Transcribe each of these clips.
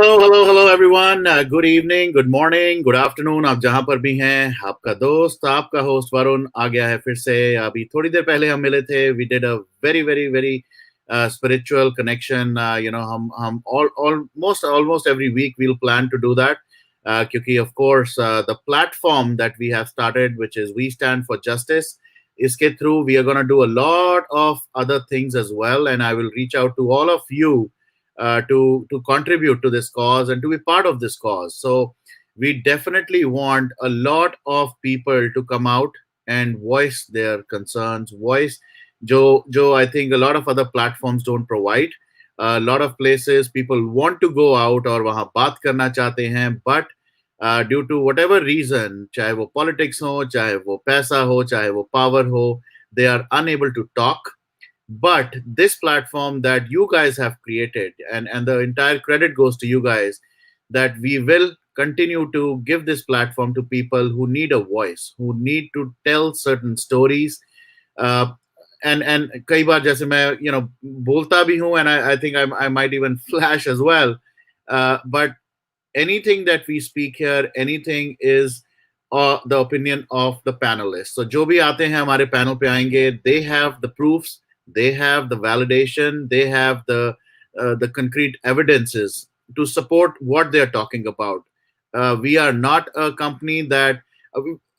hello everyone. Good evening, good morning, good afternoon. आप जहां पर भी हैं, आपका दोस्त, आपका होस्ट वरुण आ गया है फिर से. अभी थोड़ी देर पहले हम मिले थे. We did a very spiritual connection. हम almost every week we'll plan to do that. क्योंकि of course the platform that we have started, which is We Stand for Justice, इसके through we are going to do a lot of other things as well, and I will reach out to all of you to contribute to this cause and to be part of this cause. So we definitely want a lot of people to come out and voice their concerns, voice Joe. I think a lot of other platforms don't provide. A lot of places people want to go out और वहाँ बात करना चाहते हैं, but due to whatever reason, चाहे वो politics हो, चाहे वो पैसा हो, चाहे वो power हो, they are unable to talk. But this platform that you guys have created, and the entire credit goes to you guys, that we will continue to give this platform to people who need a voice, who need to tell certain stories. uh, and कई बार जैसे मैं बोलता भी हूँ, and I think I might even flash as well. But anything that we speak here, anything is the opinion of the panelists. So जो भी आते हैं हमारे panel पे आएंगे, they have the proofs, they have the validation, they have the concrete evidences to support what they are talking about. We are not a company that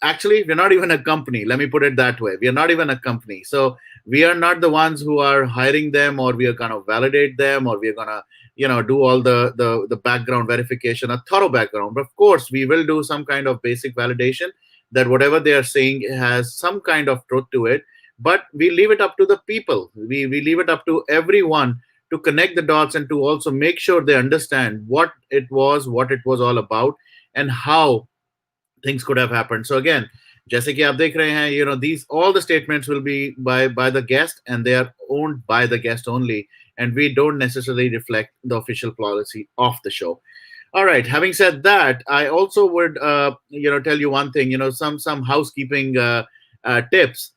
actually we're not even a company. Let me put it that way. We are not even a company. So we are not the ones who are hiring them, or we are going to validate them, or we are going to do all the background verification, a thorough background. But of course we will do some kind of basic validation that whatever they are saying has some kind of truth to it. But we leave it up to the people. We leave it up to everyone to connect the dots and to also make sure they understand what it was all about, and how things could have happened. So again, जैसे कि आप देख रहे हैं, these all the statements will be by the guest, and they are owned by the guest only, and we don't necessarily reflect the official policy of the show. All right. Having said that, I also would tell you one thing. Some housekeeping tips.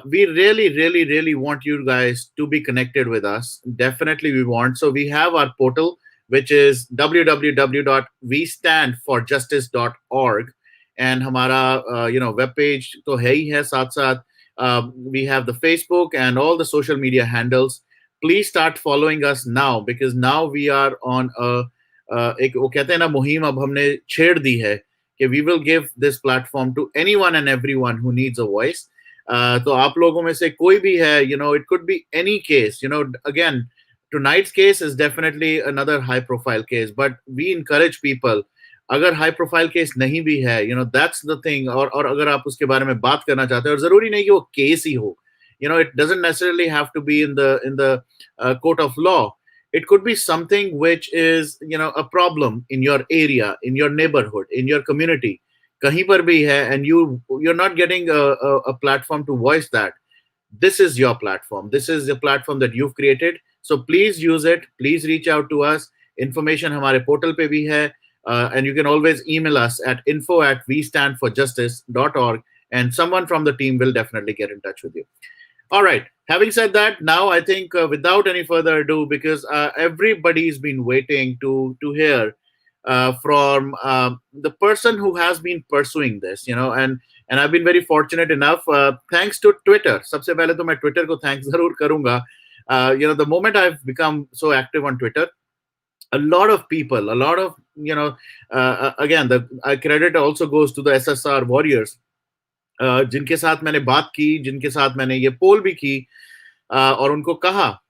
We really want you guys to be connected with us. Definitely, we want. So we have our portal, which is www.westandforjustice.org, and हमारा web page तो है ही है साथ साथ. We have the Facebook and all the social media handles. Please start following us now, because now we are on a एक वो कहते हैं ना मुहिम अब हमने छेड़ दी है कि we will give this platform to anyone and everyone who needs a voice. तो आप लोगों में से कोई भी है, it could be any case. Again, tonight's case is definitely another high profile case, but we encourage people, अगर high profile case नहीं भी है, that's the thing. और अगर आप उसके बारे में बात करना चाहते हैं, और जरूरी नहीं कि वो केस ही हो, it doesn't necessarily have to be in the court of law. It could be something which is a problem in your area, in your neighborhood, in your community, कहीं पर भी है, and you're not getting a platform to voice that. This is your platform. This is the platform that you've created. So please use it. Please reach out to us. Information हमारे portal पे भी है. And you can always email us at info@westandforjustice.org, and someone from the team will definitely get in touch with you. All right. Having said that, now I think without any further ado, because everybody's been waiting to hear from the person who has been pursuing this, and I've been very fortunate enough, thanks to Twitter. सबसे पहले तो मैं Twitter को thanks जरूर करूंगा. The moment I've become so active on Twitter, a lot of people, a lot of, again, the credit also goes to the SSR warriors, जिनके साथ मैंने बात की, जिनके साथ मैंने ये पोल भी की, और उनको कहा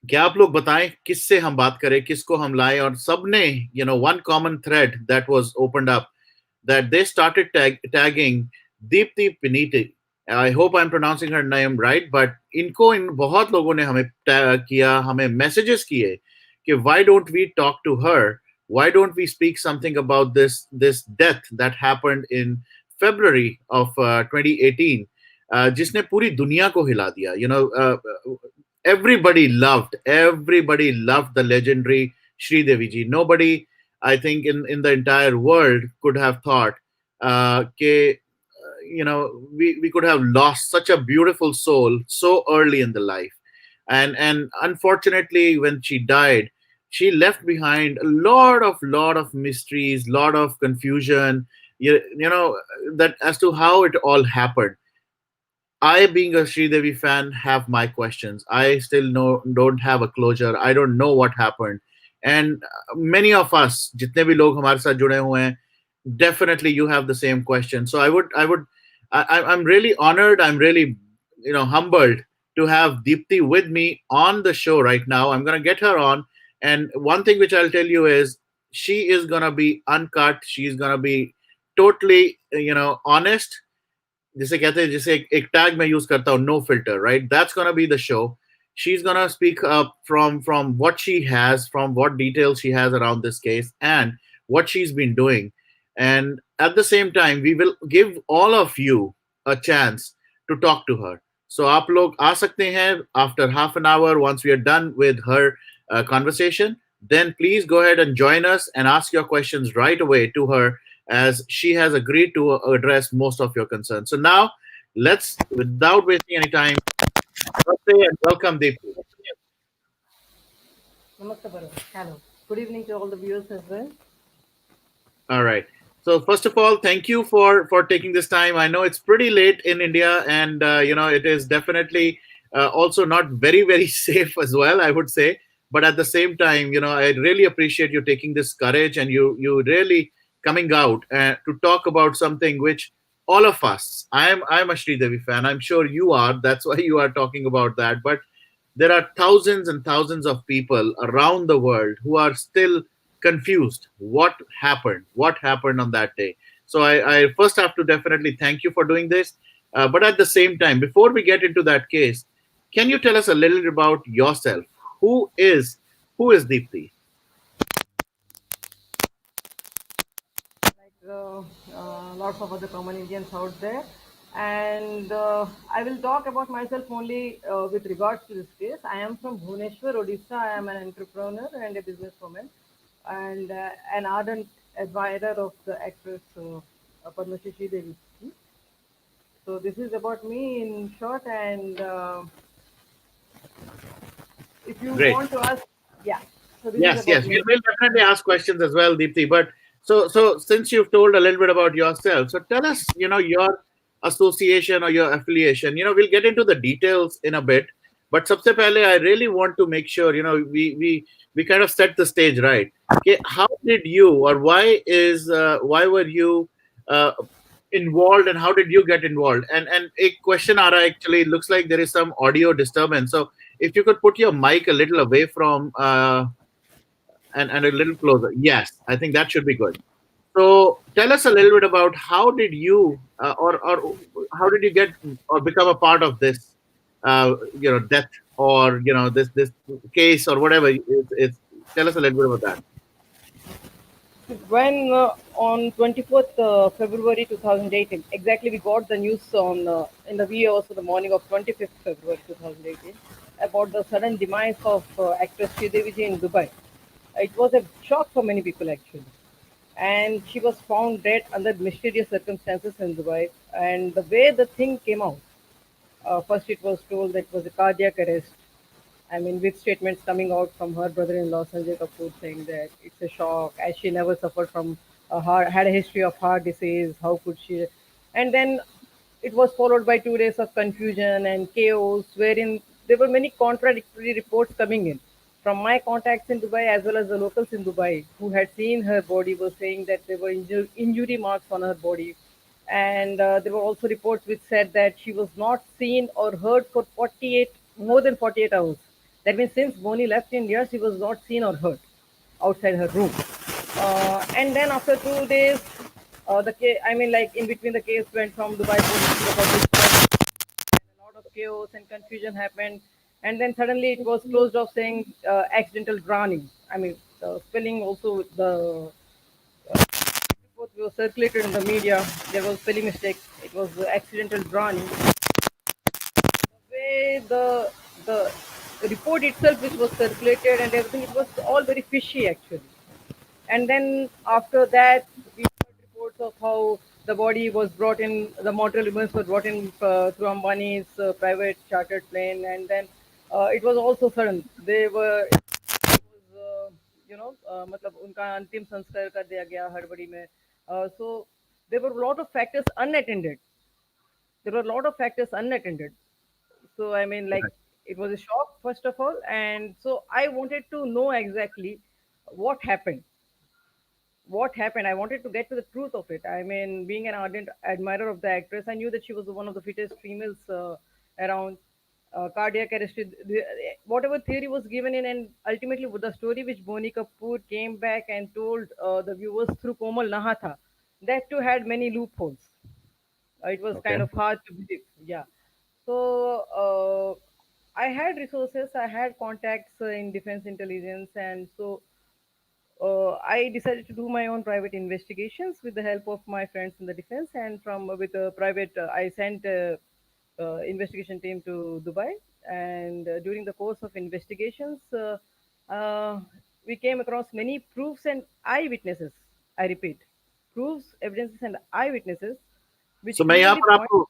कि आप लोग बताएं किससे हम बात करें, किसको हम लाएं. और सबने, one common thread that was opened up, that they started tagging Deepti Piniti. I hope I'm pronouncing her name right, but इन बहुत लोगों ने हमें tag किया, हमें messages किए कि why don't we talk to her? Why don't we speak something about this death that happened in February of 2018, जिसने पूरी दुनिया को हिला दिया. Everybody loved the legendary Sridevi ji. Nobody, I think, in the entire world could have thought we could have lost such a beautiful soul so early in the life. And unfortunately, when she died, she left behind a lot of mysteries, lot of confusion. You know that as to how it all happened. I, being a Sridevi fan, have my questions. I still don't have a closure. I don't know what happened. And many of us, जितने भी लोग हमारे साथ जुड़े हुए हैं, definitely you have the same question. So I'm really honored. I'm really, humbled to have Deepti with me on the show right now. I'm gonna get her on, and one thing which I'll tell you is she is gonna be uncut. She's gonna be totally, honest. जिसे कहते हैं जिसे एक tag मैं use करता हूँ no filter right that's gonna be the show she's gonna speak up from what she has, from what details she has around this case and what she's been doing. And at the same time we will give all of you a chance to talk to her. So aap log aa sakte hain after half an hour once we are done with her conversation. Then please go ahead and join us and ask your questions right away to her, as she has agreed to address most of your concerns. So now, let's, without wasting any time, namaste and welcome, Deepti. Namaste, Varun. Hello. Good evening to all the viewers as well. All right. So first of all, thank you for taking this time. I know it's pretty late in India, and it is definitely also not very very safe as well, I would say. But at the same time, I really appreciate you taking this courage and you really coming out to talk about something which all of us. I'm a Sridevi fan. I'm sure you are. That's why you are talking about that. But there are thousands and thousands of people around the world who are still confused what happened on that day. So I first have to definitely thank you for doing this. But at the same time, before we get into that case, can you tell us a little about yourself? Who is Deepti? Like lots of other common Indians out there. And I will talk about myself only with regards to this case. I am from Bhubaneswar, Odisha. I am an entrepreneur and a businesswoman and an ardent admirer of the actress Padma Shri Devi. So this is about me in short. And if you Great. want to ask, yeah. So this is Yes, about yes, me. we will definitely ask questions as well, Deepti. But so since you've told a little bit about yourself, so tell us, your association or your affiliation. We'll get into the details in a bit. But sabse pehle, I really want to make sure, we kind of set the stage right. Okay, how did you, or why were you uh, involved, and how did you get involved? And a question, Ara, actually, it looks like there is some audio disturbance. So if you could put your mic a little away from. And a little closer. Yes, I think that should be good. So tell us a little bit about how did you or how did you get or become a part of this death, or this case or whatever. It's tell us a little bit about that. When on 24th February 2018, exactly we got the news on in the wee hours of the morning of 25th February 2018 about the sudden demise of actress Sridevi in Dubai. It was a shock for many people actually, and she was found dead under mysterious circumstances in Dubai. And the way the thing came out, first it was told that it was a cardiac arrest. I mean, with statements coming out from her brother-in-law Sanjay Kapoor saying that it's a shock, as she never suffered from had a history of heart disease. How could she? And then it was followed by 2 days of confusion and chaos, wherein there were many contradictory reports coming in from my contacts in Dubai as well as the locals in Dubai who had seen her body were saying that there were injury marks on her body, and there were also reports which said that she was not seen or heard for 48 more than 48 hours. That means since Boni left India, she was not seen or heard outside her room. And then after 2 days, I mean, like in between, the case went from Dubai police to the public, and a lot of chaos and confusion happened. And then suddenly it was closed off, saying accidental drowning. I mean, spelling also the report was circulated in the media. There was spelling mistake. It was accidental drowning. The way the report itself, which was circulated and everything, it was all very fishy actually. And then after that, we heard reports of how the body was brought in, the mortal remains were brought in through Ambani's private chartered plane, and then it was also sudden. They were मतलब उनका अंतिम संस्कार कर दिया गया हड़बड़ी में. So there were a lot of factors unattended. There were a lot of factors unattended. So I mean, like, Right. it was a shock first of all, and so I wanted to know exactly what happened. What happened? I wanted to get to the truth of it. I mean, being an ardent admirer of the actress, I knew that she was one of the fittest females around. Cardiac arrest, whatever theory was given in, and ultimately with the story which Boni Kapoor came back and told the viewers through Komal Nahatha, that too had many loopholes. It was kind Okay. of hard to believe. Yeah. So I had resources, I had contacts in defense intelligence, and so I decided to do my own private investigations with the help of my friends in the defense, and from with a private, I sent a, investigation team to Dubai, and during the course of investigations, we came across many proofs and eyewitnesses. I repeat, proofs, evidences, and eyewitnesses, So which clearly point.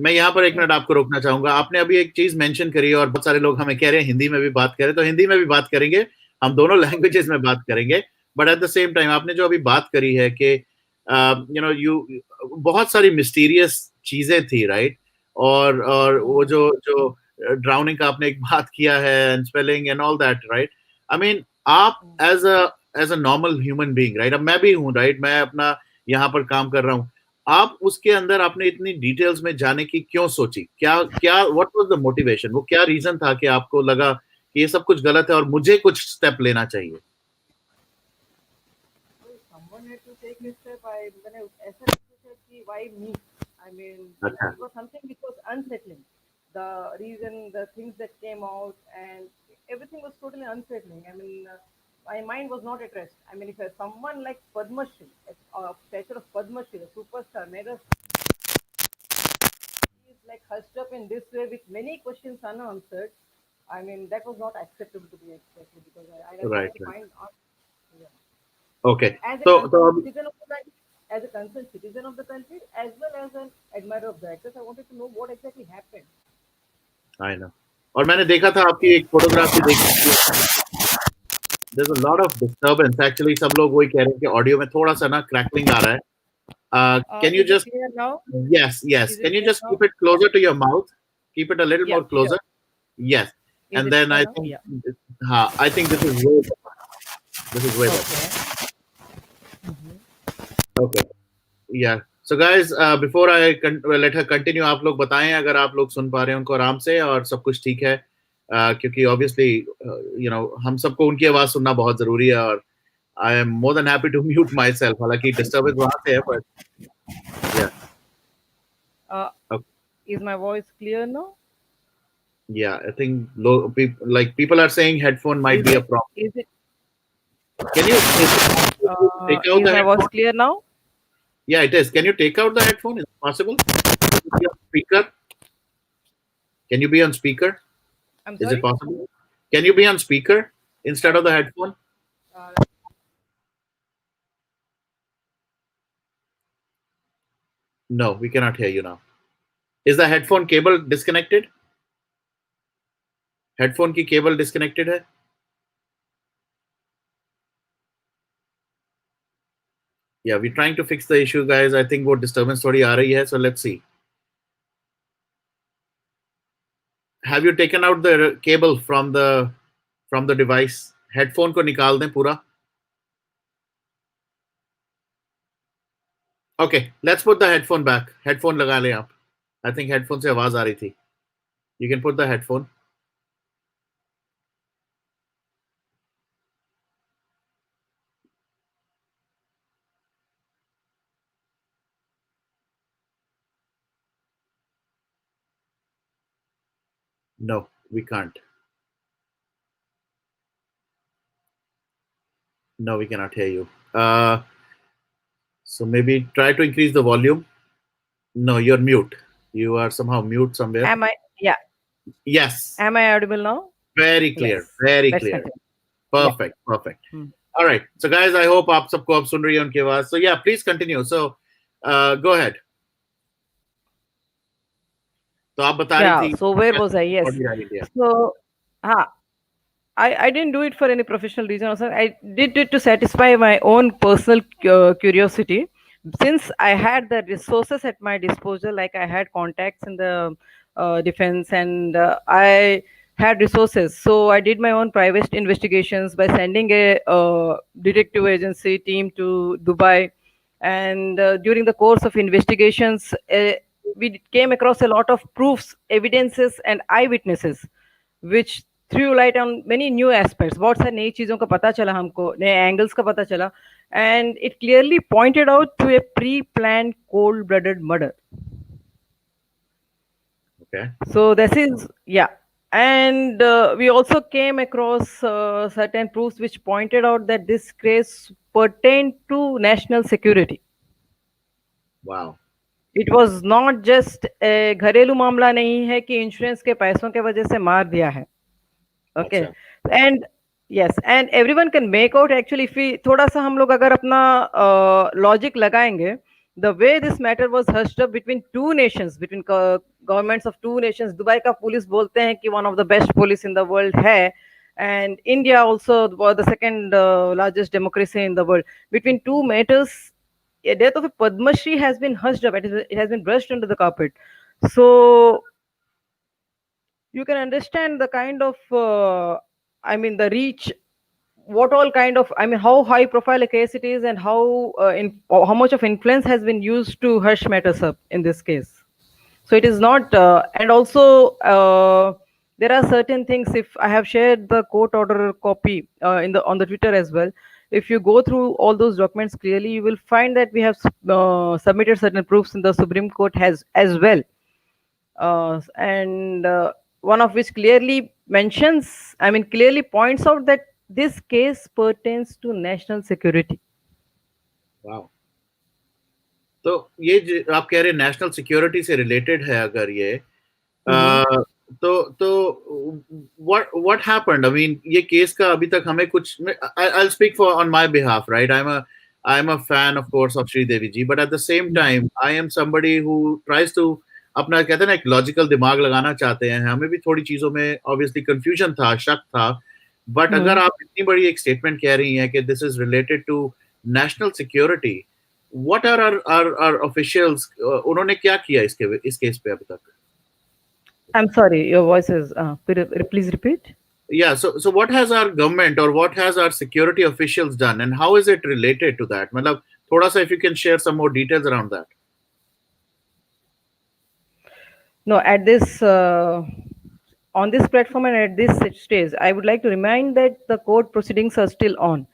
मैं यहाँ पर एक Hmm. Minute आपको रोकना चाहूंगा. आपने अभी एक चीज मेंशन करी और बहुत सारे लोग हमें कह रहे हैं हिंदी में भी बात करें, तो हिंदी में भी बात करेंगे. हम दोनों Okay. लैंग्वेजेस में बात करेंगे. But at the same time आपने जो अभी बात करी है कि यू बहुत सारी मिस्टीरियस चीजें थी, राइट? और वो Hmm. जो जो ड्राउनिंग का आपने एक बात किया है and spelling and all that, right? I mean आप Hmm. As a normal human being, right? अब मैं भी हूँ, राइट? मैं अपना यहाँ पर काम कर रहा हूँ. आप उसके अंदर आपने इतनी डिटेल्स में जाने की क्यों सोची? क्या क्या व्हाट वाज द मोटिवेशन? वो क्या रीजन था कि आपको लगा कि ये सब कुछ गलत है और मुझे कुछ स्टेप लेना चाहिए? Well, someone had to take this step. When I as I said, ki, why me? I mean, अच्छा. it was something which was unsettling. The reason, the things that came out, and everything was totally unsettling. I mean, my mind was not at rest. I mean, if someone like Padma Shri, a stature of Padma Shri, a superstar, mega, is like hushed up in this way with many questions unanswered. I mean, that was not acceptable to be expected because I right, definitely right. find. Yeah. Okay. As a तो concerned अब citizen of the country, as a concerned citizen of the country, as well as an admirer of the actors, I wanted to know what exactly happened. I know. और मैंने देखा था आपकी एक photograph भी देखी थी. There is a lot of disturbance actually. सब लोग वही कह रहे हैं कि ऑडियो में थोड़ा सा ना क्रैकलिंग आ रहा है. Can you Is it just clear now? yes, yes. Is it Can you clear just now? keep it closer to your mouth? Keep it a little Yeah, more sure. closer. Yes. Is And it then clear I now? think Yeah. I think this is way better. This is way better. Okay. Okay. Yeah. So guys, before let her continue, आप लोग बताएं अगर आप लोग सुन पा रहे हैं उनको आराम से और सब कुछ ठीक है. क्योंकि obviously हम सबको उनकी आवाज सुनना बहुत जरूरी है. और I am more than happy to mute myself. हालांकि disturbance वहां से है, but yeah. Uh, Okay. is my voice clear now? Yeah, I think people are saying headphone might Is be a it? problem. Is it? Is it possible to take out Is the my voice headphone? clear now? Yeah, it is. Can you take out the headphone? Is it possible? Can you be on speaker? Can you be on speaker? I'm Is it sorry. possible? Can you be on speaker instead of the headphone? Uh, No, we cannot hear you now. Is the headphone cable disconnected? Headphone की cable disconnected है? Yeah, we're trying to fix the issue, guys. I think वो disturbance थोड़ी आ रही है, so let's see. Have you taken out the cable from the device? Headphone को निकाल दें पूरा. Okay, let's put the headphone back. Headphone लगा लें आप. I think headphone से आवाज आ रही थी. You can put the headphone. No, we can't. No, we cannot hear you. So maybe try to increase the volume. No, you're mute. You are somehow mute somewhere. am I? Yeah. Yes, Am I audible now? very clear, Yes. very Let's clear. continue. Yeah. Perfect, perfect. Hmm. All right. So guys, I hope आप सबको अब सुन रही है उनकी आवाज. So yeah, please continue. So go ahead. तो आप बता रही Yeah. थी So where was I? Yes. Saudi Arabia. So, ah, I didn't do it for any professional reason. Also, I did it to satisfy my own personal curiosity. Since I had the resources at my disposal, like I had contacts in the defense, and I had resources, so I did my own private investigations by sending a detective agency team to Dubai, and during the course of investigations, we came across a lot of proofs, evidences, and eyewitnesses which threw light on many new aspects. बहुत सारी नई चीज़ों का पता चला हमको, नए angles का पता चला, and it clearly pointed out to a pre-planned cold-blooded murder. Okay. So this is, yeah. And we also came across certain proofs which pointed out that this case pertained to national security. Wow. It was not just a घरेलू मामला नहीं है कि insurance के पैसों के वजह से मार दिया है. Okay. अच्छा. And yes, and everyone can make out actually if we थोड़ा सा हम लोग अगर अपना logic लगाएंगे, the way this matter was hushed up between two nations, between governments of two nations. Dubai का पुलिस बोलते हैं कि one of the best police in the world है, and India also was the second largest democracy in the world. Between two matters, a death of a Padma Shri has been hushed up. It has been brushed under the carpet. So you can understand the kind of the reach, what all kind of, how high profile a case it is, and how much of influence has been used to hush matters up in this case. So it is not and also there are certain things. If I have shared the court order copy in the on the Twitter as well, if you go through all those documents clearly, you will find that we have submitted certain proofs in the Supreme Court has as well, and one of which clearly mentions, clearly points out that this case pertains to national security. Wow. तो ये आप कह रहे हैं national security से related है अगर ये तो what happened? I mean, ये केस का अभी तक हमें कुछ I'll speak for on my behalf, right? I'm a fan of course of Sridevi ji, but at the same time I am somebody who tries to अपना कहते हैं ना एक लॉजिकल दिमाग लगाना चाहते हैं. हमें भी थोड़ी चीजों में ऑब्वियसली कंफ्यूजन था, शक था, बट अगर आप इतनी बड़ी एक स्टेटमेंट कह रही हैं कि this is related to national security, what are our officials उन्होंने क्या किया इस केस पे अभी तक? I'm sorry, your voice is please repeat. Yeah, so what has our government or what has our security officials done and how is it related to that? मतलब थोड़ा सा if you can share some more details around that. No, at this on this platform and at this stage, I would like to remind that the court proceedings are still on.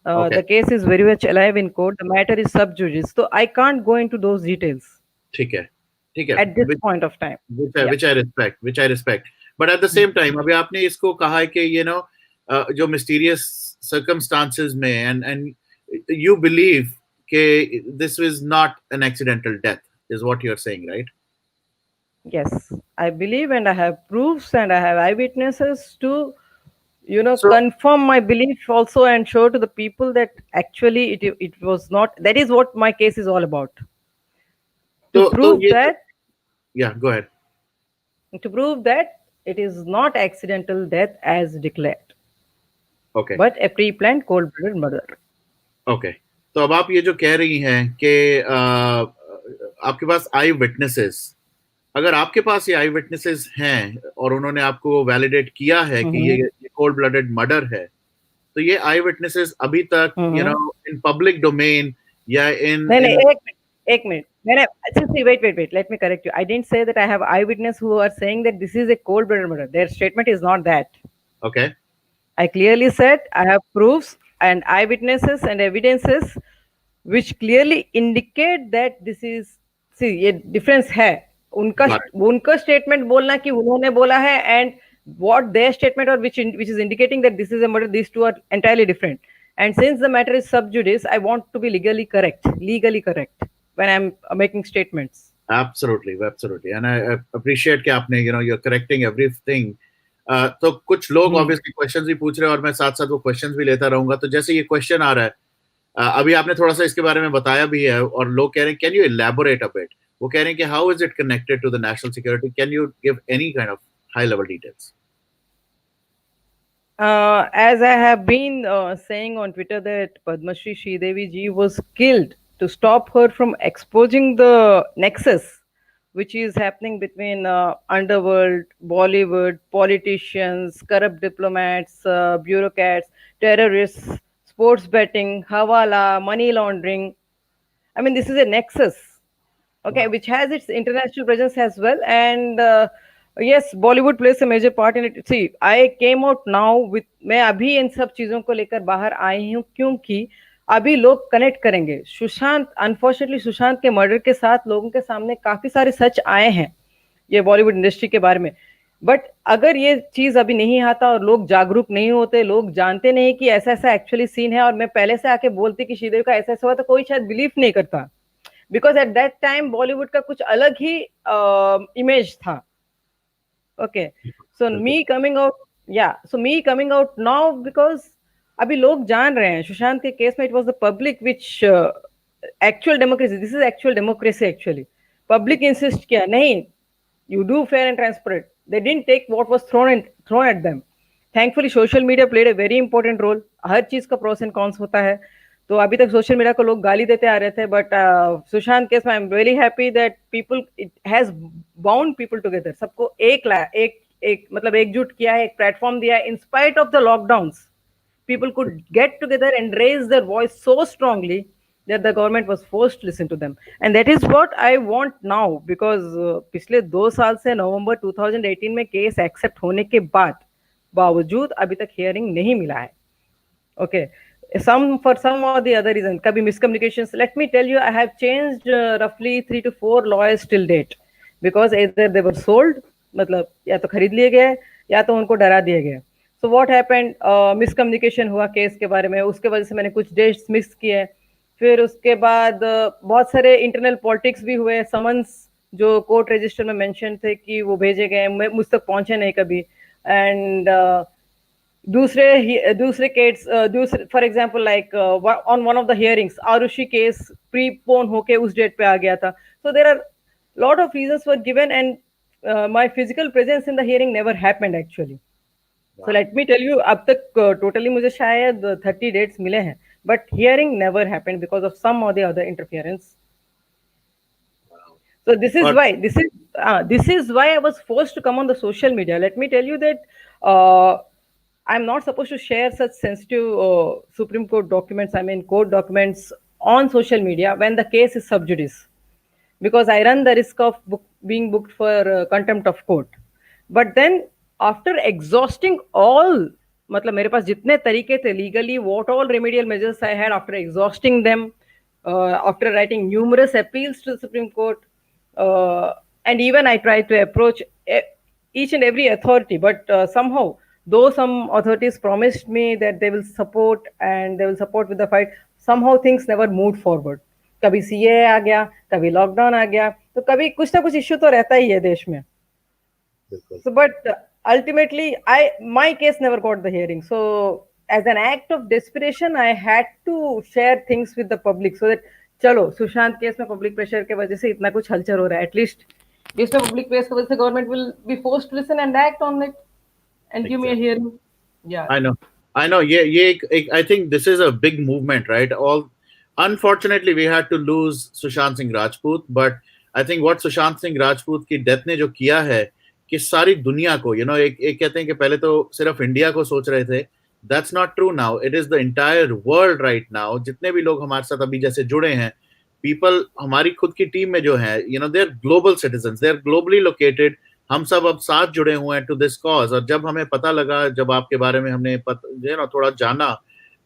Okay. The case is very much alive in court. The matter is sub judice, so I can't go into those details. ठीक है. At this point of time. Which I respect. But at the same time, अभी आपने इसको कहा है कि जो mysterious circumstances में and you believe कि this was not an accidental death is what you're saying, right? Yes, I believe, and I have proofs, and I have eyewitnesses to confirm my belief also, and show to the people that actually it was not. That is what my case is all about. To prove that. Yeah, go ahead. To prove that it is not accidental death as declared. Okay. But a pre-planned cold-blooded murder. Okay. तो अब आप ये जो कह रही हैं कि आपके पास आई विटनेसेस, अगर आपके पास ये आई विटनेसेस हैं और उन्होंने आपको वैलिडेट किया है कि ये कोल्ड ब्लडेड मर्डर है, तो ये आई विटनेसेस अभी तक इन पब्लिक डोमेन या इन एक minute wait, let me correct you. I didn't say that I have eyewitness who are saying that this is a cold-blooded murder. Their statement is not that. Okay. I clearly said I have proofs and eyewitnesses and evidences which clearly indicate that this is, see, ये difference है. उनका statement बोलना कि उन्होंने बोला है and what their statement or which is indicating that this is a murder, these two are entirely different. And since the matter is sub judice, I want to be legally correct when I'm making statements. Absolutely. And I appreciate कि आपने you're correcting everything. तो कुछ लोग obviously questions भी पूछ रहे हैं और मैं साथ साथ वो questions भी लेता रहूंगा. तो जैसे ये question आ रहा है, अभी आपने थोड़ा सा इसके बारे में बताया भी है और लोग कह रहे हैं can you elaborate a bit? वो कह रहे हैं कि how is it connected to the national security? Can you give any kind of high level details? As I have been saying on Twitter that Padma Shri Sridevi ji was killed to stop her from exposing the nexus which is happening between underworld, Bollywood, politicians, corrupt diplomats, bureaucrats, terrorists, sports betting, hawala, money laundering. I mean, this is a nexus, okay, Wow. which has its international presence as well. And yes, Bollywood plays a major part in it. See, I came out now with, मैं अभी इन सब चीजों को लेकर बाहर आई हूँ क्योंकि अभी लोग कनेक्ट करेंगे। सुशांत, अनफॉर्चुनेटली सुशांत के मर्डर के साथ लोगों के सामने काफी सारे सच आए हैं ये बॉलीवुड इंडस्ट्री के बारे में। बट अगर ये चीज अभी नहीं आता और लोग जागरूक नहीं होते, लोग जानते नहीं कि ऐसा ऐसा एक्चुअली सीन है, और मैं पहले से आके बोलती कि श्रीदेवी का ऐसा ऐसा हुआ, तो कोई शायद बिलीव नहीं करता। Because at that time Bollywood का कुछ अलग ही इमेज था। ओके, सो बिल्कुल। मी कमिंग आउट, या so me coming out now because अभी लोग जान रहे हैं सुशांत के केस में it was the public which actual democracy, this is actual democracy actually. Public insist किया नहीं, you do fair and transparent. They didn't take what was thrown at them. Thankfully social media played a very important role. हर चीज का pros and cons होता है। तो अभी तक social media को लोग गाली देते आ रहे थे, बट सुशांत केस में I am very happy that people, it has bound people together. सबको एक एक मतलब एकजुट किया है, एक प्लेटफॉर्म दिया है in spite of the lockdowns. People could get together and raise their voice so strongly that the government was forced to listen to them. And that is what I want now, because पिछले 2 साल से नवंबर 2018 में case accept होने के बाद बावजूद अभी तक हियरिंग नहीं मिला है। Okay, some, for some or the other reason, kabhi miscommunications. Let me tell you, I have changed roughly 3 to 4 lawyers till date, because either they were sold, मतलब या तो खरीद लिए गए या तो उनको डरा दिए गए। So what happened, मिसकम्युनिकेशन हुआ केस के बारे में, उसके वजह से मैंने कुछ डेट्स मिस किए। फिर उसके बाद बहुत सारे इंटरनल पॉलिटिक्स भी हुए। समन्स जो कोर्ट रजिस्टर में मेंशन थे कि वो भेजे गए, मुझ तक पहुंचे नहीं कभी। एंड दूसरे केस, दूसरे for example like on one of the hearings Aarushi case prepone होके उस डेट पे आ गया था। So there are lot of reasons were given, and my physical presence in the hearing never happened actually. So Wow. Let me tell you, अब तक totally मुझे शायद 30 डेट्स मिले हैं, but hearing never happened because of some और the other interference. Wow. So this is और why this is why I was forced to come on the social media. Let me tell you that uh, I'm not supposed to share such sensitive Supreme Court documents, I mean court documents, on social media when the case is sub judice, because I run the risk of being booked for contempt of court. But then after exhausting all, मतलब मेरे पास जितने तरीके थे legally, what all remedial measures I had, after exhausting them, after writing numerous appeals to the Supreme Court, uh, and even I tried to approach each and every authority, but somehow, though some authorities promised me that they will support and they will support with the fight, somehow things never moved forward. कभी CA आ गया, कभी lockdown आ गया, तो कभी कुछ ना कुछ issue तो रहता ही है देश में। बिल्कुल। So, but ultimately, my case never got the hearing. So, as an act of desperation, I had to share things with the public so that चलो सुशांत केस में पब्लिक प्रेशर के वजह से इतना कुछ हलचल हो रहा है, एटलीस्ट इसमें पब्लिक प्रेस की वजह से government will be forced to listen and act on it and give me a Exactly. hearing. Yeah. I know. I know. ये I think this is a big movement, right? All unfortunately we had to lose Sushant Singh Rajput, but I think what Sushant Singh Rajput की death ने जो किया है कि सारी दुनिया को, एक एक कहते हैं कि पहले तो सिर्फ इंडिया को सोच रहे थे, that's not true now, it is the entire world right now. जितने भी लोग हमारे साथ अभी जैसे जुड़े हैं, पीपल हमारी खुद की टीम में जो है, they are global citizen, they are globally located. हम सब अब साथ जुड़े हुए हैं टू दिस कॉज। और जब हमें पता लगा, जब आपके बारे में हमने थोड़ा जाना,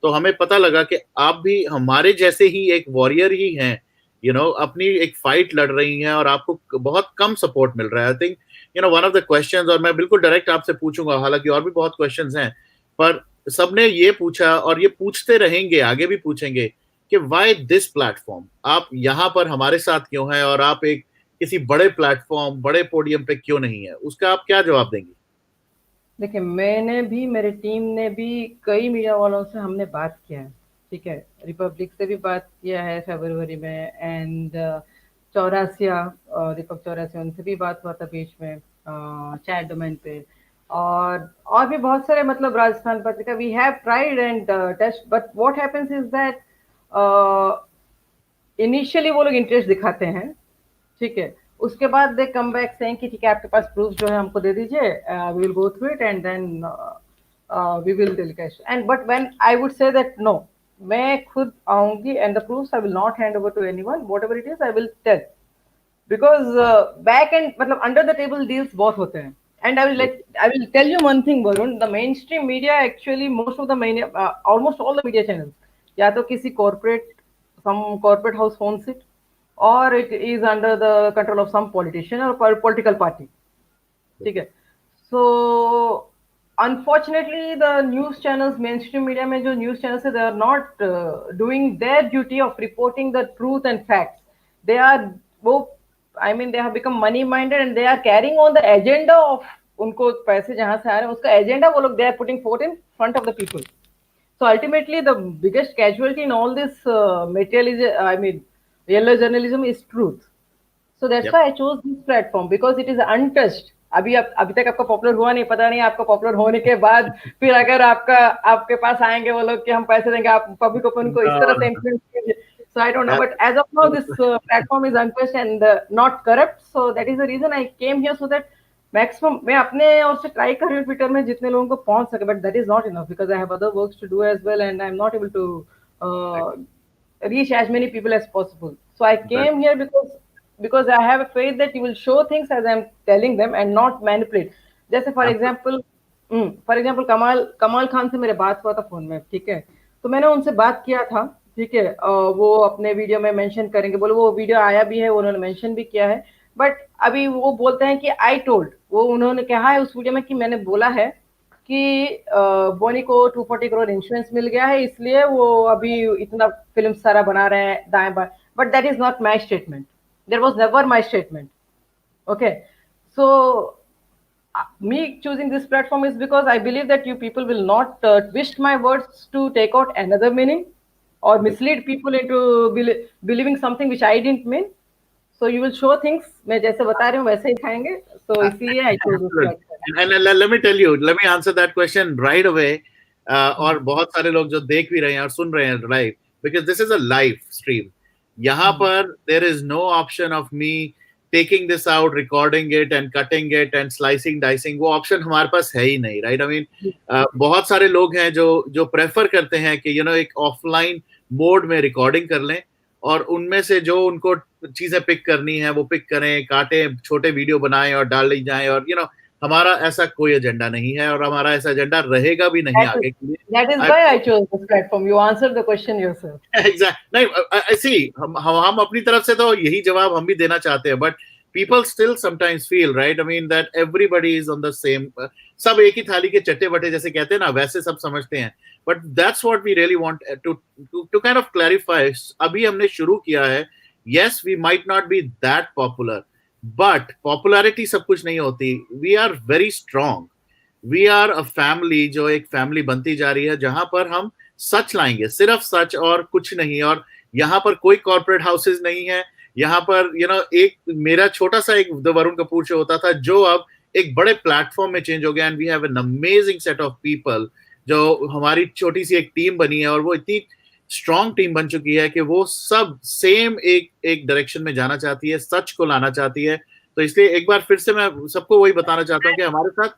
तो हमें पता लगा कि आप भी हमारे जैसे ही एक वॉरियर ही हैं, अपनी एक फाइट लड़ रही हैं, और आपको बहुत कम सपोर्ट मिल रहा है। I think one of the questions, और मैं बिल्कुल डायरेक्ट आपसे पूछूंगा, हालांकि और भी बहुत क्वेश्चंस हैं, पर सबने ये पूछा और ये पूछते रहेंगे, आगे भी पूछेंगे कि व्हाई दिस प्लेटफॉर्म, आप यहाँ पर हमारे साथ क्यों हैं, और आप एक किसी बड़े प्लेटफॉर्म, बड़े पोडियम पे क्यों नहीं है? उसका आप क्या जवाब देंगे? देखिए, मैंने भी, मेरी टीम ने भी कई मीडिया वालों से हमने बात किया है, ठीक है। रिपब्लिक से भी बात किया है फरवरी में, एंड चौरासिया, दीपक चौरासिया, उनसे भी बात हुआ था बीच में चैट डोमेन पे। और और भी बहुत सारे मतलब Rajasthan Patrika we have tried and test, but what happens is that initially वो लोग इंटरेस्ट दिखाते हैं, ठीक है, उसके बाद दे कम बैक सेइंग कि ठीक है आपके पास प्रूफ जो है हमको दे दीजिए, we will go through it and then we will telecast, and but when I would say that no, मैं खुद आऊंगी and the proofs I will not hand over to anyone, whatever it is I will tell, because back end मतलब under the table deals बहुत होते हैं. And I will tell you one thing, Varun. The mainstream media actually, most of the almost all the media channels, या तो किसी corporate, some corporate house owns it, or it is under the control of some politician or political party. ठीक है. So unfortunately, the news channels, mainstream media में जो news channels है, they are not doing their duty of reporting the truth and facts. They are वो I mean they have become money minded and they are carrying on the agenda of उनको पैसे जहां से आ रहे हैं उसका agenda वो लोग they are putting forth in front of the people. So ultimately, the biggest casualty in all this materialism, I mean, yellow journalism is truth. So that's Yep. why I chose this platform because it is untouched. अभी तक आपका popular हुआ नहीं, पता नहीं आपका popular होने के बाद फिर अगर आपके पास आएंगे वो लोग कि हम पैसे देंगे, आप पब्लिक ओपिनियन को इस तरह से इन्फ्लुएंस कीजिए. So I don't know, but as of now, this platform is untouched and not corrupt. So that is the reason I came here, so that maximum मैं अपने ओर से ट्राई कर रही हूँ ट्विटर में जितने लोगों को पहुंच सके, but that is not enough because I have other works to do as well and I am not able to reach as many people as possible. So I came here because I have a faith that you will show things as I'm telling them and not manipulate. जैसे for example कमाल खान से मेरे बात हुआ था phone में, ठीक है, तो मैंने उनसे बात किया था, ठीक है, वो अपने वीडियो में मेंशन करेंगे, बोले वो वीडियो आया भी है, उन्होंने मेंशन भी किया है, बट अभी वो बोलते हैं कि आई टोल्ड, वो उन्होंने कहा है उस वीडियो में कि मैंने बोला है कि बोनी को 240 करोड़ इंश्योरेंस मिल गया है इसलिए वो अभी इतना फिल्म सारा बना रहे हैं दाएं बाएं, but that is not my statement, there was never my statement. Okay, so me choosing this platform is because I believe that you people will not twist my words to take out another meaning or mislead people into believing something which I didn't mean. So you will show things मैं जैसे बता रही हूँ वैसे ही दिखाएंगे, so इसलिए I chose this platform. And let me tell you, let me answer that question right away. और बहुत सारे लोग जो देख भी रहे हैं और सुन रहे हैं live, because this is a live stream. यहाँ पर there is no option of me taking this out, recording it and cutting it and slicing, dicing. वो option हमारे पास है ही नहीं, right? I mean, बहुत सारे लोग हैं जो prefer करते हैं कि एक offline mode में recording कर लें और उनमें से जो उनको चीजें पिक करनी है वो पिक करें, काटें, छोटे वीडियो बनाएं और डाल ली जाएं. और हमारा ऐसा कोई एजेंडा नहीं है और हमारा ऐसा एजेंडा रहेगा भी नहीं आगे के लिए. That is why I chose this platform. You answered the question yourself. Exactly. नहीं, see, हम अपनी तरफ से तो यही जवाब हम भी देना चाहते हैं, but people still sometimes feel, right? I mean that everybody is on the same. सब एक ही थाली के चट्टे बटे जैसे कहते हैं ना, वैसे सब समझते हैं. But that's what we really want to kind of clarify. अभी हमने शुरू किया है. Yes, we might not be that popular. But popularity सब कुछ नहीं होती. We are very strong. We are a family जो एक family बनती जा रही है जहां पर हम सच लाएंगे, सिर्फ सच और कुछ नहीं. और यहाँ पर कोई corporate houses नहीं है. यहाँ पर एक मेरा छोटा सा एक द वरुण कपूर शो होता था जो अब एक बड़े प्लेटफॉर्म में चेंज हो गया. And we have an amazing set of people जो हमारी छोटी सी एक टीम बनी है और वो इतनी स्ट्रॉन्ग टीम बन चुकी है कि वो सब सेम एक डायरेक्शन में जाना चाहती है, सच को लाना चाहती है. तो इसलिए एक बार फिर से मैं सबको वही बताना चाहता हूँ कि हमारे साथ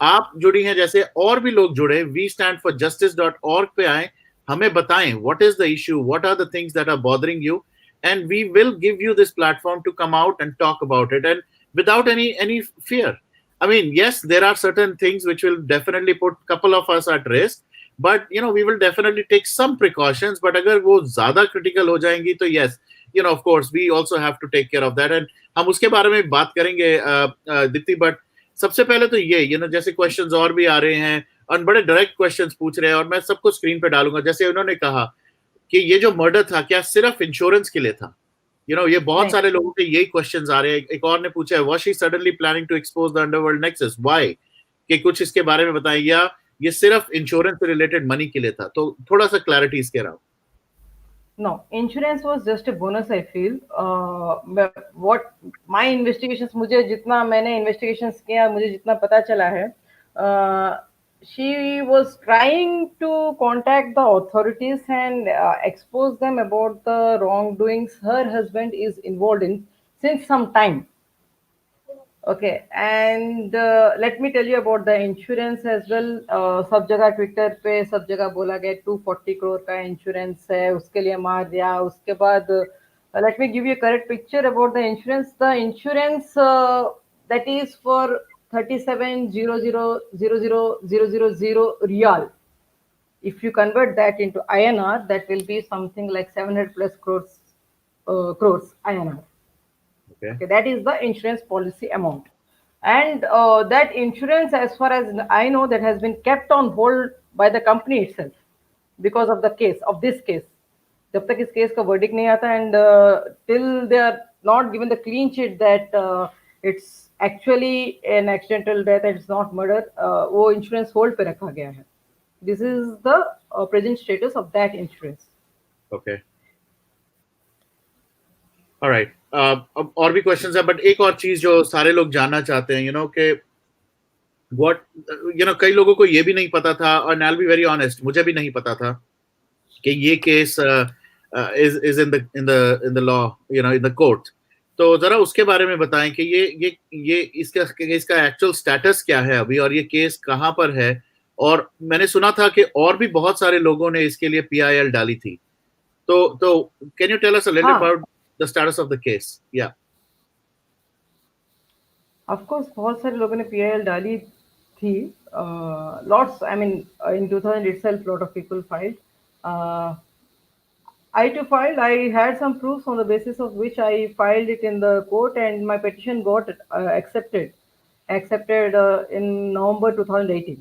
आप जुड़ी हैं, जैसे और भी लोग जुड़े. WeStandForJustice.org पे आए, हमें बताएं what is the issue, what are the things that are bothering you, and we will give you this platform to come out and talk about it, and without any fear. I mean, yes, there are certain things which will definitely put couple of us at risk, but we will definitely take some precautions. But अगर वो ज़्यादा critical हो जाएंगी तो yes, of course we also have to take care of that, and हम उसके बारे में बात करेंगे दीप्ति. बट सबसे पहले तो ये जैसे क्वेश्चंस और भी आ रहे हैं और बड़े डायरेक्ट क्वेश्चंस पूछ रहे हैं और मैं सबको स्क्रीन पे डालूंगा. जैसे उन्होंने कहा कि ये जो मर्डर था क्या सिर्फ इंश्योरेंस के लिए था? ये बहुत सारे लोगों के यही क्वेश्चंस आ रहे हैं. एक और ने पूछा है, was she suddenly planning to expose the underworld nexus, why? कि कुछ इसके बारे में बताएं, या ये सिर्फ इंश्योरेंस से रिलेटेड मनी के लिए था? तो थोड़ा सा क्लैरिटी इसके around. No, insurance was just a bonus, I feel. What my investigations, मुझे जितना मैंने investigations किया, मुझे जितना पता चला है, she was trying to contact the authorities and expose them about the wrongdoings her husband is involved in since some time. Okay, and let me tell you about the insurance as well. सब जगह Twitter पे सब जगह बोला गया 240 crore का insurance है, उसके लिए मार दिया. उसके बाद let me give you a correct picture about the insurance. The insurance that is for 37,000,000 real. If you convert that into INR, that will be something like 700 plus crores INR. Okay. Okay, that is the insurance policy amount. And that insurance, as far as I know, that has been kept on hold by the company itself because of the case of this case. जब तक इस case का verdict नहीं आता and till they are not given the clean chit that it's actually an accidental death, it's not murder, वो insurance hold पे रखा गया है. This is the present status of that insurance. Okay. All right. अब और भी questions है, but एक और चीज जो सारे लोग जानना चाहते हैं, कि व्हाट कई लोगों को ये भी नहीं पता था, और I will be very honest, मुझे भी नहीं पता था कि ये case is in the law, in the court. तो जरा उसके बारे में बताएं कि ये इसका इसका एक्चुअल स्टेटस क्या है अभी, और ये केस कहाँ पर है. और मैंने सुना था कि और भी बहुत सारे लोगों ने इसके लिए PIL डाली थी. तो can you tell us a little about the status of the case? या ऑफ कोर्स बहुत सारे लोगों ने PIL डाली थी. Lots, I mean in 2000 itself lot of people filed. I too filed. I had some proofs on the basis of which I filed it in the court, and my petition got accepted in November 2018.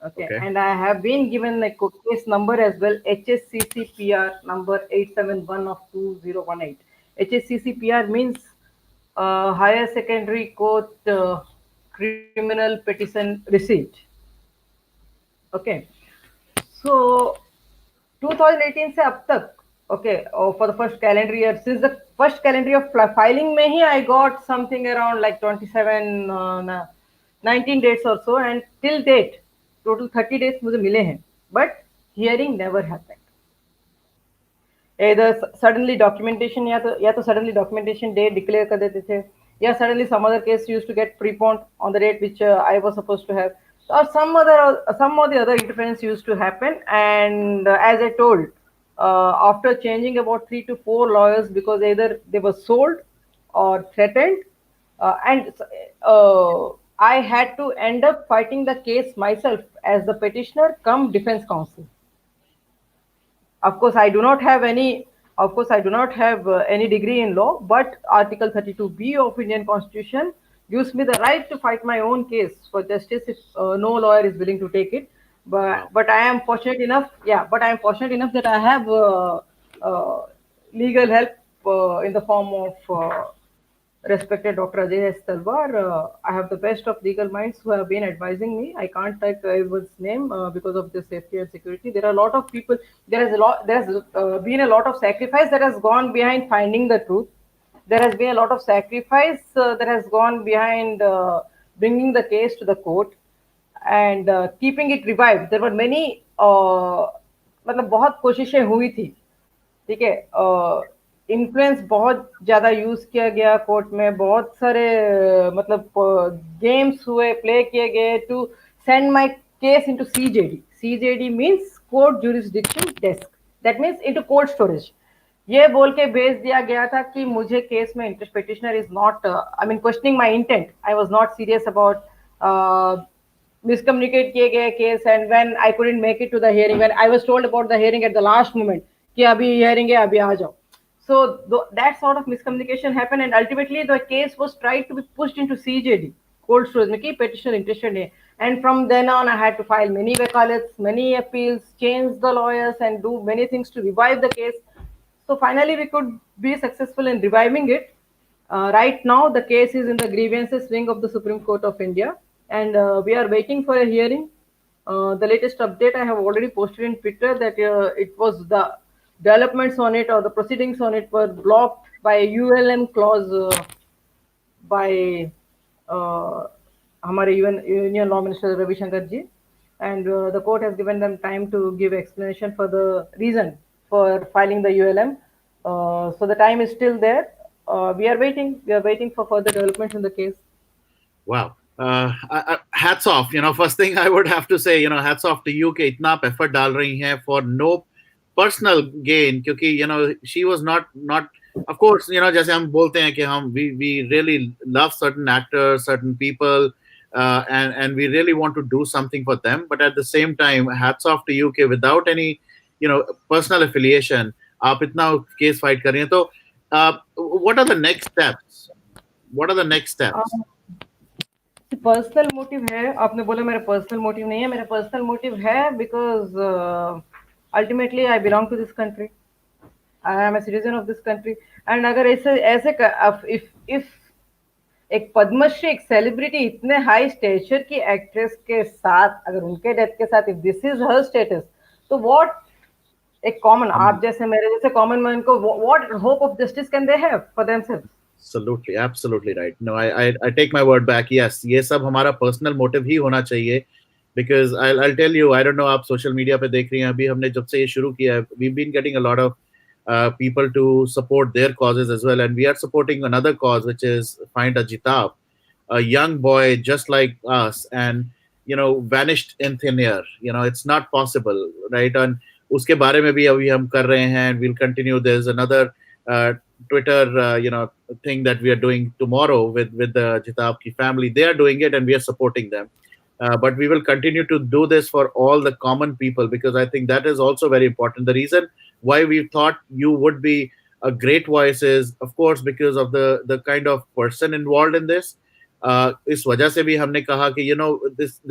Okay, Okay. and I have been given a case number as well, HSCCPR number 871 of 2018. HSCCPR means Higher Secondary Court Criminal Petition Receipt. Okay, so 2018 से अब तक, okay, for the first calendar year, since the first calendar year of filing में ही I got something around like 27, 19 days or so, and till date total 30 days मुझे मिले हैं, but hearing never happened. Either suddenly documentation, या तो suddenly documentation date declare कर देते थे, या suddenly some other case used to get preponed on the date which I was supposed to have, or some or the other interference used to happen. And as I told, after changing about 3 to 4 lawyers, because either they were sold or threatened, and I had to end up fighting the case myself as the petitioner come defense counsel. Of course, I do not have any. Of course, I do not have any degree in law, but Article 32B of Indian Constitution gives me the right to fight my own case for justice if no lawyer is willing to take it. Wow. But I am fortunate enough. Yeah, but I am fortunate enough that I have legal help in the form of respected Dr. Ajay S. Talwar. I have the best of legal minds who have been advising me. I can't take everyone's name because of the safety and security. There are a lot of people. There's been a lot of sacrifice that has gone behind finding the truth. There has been a lot of sacrifice that has gone behind bringing the case to the court and keeping it revived. There were many. मतलब बहुत कोशिशें हुई थी, ठीक है. Influence बहुत ज्यादा use किया गया कोर्ट में, बहुत सारे मतलब गेम्स हुए, प्ले किए गए to send my case into CJD. CJD means court jurisdiction desk, that means into cold storage. ये बोल के भेज दिया गया था कि मुझे केस में interest, petitioner is not, I mean questioning my intent, I was not serious about, miscommunicate किए गए case. And when I couldn't make it to the hearing, when I was told about the hearing at the last moment कि अभी hearing है, अभी आ जाओ. So that sort of miscommunication happened, and ultimately the case was tried to be pushed into CJD, cold storage में कि petitioner interested है. And from then on, I had to file many wakalats, many appeals, change the lawyers, and do many things to revive the case. So finally, we could be successful in reviving it. Right now, the case is in the grievances wing of the Supreme Court of India, and we are waiting for a hearing. The latest update I have already posted in Twitter that it was the developments on it or the proceedings on it were blocked by ULM clause by हमारे union law minister Ravishankar ji. and the court has given them time to give explanation for the reason for filing the ULM. So the time is still there. We are waiting. We are waiting for further developments in the case. Wow. Hats off. First thing I would have to say, hats off to you कि इतना effort डाल रही हैं for no personal gain, क्योंकि she was not of course, जैसे हम बोलते हैं कि we really love certain actors, certain people, and we really want to do something for them, but at the same time, hats off to you कि without any personal affiliation आप इतना case fight कर रही हैं. तो what are the next steps? What are the next steps? Personal motive है. आपने बोला मेरा पर्सनल मोटिव नहीं है. मेरा पर्सनल मोटिव है because ultimately I belong to this country. I am a citizen of this country. And अगर ऐसे ऐसे इफ एक पद्मश्री, एक सेलिब्रिटी, इतने हाई स्टेचर की एक्ट्रेस के साथ, अगर उनके डेथ के साथ if this is her status, तो व्हाट एक कॉमन, आप जैसे मेरे जैसे कॉमन मैन को what hope of justice can they have for themselves? Absolutely, absolutely right. No, I take my word back. Yes, ये सब हमारा पर्सनल मोटिव ही होना चाहिए. Because I'll tell you, I don't know आप सोशल मीडिया पे देख रही हैं, अभी हमने जब से ये शुरू किया है, we've been getting a lot of people to support their causes as well, and we are supporting another cause which is Find Ajitab, a young boy just like us, and vanished in thin air. It's not possible, right? And उसके बारे में भी अभी हम कर रहे हैं, and we'll continue. There's another uh, Twitter thing that we are doing tomorrow with the Jitab ki family. They are doing it, and we are supporting them. But we will continue to do this for all the common people, because I think that is also very important. The reason why we thought you would be a great voice is, of course, because of the kind of person involved in this. इस वजह से भी हमने कहा कि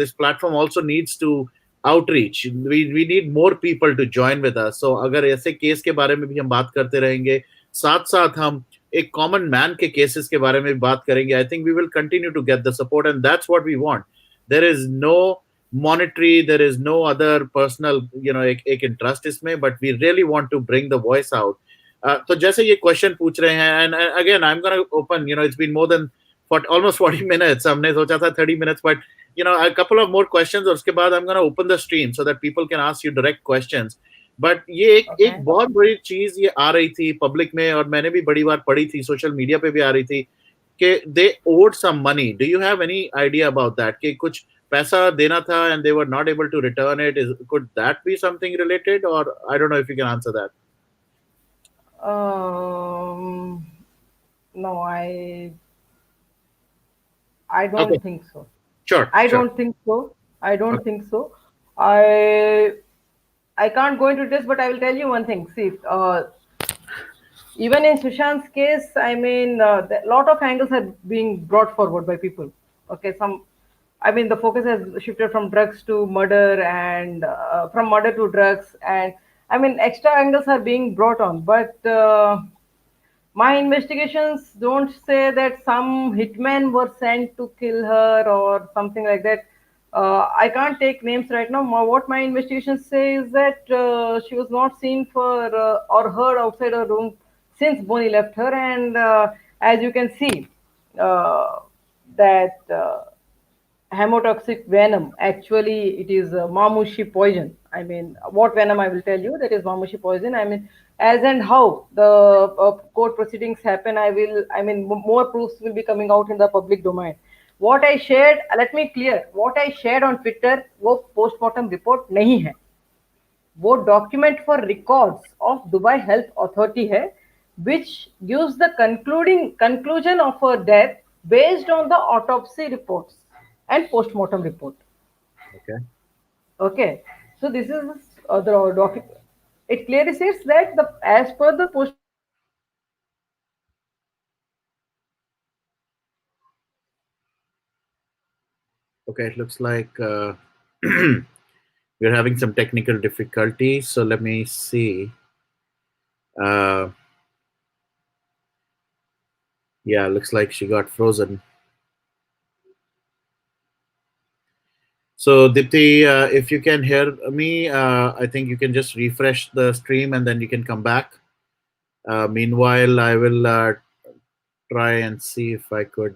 this platform also needs to outreach. We need more people to join with us. So अगर ऐसे case के बारे में भी हम बात करते रहेंगे, साथ साथ हम एक कॉमन मैन के केसेस के बारे में बात करेंगे, I think we will continue to get the support, and that's what we want. There is no monetary, there is no other personal एक इंटरेस्ट इसमें, but we really want to bring the voice out. तो जैसे ये question पूछ रहे हैं, and again I am gonna open, it's been more than almost 40 minutes. हमने सोचा था 30 minutes, but a couple of more questions, और उसके बाद I'm going to open the stream so that people can ask you direct questions. But ये एक बहुत बड़ी चीज ये आ रही थी पब्लिक में, और मैंने भी बड़ी बार पढ़ी थी, सोशल मीडिया पे भी आ रही थी कि they owed some money. Do you have any idea about that? कि कुछ पैसा देना था and they were not able to return it. Could that be something related, or I don't know if you can answer that? No, I don't think so. Sure. I don't think so. I don't think so. I can't go into this, but I will tell you one thing. See, even in Sushant's case, I mean, a lot of angles are being brought forward by people. Okay, the focus has shifted from drugs to murder, and from murder to drugs, and I mean, extra angles are being brought on. But my investigations don't say that some hitmen were sent to kill her or something like that. I can't take names right now. What my investigations say is that she was not seen for or heard outside her room since Bonnie left her, and as you can see, that hemotoxic venom, actually it is mamushi poison. I mean, what venom, I will tell you, that is mamushi poison. I mean, as and how the court proceedings happen, more proofs will be coming out in the public domain. What I shared, let me clear, what I shared on Twitter वो postmortem report नहीं है, वो document for records of Dubai Health Authority है, which gives the conclusion of her death based on the autopsy reports and postmortem report. Okay. So this is the document. It clearly says that as per the post. Okay, it looks like we're having some technical difficulties. So let me see. Yeah, looks like she got frozen. So Deepti, if you can hear me, I think you can just refresh the stream and then you can come back. Meanwhile, I will try and see if I could.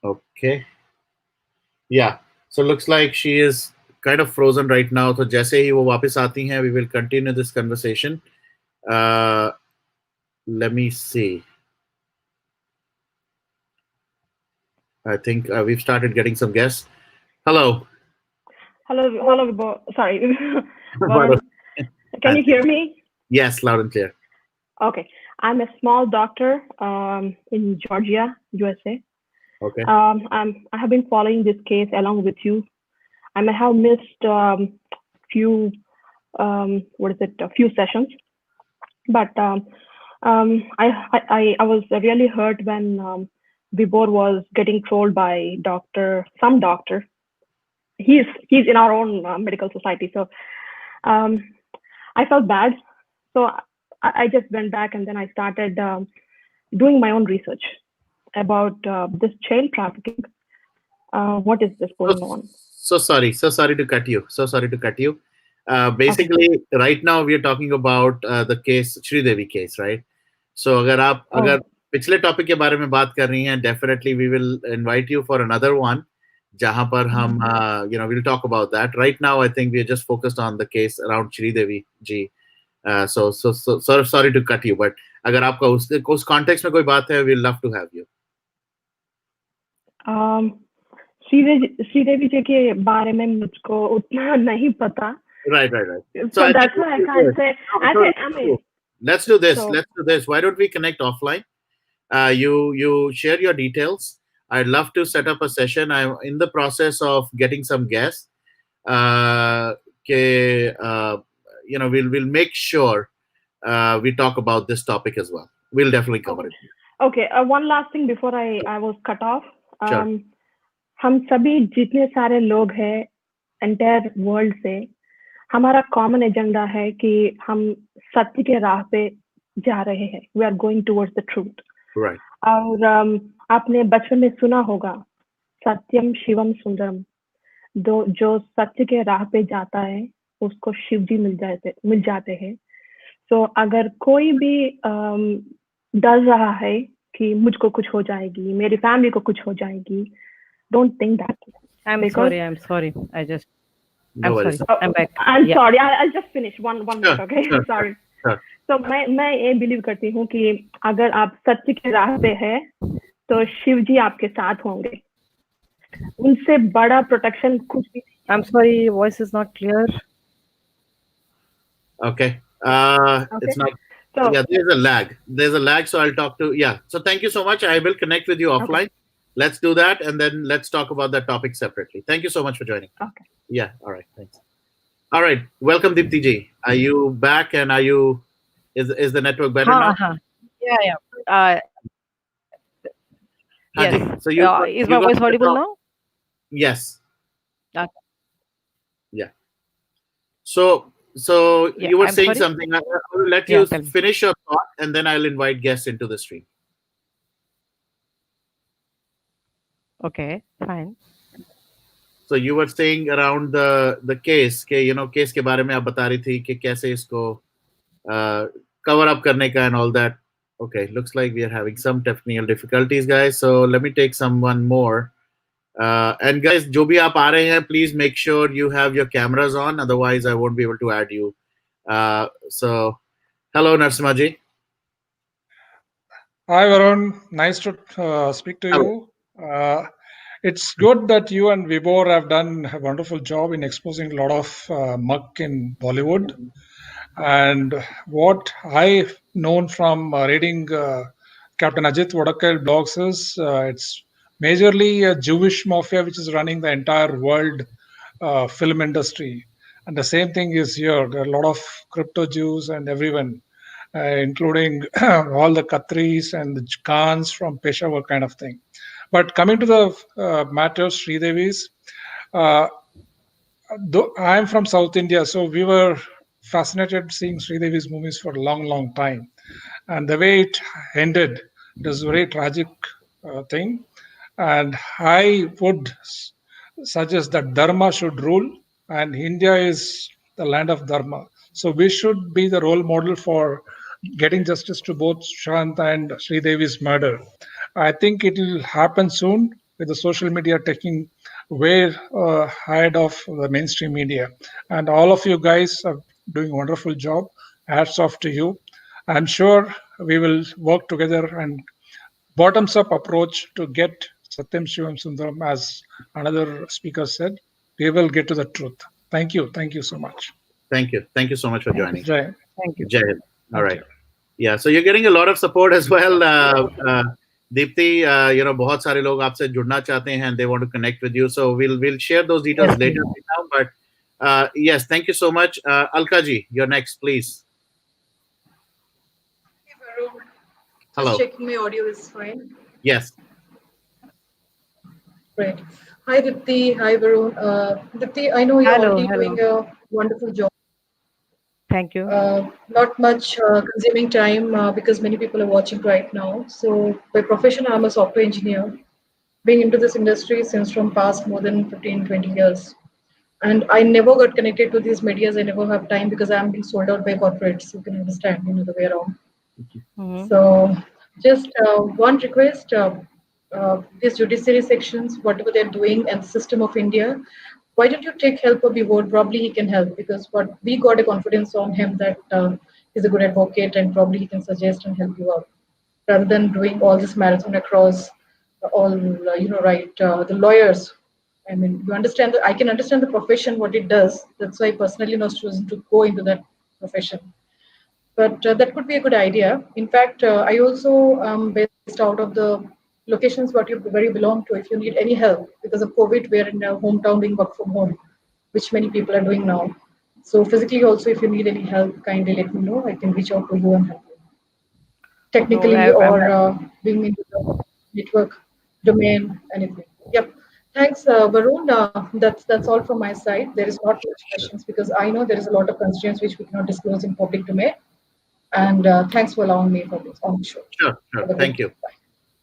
Okay. Yeah. So looks like she is kind of frozen right now. तो जैसे ही वो वापस आती हैं, we will continue this conversation. Uh, Let me see. I think we've started getting some guests. Hello. Hello, sorry, Varun. Can you hear me? Yes, loud and clear. Okay. I'm a small doctor in Georgia, USA. Okay. I have been following this case along with you. I may have missed few a few sessions, but I was really hurt when Vibor was getting trolled by some doctor. He's in our own medical society, so I felt bad. So I just went back and then I started doing my own research about this child trafficking. What is this going on? So sorry to cut you. Basically, okay. Right now we are talking about the case, Sridevi case, right? So अगर पिछले topic के बारे में बात कर रही हैं, definitely we will invite you for another one, जहां पर हम we'll talk about that. Right now, I think we are just focused on the case around Sridevi ji. So sorry to cut you, but अगर आपका उस context में कोई बात है, we'll love to have you. Sridevi जी के बारे में मुझको उतना नहीं पता. Right. So that's why I can't say. I mean, let's do this. Why don't we connect offline? You share your details. I'd love to set up a session. I'm in the process of getting some guests. We'll make sure we talk about this topic as well. We'll definitely cover it. Okay. One last thing before I was cut off. Sure. हम सभी जितने सारे लोग हैं entire world से, हमारा common agenda है कि हम सत्य के राह पे जा रहे हैं. We are going towards the truth. Right. और आपने बचपन में सुना होगा, सत्यम शिवम सुंदरम. जो सत्य के राह पे जाता है उसको शिव जी मिल जाते हैं. तो अगर कोई भी डर रहा है कि मुझको कुछ हो जाएगी, मेरी फैमिली को कुछ हो जाएगी, don't think that. I'm sorry. I'm sorry. I'm sorry. I'm back. I'm sorry. I'll just finish one minute. Okay. Sorry. So मैं ये बिलीव करती हूँ कि अगर आप सत्य के राह पे हैं तो शिव जी आपके साथ होंगे. उनसे बड़ा प्रोटेक्शन कुछ भी. I'm sorry, voice is not clear. Okay. It's not. So, yeah, there's a lag. So I'll talk to. Yeah. So thank you so much. I will connect with you offline. Okay. Let's do that, and then let's talk about that topic separately. Thank you so much for joining. Okay. Yeah. All right. Thanks. All right. Welcome, Deepti ji. Are you back? And is the network better now? Yeah. Yes. So is my voice audible now? Yes. Okay. Yeah. So you were saying something. I will let you finish your thought, and then I'll invite guests into the stream. Okay, fine. So you were saying around the case के case के बारे में आप बता रही थी कि कैसे इसको cover up करने का and all that. Okay, looks like we are having some technical difficulties, guys. So let me take someone more. And guys, जो भी आप आ रहे हैं, please make sure you have your cameras on. Otherwise, I won't be able to add you. So, hello, Narasimha ji. Hi, Varun. Nice to speak to you. It's good that you and Vibor have done a wonderful job in exposing a lot of muck in Bollywood. And what I've known from reading Captain Ajit Vodakal blogs is it's majorly a Jewish mafia which is running the entire world film industry. And the same thing is here. There are a lot of crypto Jews and everyone, including all the Qataris and the Khans from Peshawar kind of thing. But coming to the matter, Sridevi's, I'm from South India, so we were fascinated seeing Sridevi's movies for a long, long time. And the way it ended, it was a very tragic thing. And I would suggest that Dharma should rule, and India is the land of Dharma. So we should be the role model for getting justice to both Sushant and Sridevi's murder. I think it will happen soon with the social media taking way ahead of the mainstream media. And all of you guys are doing a wonderful job. Hats off to you. I'm sure we will work together and bottoms up approach to get Satyam Shivam Sundaram, as another speaker said. We will get to the truth. Thank you. Thank you so much. Thank you. Thank you so much for joining. Jai. Thank you. Jai Hind. All Thank right. you. Yeah, so you're getting a lot of support as well. Deepti, बहुत सारे लोग आपसे जुड़ना चाहते हैं, and they want to connect with you. So we'll share those details Yes, later please. now. But yes, thank you so much. Alka ji, you're next, please. Hey, Varun. Hello. Just checking my audio is fine. Yes. Great. Hi, Deepti. Hi, Varun. Deepti, I know you're Hello, already hello. doing a wonderful job. Thank you. Not much consuming time because many people are watching right now. So, by profession, I'm a software engineer, being into this industry since from past more than 15, 20 years. And I never got connected to these medias. I never have time because I'm being sold out by corporates. You can understand, the way around. Mhm. So, just one request: these judiciary sections, whatever they're doing, and the system of India, why don't you take help of Vivod? Probably he can help because what we got a confidence on him that he's a good advocate and probably he can suggest and help you out, rather than doing all this marathon across all the lawyers. I mean, you understand that I can understand the profession what it does. That's why I personally not chosen to go into that profession. But that could be a good idea. In fact, I also based out of the locations where you belong to. If you need any help because of COVID, we're in a hometown doing work from home, which many people are doing now. So physically also, if you need any help, kindly let me know. I can reach out to you and help you No, technically or being into the network domain, anything. Yep. Thanks, Varun. That's all from my side. There is not much questions because I know there is a lot of constraints which we cannot disclose in public domain. And thanks for allowing me for this on the show. Sure. Have a Thank good day. you. Bye.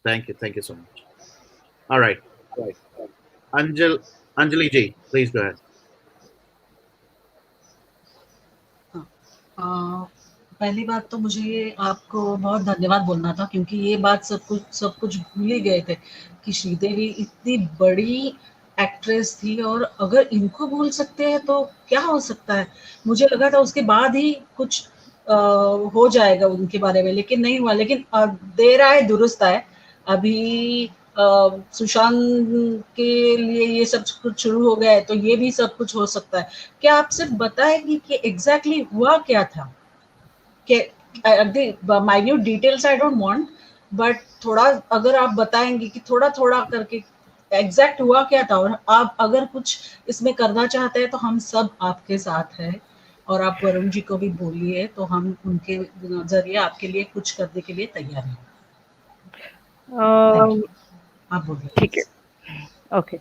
Thank you so much. All right. Anjali ji, please go ahead. पहली बात तो मुझे आपको बहुत धन्यवाद बोलना था क्योंकि ये बात सब कुछ भूल ही गए थे कि श्रीदेवी इतनी बड़ी एक्ट्रेस थी और अगर इनको भूल सकते हैं तो क्या हो सकता है। मुझे लगा था उसके बाद ही कुछ हो जाएगा उनके बारे में, लेकिन नहीं हुआ। लेकिन देर आए दुरुस्त आए। अभी सुशांत के लिए ये सब कुछ शुरू हो गया है तो ये भी सब कुछ हो सकता है। क्या आप सिर्फ बताएंगी कि एग्जैक्टली हुआ क्या था? Minute details I don't want, but थोड़ा अगर आप बताएंगे कि थोड़ा करके एग्जैक्ट हुआ क्या था, और आप अगर कुछ इसमें करना चाहते हैं तो हम सब आपके साथ हैं। और आप वरुण जी को भी बोलिए तो हम उनके जरिए आपके लिए कुछ करने के लिए तैयार हैं। आप बोलिए। ठीक है, ओके।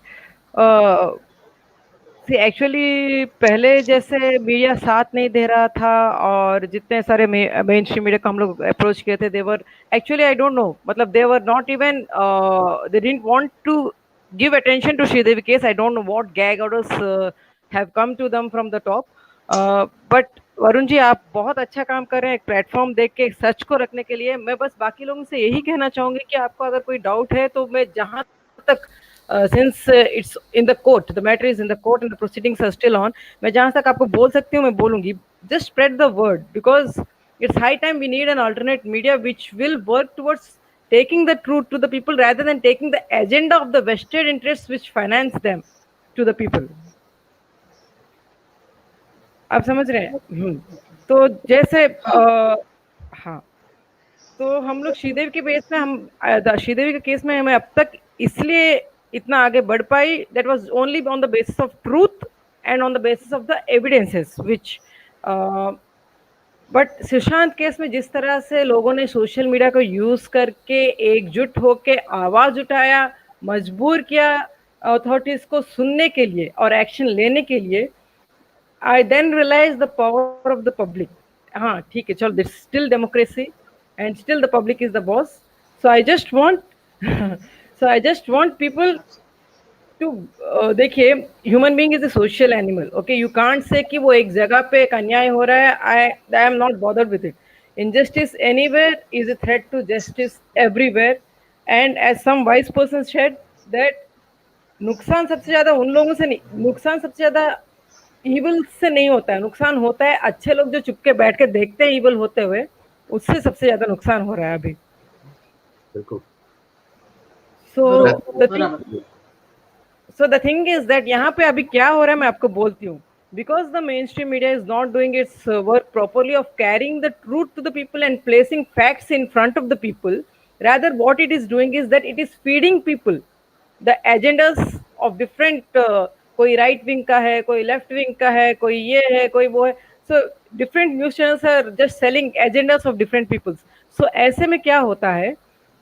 एक्चुअली पहले जैसे मीडिया साथ नहीं दे रहा था और जितने सारे मेन स्ट्रीम मीडिया को हम लोग अप्रोच किए थे, they were actually I don't know, मतलब they were not even they didn't want to give attention to Sridevi case. I don't know what gag orders have come to them from the top. But Varun ji, आप बहुत अच्छा काम कर रहे हैं एक प्लेटफॉर्म देख के सच को रखने के लिए. मैं बस बाकी लोगों से यही कहना चाहूंगी कि आपको अगर कोई डाउट है तो मैं जहां तक since it's in the court, the matter is in the court and the proceedings are still on, मैं जहां तक आपको बोल सकती हूँ मैं बोलूंगी. Just spread the word because it's high time we need an alternate media which will work towards taking the truth to the people rather than taking the agenda of the vested interests which finance them to the people. आप समझ रहे हैं? तो जैसे हाँ, तो हम लोग श्रीदेवी के केस में श्रीदेवी के केस में मैं अब तक इसलिए इतना आगे बढ़ पाई, that was only on the basis of truth and on the basis of the evidences which. But Sushant case में जिस तरह से लोगों ने सोशल मीडिया को यूज करके एकजुट होके आवाज उठाया, मजबूर किया अथॉरिटीज को सुनने के लिए और एक्शन लेने के लिए, I then realized the power of the public. हाँ ठीक है, चलो, there's still democracy and still the public is the boss. So I just want people to देखिए, human being is a social animal. Okay, you can't say कि वो एक जगह पे एक अन्याय हो रहा है. I am not bothered with it. Injustice anywhere is a threat to justice everywhere. And as some wise person said that नुकसान सबसे ज्यादा उन लोगों से नहीं, नुकसान सबसे ज्यादा ईवल से नहीं होता है, नुकसान होता है अच्छे लोग जो चुपके बैठ के देखते हैं ईवल होते हुए, उससे सबसे ज्यादा नुकसान हो रहा है अभी. बिल्कुल. So the thing, बराबर. so the thing is that यहाँ पे अभी क्या हो रहा है मैं आपको बोलती हूँ. Because the mainstream media is not doing its work properly of carrying the truth to the people and placing facts in front of the people, rather what it is doing is that it is feeding people the agendas of different कोई right wing का है, कोई left wing का है, कोई ये है, कोई वो है. So different news channels are just selling agendas of different peoples. So ऐसे में क्या होता है,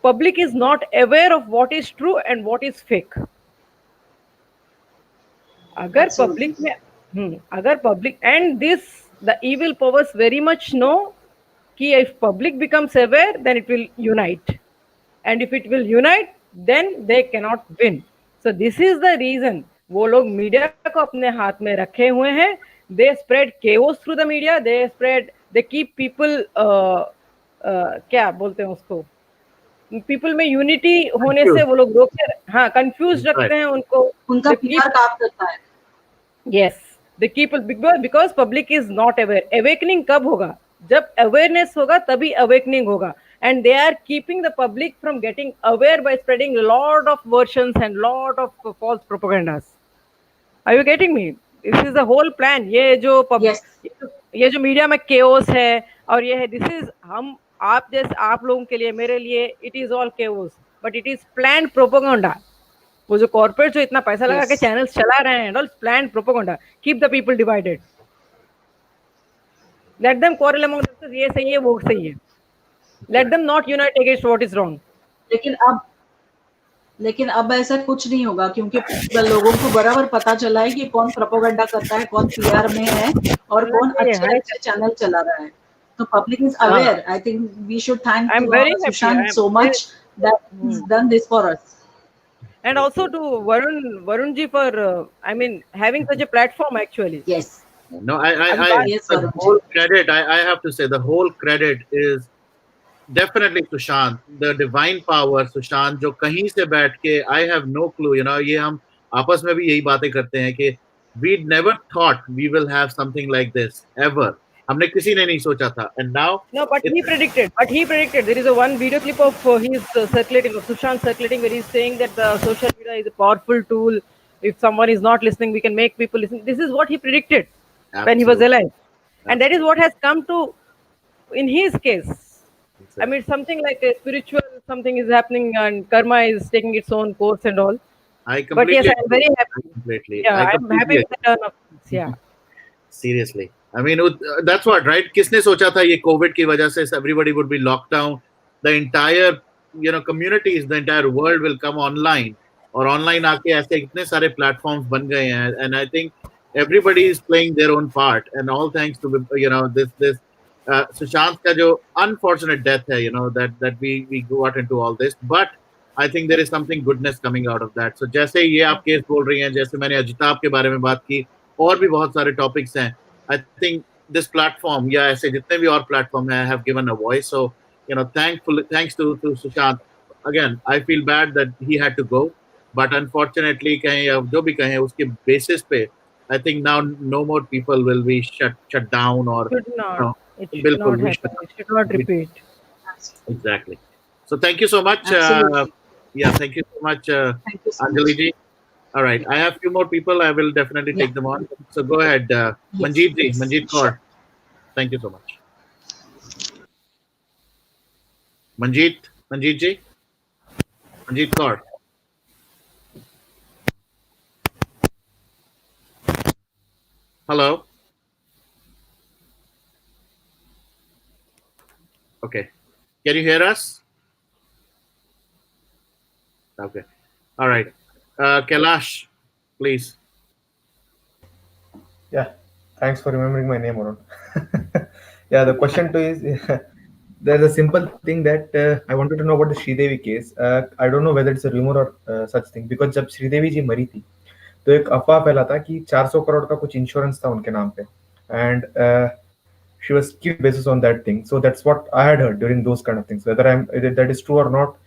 public is not aware of what is true and what is fake. अगर Absolutely. पब्लिक में अगर public and this the evil powers very much know कि if public becomes aware then it will unite, and if it will unite then they cannot win. So this is the reason वो लोग media को अपने हाथ में रखे हुए हैं. they spread chaos through the media, they keep people क्या बोलते हैं उसको, पीपल में यूनिटी होने से वो लोग रोकते, हाँ कंफ्यूज रखते हैं उनको. उनका पीआर काम करता है. Yes, the people, because public is not aware. Awakening कब होगा? जब awareness होगा तभी awakening होगा. And they are keeping the public from getting aware by spreading a lot of versions and lot of false propagandas. Are you getting me? This is the whole plan. ये जो Yes. ये जो media में chaos है और ये है, this is हम आप जैसे आप लोगों के लिए, मेरे लिए it is all chaos, but it is planned propaganda. वो जो कॉर्पोरेट जो इतना पैसा लगा के चैनल्स चला रहे हैं, all planned propaganda, keep the people divided, let them quarrel among themselves, ये सही है वो सही है, let them not unite against what is wrong. लेकिन अब ऐसा कुछ नहीं होगा क्योंकि लोगों को बराबर पता चला है कि कौन प्रोपेगेंडा करता है, कौन पीआर में है और कौन अच्छे चैनल चला रहा है. तो public is aware. I think we should thank Sushant so much that he's done this for us. And also to Varun ji for having such a platform actually. Yes. No, the whole credit, I have to say, the whole credit is definitely Sushant, the divine power Sushant, जो कहीं से बैठ के, I have no clue, ये हम आपस में भी यही बातें करते हैं कि we never thought we will have something like this ever. हमने किसी ने नहीं सोचा था. And now but he predicted there is a one video clip of his circulating, of Sushant circulating, where he's saying that the social media is a powerful tool. If someone is not listening, we can make people listen. This is what he predicted. Absolutely. When he was alive. Absolutely. And that is what has come to in his case. Exactly. Something like a spiritual something is happening and karma is taking its own course and all. But yes, I'm very happy. I'm happy with the turn of things. Yeah. Seriously. That's what, right? किसने सोचा था ये Covid की वजह से everybody would be locked down, the entire communities, the entire world will come online, और online आके ऐसे इतने सारे platforms बन गए हैं, and I think everybody is playing their own part, and all thanks to this Sushant का जो unfortunate death है, that we got into all this, but I think there is something goodness coming out of that. So जैसे ये आप case बोल रही हैं, जैसे मैंने अजिताभ के बारे में बात की, और भी बहुत सारे टॉपिक्स हैं. I think this platform, ऐसे जितने भी और platform हैं, have given a voice. So, thanks to Sushant. Again, I feel bad that he had to go, but unfortunately, कहें जो भी कहें उसके basis पे, I think now no more people will be shut down or. Should not. It should not happen. It should not repeat. Exactly. So thank you so much. Thank you so much, Anjali ji. All right, I have a few more people. I will definitely take them on. So go ahead, Manjeet ji, Manjeet Kaur. Sure. Thank you so much. Manjeet ji, Manjeet Kaur. Hello. Okay. Can you hear us? Okay. All right. Kailash, please. Yeah, thanks for remembering my name, Varun. The question too is, there's a simple thing that I wanted to know about the Sridevi case. I don't know whether it's a rumor or such thing, because जब श्रीदेवी जी मरी थी तो एक अफवाह फैला था कि 400 करोड़ का कुछ इंश्योरेंस था उनके नाम पे, and she was killed basis on that thing. So that's what I had heard during those kind of things. Whether that is true or not,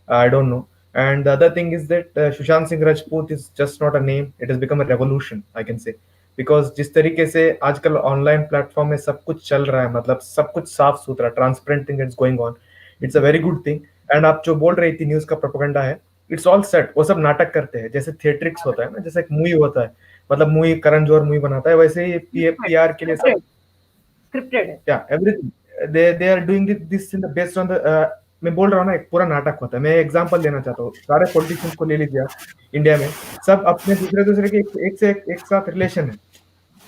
I don't know. And the other thing is that Sushant Singh Rajput is just not a name; it has become a revolution, I can say, because जिस तरीके से आजकल online platform में सब कुछ चल रहा है, मतलब सब कुछ साफ सुथरा transparent thing is going on, it's a very good thing. And आप जो बोल रही थी न्यूज का प्रोपेगेंडा है, इट्स ऑल सेट. वो सब नाटक करते हैं, जैसे थिएट्रिक्स होता है ना, जैसे एक मूवी होता है, मतलब मूवी करण जौहर मूवी बनाता है, वैसे ही पीआर के लिए सब स्क्रिप्टेड है. या everything they are doing this in the based on the, मैं बोल रहा हूँ ना, एक पूरा नाटक होता है. मैं एग्जांपल देना चाहता हूँ. सारे पॉलिटिशियंस को ले लीजिए आप, इंडिया में सब अपने दूसरे दूसरे के एक से एक साथ रिलेशन है,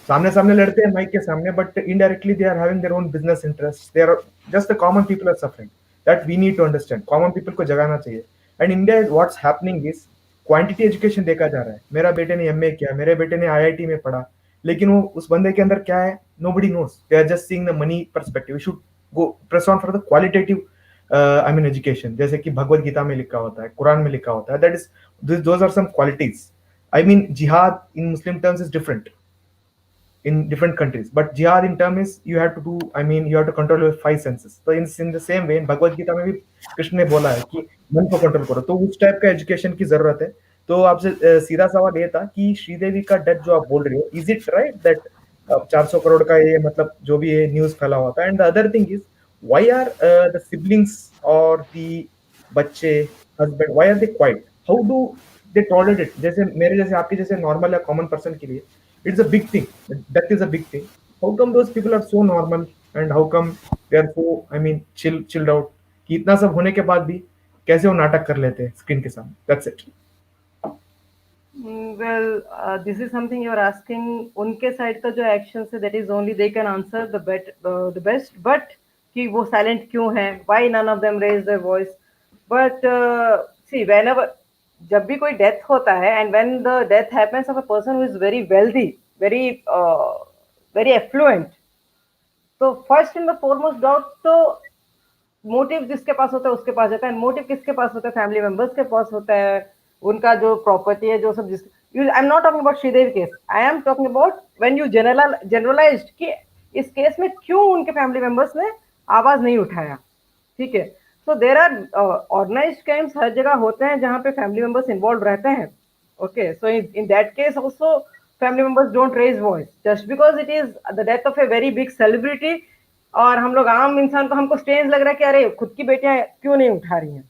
सामने सामने लड़ते हैं माइक के सामने, but indirectly they are having their own business interest. They are just the common people are suffering. That we need to understand. Common people को जगाना चाहिए. And India what's happening is quantity education देखा जा रहा है. मेरा बेटे ने एमए किया, मेरे बेटे ने आईआईटी में पढ़ा, लेकिन वो उस बंदे के अंदर क्या है, nobody knows. They are just seeing the money perspective. We should go press on for the qualitative I mean education, जैसे कि भगवत गीता में लिखा होता है, कुरान में लिखा होता है. That is those are some qualities. I mean जिहाद in Muslim terms is different in different countries, but jihad in term is you have to do, I mean you have to control your five senses. So in the same way in Bhagavad Gita में भी कृष्ण ने बोला है कि मन को control करो. तो उस टाइप का एजुकेशन की जरूरत है. तो आपसे सीधा सवाल ये था कि श्रीदेवी का डेथ जो आप बोल रहे हो, is it right that 400 crore का ये मतलब जो भी ये न्यूज फैला हुआ था. And the other thing is why are the siblings और द बच्चे husband, why are they quiet? How do they tolerate it? जैसे मेरे जैसे आपके जैसे नॉर्मल या कॉमन पर्सन के लिए it's a big thing. Death is a big thing. How come those people are so normal and how come they are so, I mean, chilled out? कि इतना सब होने के बाद भी कैसे वो नाटक कर लेते हैं स्क्रीन के सामने? That's it. Well, this is something you are asking. उनके साइड का जो एक्शन है, that is only they can answer the best. But कि वो silent क्यों हैं? Why none of them raise their voice? But see, whenever जब भी कोई डेथ होता है, and when the death happens of a person who is very wealthy, very affluent, तो first in the foremost doubt तो motive जिसके पास होता है उसके पास जाता है. मोटिव किसके पास होता है? फैमिली मेंबर्स के पास होता है. उनका जो प्रॉपर्टी है, जो सब, जिस I am not talking about Sridevi case, I am talking about when you generalized कि इस केस में क्यों उनके फैमिली मेंबर्स ने आवाज नहीं उठाया. ठीक है. So there are organized crimes हर जगह होते हैं जहाँ पे फैमिली मेंबर्स इन्वॉल्व रहते हैं. Okay, so in that case also family members don't raise voice just because it is the death of a very big celebrity. और हम लोग आम इंसान को, हमको स्ट्रेंज लग रहा है कि अरे खुद की बेटियां क्यों नहीं उठा रही हैं.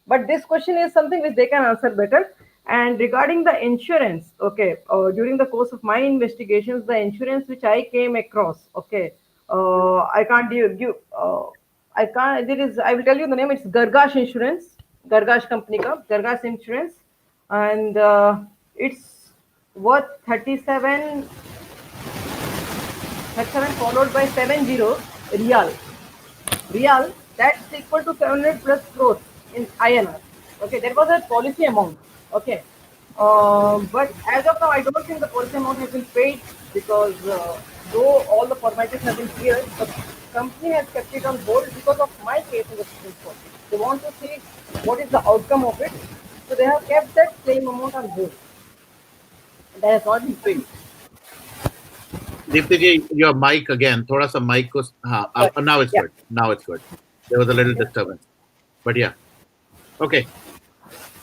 But this question is something which they can answer better. And regarding the insurance, okay, during the course of my investigations, the insurance which I came across, okay, I can't give I can't, there is, I will tell you the name, it's Gargash Insurance, Gargash company ka, Gargash Insurance, and it's worth 37 followed by 70 real, that's equal to 700 plus crores in INR. Okay, that was a policy amount. Okay, but as of now, I don't think the policy amount has been paid because though all the formalities have been cleared, the company has kept it on hold because of my case in the Supreme Court. They want to see what is the outcome of it, so they have kept that claim amount on hold. That has not been paid. Deepti ji, your mic again. थोड़ा सा mic को, हाँ, now it's good. Now it's good. There was a little disturbance, but yeah, okay.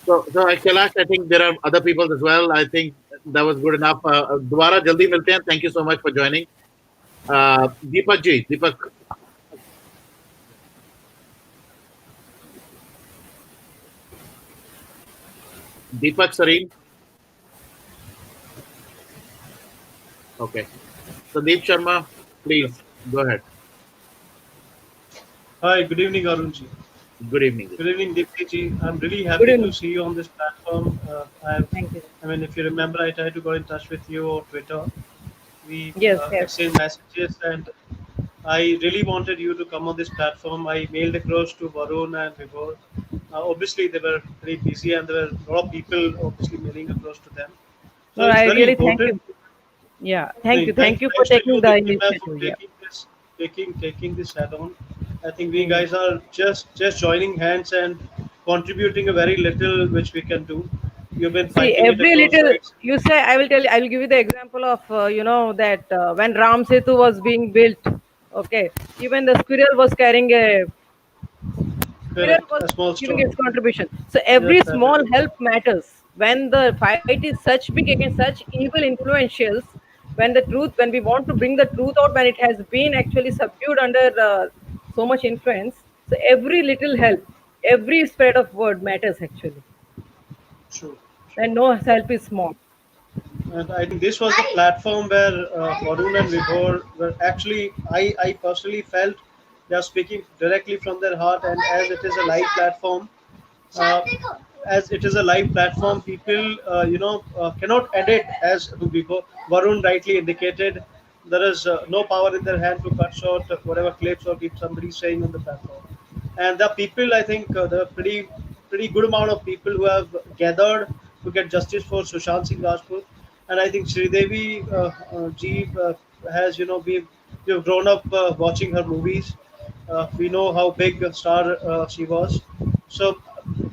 So Kailash, I think there are other people as well. I think that was good enough. दोबारा जल्दी मिलते हैं. Thank you so much for joining. Deepak ji, Deepak. Deepak Sareen. Okay. Sandeep Sharma, please go ahead. Hi, good evening, Arun ji. Good evening. Good evening, Deepti ji. I'm really happy to see you on this platform. Thank you. I mean, if you remember, I tried to get in touch with you on Twitter. We Yes. exchanged messages, and I really wanted you to come on this platform. I mailed across to Varun and Vibhor. Obviously, they were very busy, and there were a lot of people obviously mailing across to them. So No, it's I very really important. thank you. Yeah, thank you. Thank you for Thanks to taking you, the Deepti ma'am, for initiative. Yeah. taking this head on. I think we guys are just joining hands and contributing a very little which we can do. You've been See, fighting every it across little, rights. you say, I will tell you, I will give you the example of, that when Ram Setu was being built, okay, even the squirrel was carrying a Correct. was A small giving stone. its contribution. So every Yes, small absolutely. help matters. When the fight is such big against such evil influentials, when we want to bring the truth out, when it has been actually subdued under so much influence, so every little help, every spread of word matters actually. True. True. And no help is small. And I think this was the platform where Varun and Vibhor were actually, I personally felt they are speaking directly from their heart, and as it is a live platform, uh, people, cannot edit, as Varun rightly indicated. There is no power in their hand to cut short whatever clips or keep somebody saying on the platform. And the people, I think, there are pretty good amount of people who have gathered to get justice for Sushant Singh Rajput. And I think Sridevi ji has, we've grown up watching her movies. We know how big a star she was. So,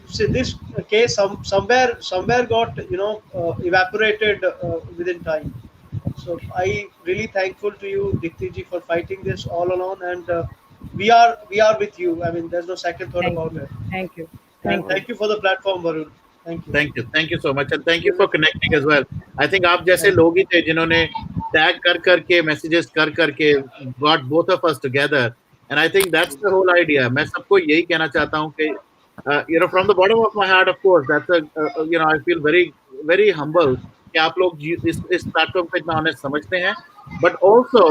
see, this case somewhere got evaporated within time. So I really thankful to you, Dipti ji, for fighting this all alone, and we are with you. I mean, there's no second thought Thank about you. it. Thank you. And Thank you. thank you for the platform, Varun. Thank you. Thank you so much and thank you for connecting as well I think आप जैसे Thank लोग ही थे जिन्होंने tag कर करके messages कर करके got both of us together and I think that's the whole idea मैं सबको यही कहना चाहता हूँ कि from the bottom of my heart of course that's I feel very very humble कि आप लोग इस प्लेटफॉर्म को इतना ऑनेस्ट समझते हैं बट ऑल्सो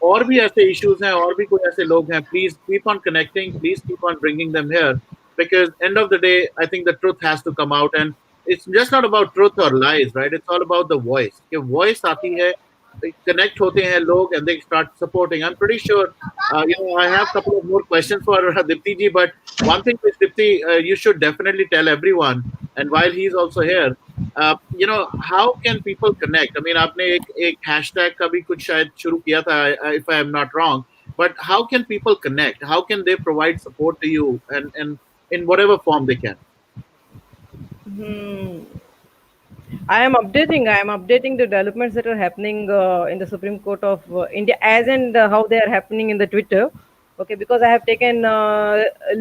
और भी ऐसे इश्यूज हैं और भी कोई ऐसे लोग हैं please keep on connecting please keep on bringing them here because end of the day I think the truth has to come out and it's just not about truth or lies, right? It's all about the voice. कि voice आती है, connect होते हैं लोग, and they start supporting. I'm pretty sure, I have a couple of more questions for Dipti ji, but one thing which Dipti, you should definitely tell everyone, and while he's also here, how can people connect? I mean, आपने एक hashtag का भी कुछ शायद शुरू किया था, if I am not wrong. But how can people connect? How can they provide support to you, and in whatever form they can? Hmm. I am updating the developments that are happening in the Supreme Court of India, as and how they are happening in the Twitter. Okay, because I have taken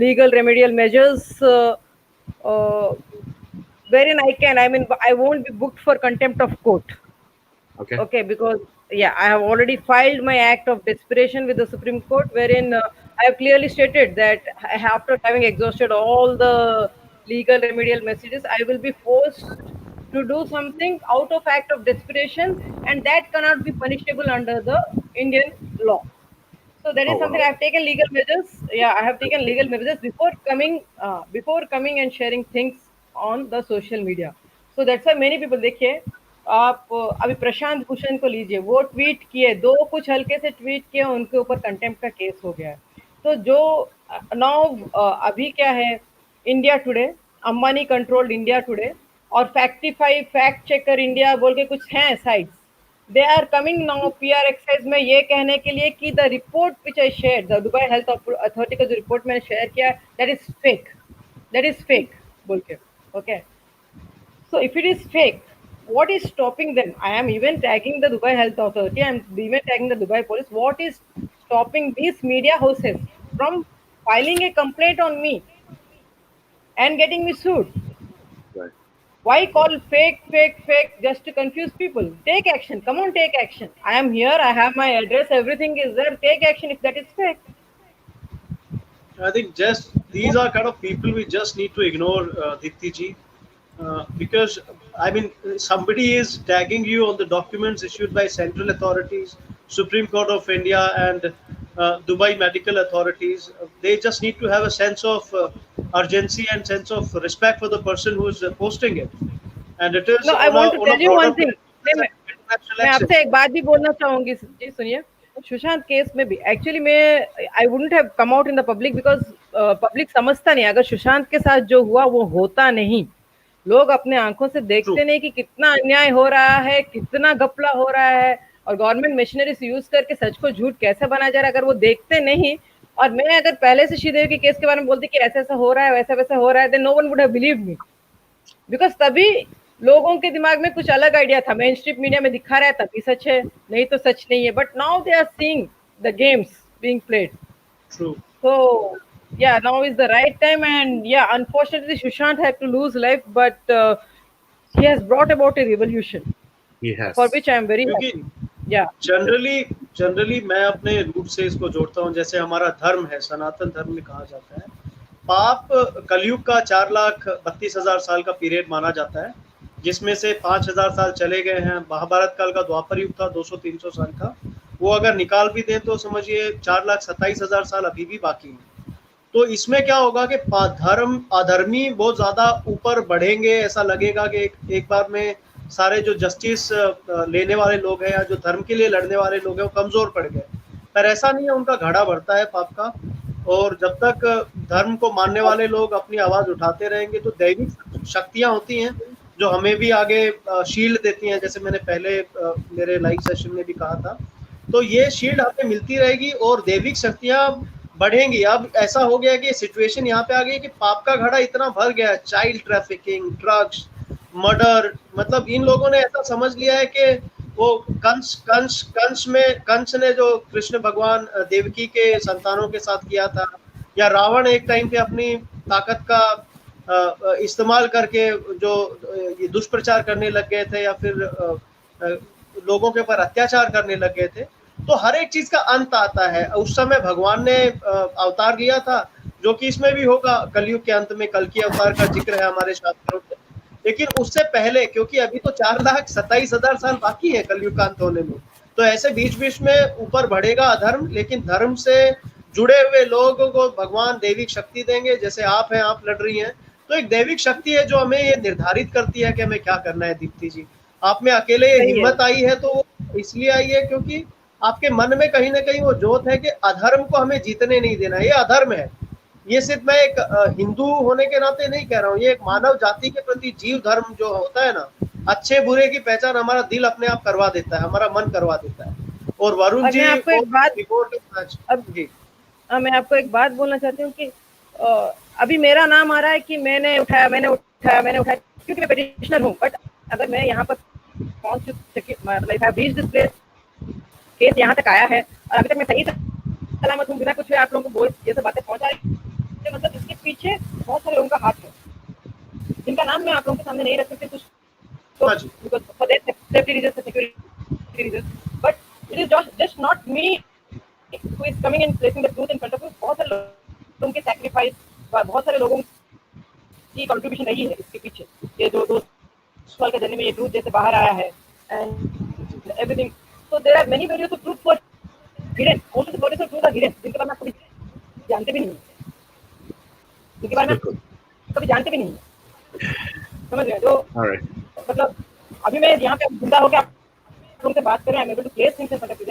legal remedial measures uh, wherein I won't be booked for contempt of court. Okay. Okay, because yeah, I have already filed my act of desperation with the Supreme Court, wherein I have clearly stated that after having exhausted all the legal remedial messages, I will be forced to do something out of act of desperation, and that cannot be punishable under the Indian law. So that Oh is something wow. I have taken legal measures. Yeah, I have taken legal measures before coming and sharing things on the social media. So that's why many people देखिए आप अभी प्रशांत भूषण को लीजिए वो tweet किए दो कुछ हल्के से ट्वीट किए उनके ऊपर कंटेम्प्ट का केस हो गया है तो जो नाउ अभी क्या है India Today Ambani controlled India Today और फैक्टिफाई फैक्ट चेकर इंडिया बोल के कुछ हैं sites they are coming now PR exercise में ये कहने के लिए कि the report which I share the Dubai health authority का जो रिपोर्ट मैंने शेयर किया दैट इज फेक बोल के okay so if it is fake what is stopping them I am even tagging the Dubai Health Authority I am even tagging the Dubai police what is stopping these media houses from filing a complaint on me and getting me sued Right. why call fake just to confuse people take action come on take action I am here I have my address everything is there take action if that is fake I think just these are kind of people we just need to ignore, Dipti ji, because I mean somebody is tagging you on the documents issued by central authorities, Supreme Court of India, and Dubai medical authorities. They just need to have a sense of urgency and sense of respect for the person who is posting it, and it is no I want to on a tell you broader one thing platform as an international मैं access. आपसे एक बात भी बोलना चाहूंगी जी सुनिए Sushant case में भी एक्चुअली मैं I wouldn't have come out in the public because public समझता नहीं अगर सुशांत के साथ जो हुआ वो होता नहीं लोग अपने आंखों से True. देखते नहीं कि कितना अन्याय हो रहा है कितना घपला हो रहा है और गवर्नमेंट मशीनरी से यूज करके सच को झूठ कैसे बनाया जा रहा है अगर वो देखते नहीं और मैं अगर पहले से श्रीदेवी के केस के बारे में बोलती कि ऐसा ऐसा हो रहा है वैसा वैसा हो रहा है then no one would have believed me because तभी लोगों के दिमाग में कुछ अलग आइडिया था मेन स्ट्रीम मीडिया में दिखा रहा है तभी सच है नहीं तो सच नहीं है but now they are seeing the games being played True. तो yeah, now is the right time, and yeah, unfortunately, Sushant had to lose life, but he has brought about a revolution He for has. which I am very क्योंकि happy. Yeah, generally generally मैं अपने root से इसको जोड़ता हूँ, जैसे हमारा धर्म है, सनातन धर्म में कहा जाता है पाप कलयुग का 4,32,000 साल का पीरियड माना जाता है, जिसमें से 5,000 साल चले गए हैं। महाभारत काल का द्वापर युग था 200-300 साल का, वो अगर निकाल भी दें तो समझिए 4,27,000 साल अभी भी बाकी हैं। तो इसमें क्या होगा कि धर्म अधर्मी बहुत ज्यादा ऊपर बढ़ेंगे, ऐसा लगेगा कि एक बार में सारे जो जस्टिस लेने वाले लोग हैं या जो धर्म के लिए लड़ने वाले लोग हैं वो कमजोर पड़ गए, पर ऐसा नहीं है, उनका घड़ा बढ़ता है पाप का। और जब तक धर्म को मानने वाले लोग अपनी आवाज उठाते रहेंगे तो दैविक शक्तियां होती हैं जो हमें भी आगे शील्ड देती हैं, जैसे मैंने पहले मेरे लाइव सेशन में भी कहा था। तो ये शील्ड हमें मिलती रहेगी और दैविक शक्तियां बढ़ेंगी। अब ऐसा हो गया कि सिचुएशन यहाँ पे आ गई कि पाप का घड़ा इतना भर गया है, चाइल्ड ट्रैफिकिंग, ड्रग्स, मर्डर, मतलब इन लोगों ने ऐसा समझ लिया है कि वो कंस कंस कंस ने जो कृष्ण भगवान देवकी के संतानों के साथ किया था, या रावण एक टाइम पे अपनी ताकत का इस्तेमाल करके जो ये दुष्प्रचार करने लग गए थे, या फिर लोगों के ऊपर अत्याचार करने लग गए थे। तो हर एक चीज का अंत आता है। उस समय भगवान ने अवतार लिया था, जो कि इसमें भी होगा, कलयुग के अंत में कल की अवतार का जिक्र है हमारे शास्त्रों में। लेकिन उससे पहले, क्योंकि अभी तो 4,27,000 साल बाकी है कलयुग का अंत होने में, तो ऐसे बीच बीच में ऊपर बढ़ेगा अधर्म, लेकिन धर्म से जुड़े हुए लोगों को भगवान दैविक शक्ति देंगे। जैसे आप हैं, आप लड़ रही हैं, तो एक दैविक शक्ति है जो हमें ये निर्धारित करती है कि हमें क्या करना है। दीप्ति जी, आप में अकेले ये सही है। हिम्मत आई है तो वो इसलिए आई है क्योंकि आपके मन में कहीं ना कहीं वो जोत है कि अधर्म को हमें जीतने नहीं देना। ये अधर्म है, ये सिर्फ मैं एक हिंदू होने के नाते नहीं कह रहा हूँ, ये एक मानव जाति के प्रति जीव धर्म जो होता है ना, अच्छे बुरे की पहचान हमारा दिल अपने आप करवा देता है, हमारा मन करवा देता है। और वरुण और जी मैं आपको एक बात अब जी मैं आपको एक बात बोलना चाहती हूँ कि अभी मेरा नाम आ रहा है कि मैंने उठाया, क्योंकि मैं पेटिशनर हूँ। बट अगर मैं यहाँ पर पहुँच दिस प्लेस, केस यहाँ तक आया है और अभी तक मैं सही सलामत हूँ, बिना कुछ आप लोगों को ये सब बातें पहुँचा रही है, मतलब इसके पीछे बहुत सारे लोगों का हाथ है, जिनका नाम मैं आप लोगों के सामने नहीं रख सकती, कुछ for their safety reasons, security reasons, but it is just not me who is coming and placing the truth in front of you. बहुत सारे लोगों के sacrifice, बहुत सारे लोगों की contribution रही है इसके पीछे। ये जो 2 साल के जर्नी में ये ट्रूथ जैसे बाहर आया है and everything, so there are many various of truth for hidden, most of the bodies of truth are hidden, जिनके बारे में आप कभी जानते भी नहीं है, जिनके बारे में कभी जानते भी नहीं है, समझ गए? तो मतलब अभी मैं यहाँ पे जिंदा होकर आप लोगों से बात कर रहे हैं, I'm able to place things in front of you.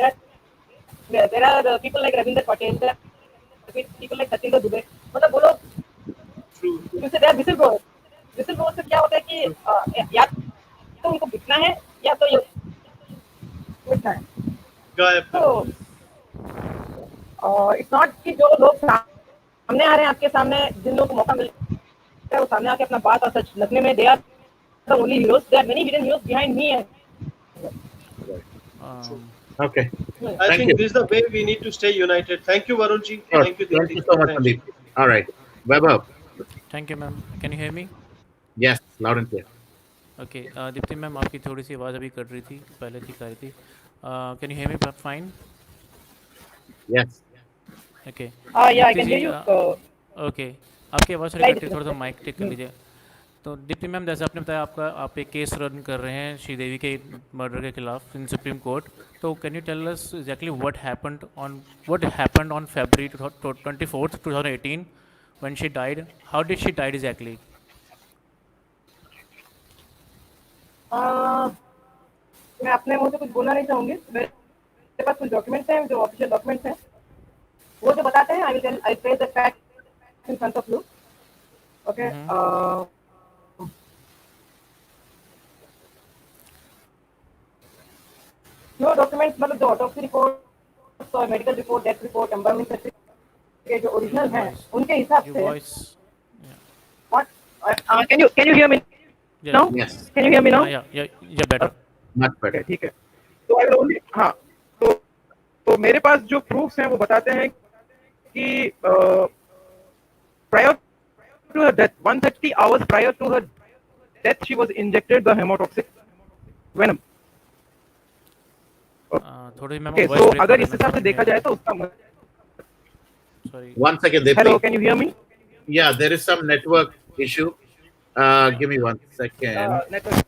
There are people like Ravinder Patel, there are people like Satinder Dubey, मतलब वो लोग जिनसे they are whistleblowers. Whistleblowers से क्या होता है कि या तो उनको बिकना है या तो ये बिकना है। तो इट्स नॉट कि जो लोग सामने आ रहे हैं आपके सामने, जिन लोगों को मौका मिल रहा है वो सामने आके अपना बात और सच रखने में, they are the only heroes. There are many hidden heroes behind me. Okay. I think this is the way we need to stay united. Thank you, Varun ji. Thank you, Deepti. Thank you so much, Sandeep. All right. Vaibhav. Thank you, ma'am. Can you hear me? Yes, loud and clear. Okay. Deepti ma'am, आपकी थोड़ी सी आवाज़ अभी cut रही थी, पहले ठीक आ रही थी. Can you hear me fine? Yes. Okay. Yeah, I can hear you. Okay. आपकी आवाज़ थोड़ी कट रही, थोड़ा सा माइक टेक कर लीजिए. तो दीप्ति मैम, जैसे आपने बताया आप एक केस रन कर रहे हैं श्रीदेवी के मर्डर के खिलाफ इन सुप्रीम कोर्ट. तो can you tell us exactly what happened on February 24th 2018 when she died? How did she died exactly? मैं अपने मुंह से कुछ बोलना नहीं चाहूँगी. मेरे पास कुछ डॉक्यूमेंट्स हैं, जो ऑफिशियल डॉक्यूमेंट्स हैं, वो जो बताते हैं, I place the facts in front of you. Okay. जो डॉक्यूमेंट्स, मतलब जो ऑटोप्सी रिपोर्ट और medical report, death report, embalment certificate जो ओरिजिनल हैं, उनके हिसाब से. What? Can you hear me now? Yes. Can you hear me now? Yeah, better. Much better. ठीक है. तो I will only, हाँ, तो मेरे पास जो प्रूफ्स हैं वो बताते हैं कि prior to her death, 130 hours prior to her death, she was injected the hemotoxic venom. थोड़ी ma'am Okay, voice so break हो अगर रही है, इस मैं हिसाब से समझ नहीं देखा आ जाए रहा तो उसका sorry 1 second, Hello, Deepti. can you hear me? Yeah, there is some network issue. Give me 1 second. Network.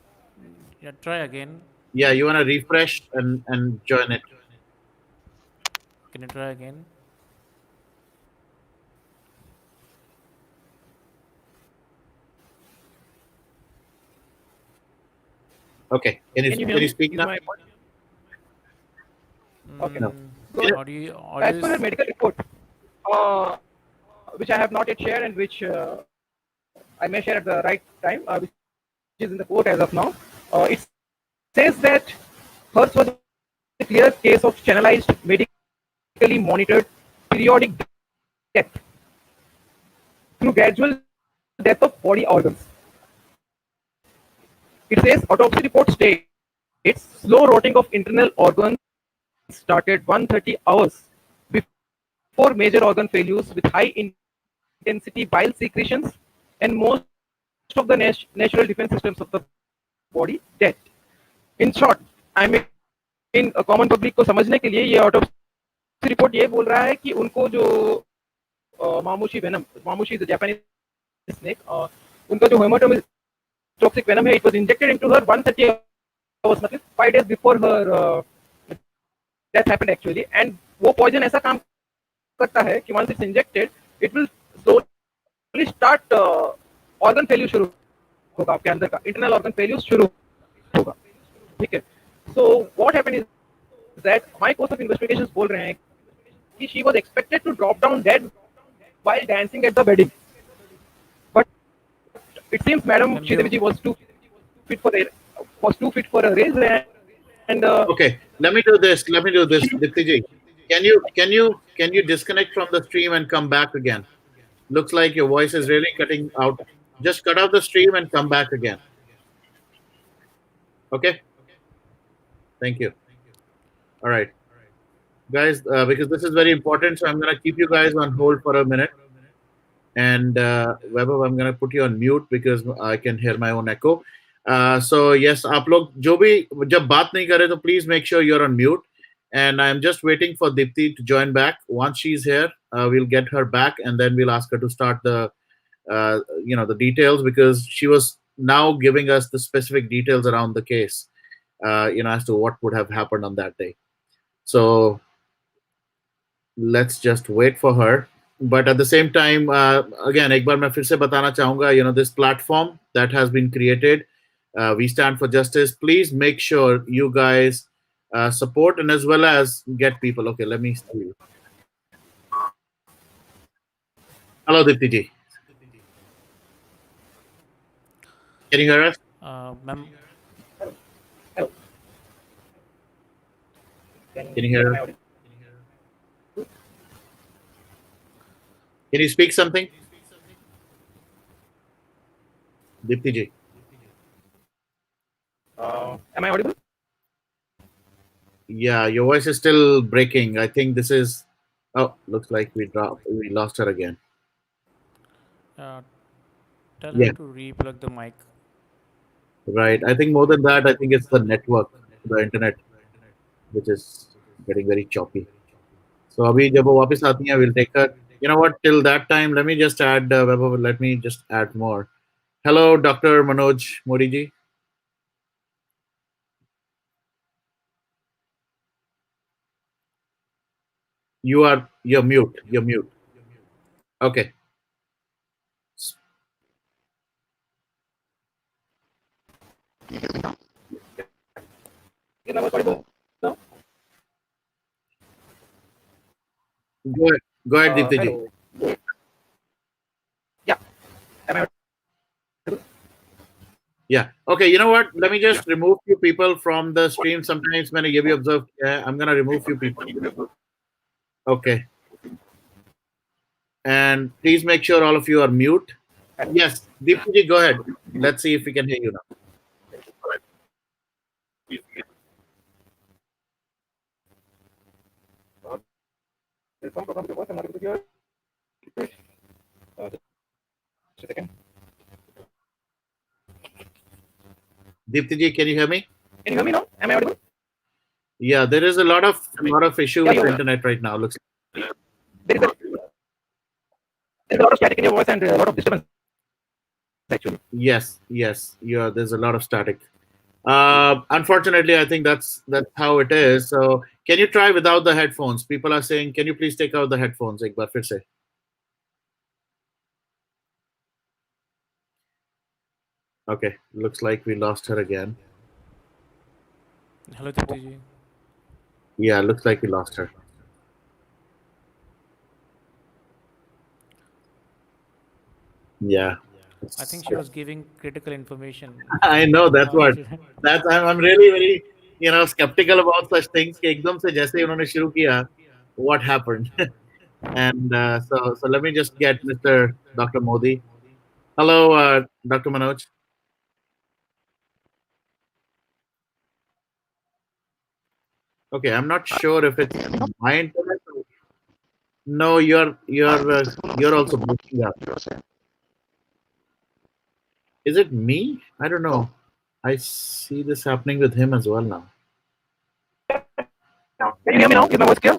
या try again Yeah, you want to refresh and join it. Can you try again Okay. Can Can you hear you me? speak Is now? my okay? No. So, audio as per her medical report, which I have not yet shared and which I may share at the right time, which is in the court as of now, it says that hers was a clear case of channelized, medically monitored, periodic death through gradual death of body organs. It says autopsy report states slow rotting of internal organs started 130 hours before major organ failures with high intensity bile secretions and most of the natural defense systems of the body dead. In short, I mean common public को समझने के लिए ये autopsy report ये बोल रहा है कि उनको जो मामूशी वेनम मामूशी जापानीज स्नेक उनका जो हेमाटोमिक टॉक्सिक वेनम है it was injected into her 130 hours मतलब 5 days before her death happened actually and वो पॉइजन ऐसा काम करता है कि once it's injected it will slowly start organ failure शुरू होगा आपके अंदर का इंटरनल ऑर्गन फेल्यूर शुरू होगा ठीक है so what happened is that my course of investigations बोल रहे हैं कि she was expected to drop down dead while dancing at the wedding but it seems madam Sridevi ji fit for the was too fit for a race and Okay, let me do this. Dipti ji, can you disconnect from the stream and come back again? Looks like your voice is really cutting out. Just cut out the stream and come back again. Okay. Thank you. All right, guys. Because this is very important, so I'm gonna keep you guys on hold for a minute. And Vaibhav, I'm gonna put you on mute because I can hear my own echo. So yes, आप लोग जो भी जब बात नहीं करे तो please make sure you're on mute. And I'm just waiting for Deepti to join back. Once she's here, we'll get her back, and then we'll ask her to start the the details because she was now giving us the specific details around the case, as to what would have happened on that day. So let's just wait for her. But at the same time, again, एक बार मैं फिर से बताना चाहूँगा, this platform that has been created, we stand for justice. Please make sure you guys support and as well as get people. Okay, let me see. Hello, Deepti ji. Can you hear us? Ma'am Can you hear us? Can you speak something? Deepti ji. am I audible Yeah, your voice is still breaking. I think this is. Oh, looks like we lost her again. tell her Yeah, to replug the mic right. I think more than that, I think it's the network, the internet, which is getting very choppy. So अभी जब वो वापस आती हैं, we'll take her. You know what? Till that time, let me just add. Let me just add more. Hello, Dr. Manoj Modi ji. You're mute. You're mute. Okay. am I audible now Go ahead. Go ahead, Deepti ji. hello yeah am I audible Yeah. Okay. You know what? Let me just remove few people from the stream. Sometimes when I give you observe, I'm gonna remove few people. Okay. And please make sure all of you are mute. Yes, Deepti ji, go ahead. Let's see if we can hear you now. there's some problem with the voice I'm not able to hear second. Deepti ji, can you hear me? Can you hear me now? Am I audible? Yeah, there is a lot of issue Yeah, with the you- internet right now. Looks. There is a lot of static in your voice and a lot of disturbance actually. Yes, yes. Yeah, there's a lot of static. Unfortunately, I think that's how it is. So, can you try without the headphones? People are saying, "Can you please take out the headphones?" एक बार फिर से. Okay, looks like we lost her again. Hello Deepti ji. Yeah, looks like we lost her. Yeah. I think she was giving critical information. I know that's How what. should I- That's I'm really very skeptical about such things. कि एकदम से जैसे ही उन्होंने शुरू किया, what happened? And so let me just get Mr. Dr. Modi. Hello, Dr. Manoj. Okay, I'm not sure if it's my internet. No, you're also breaking up. Is it me? I don't know. I see this happening with him as well now. Can you hear me now? Is my voice clear?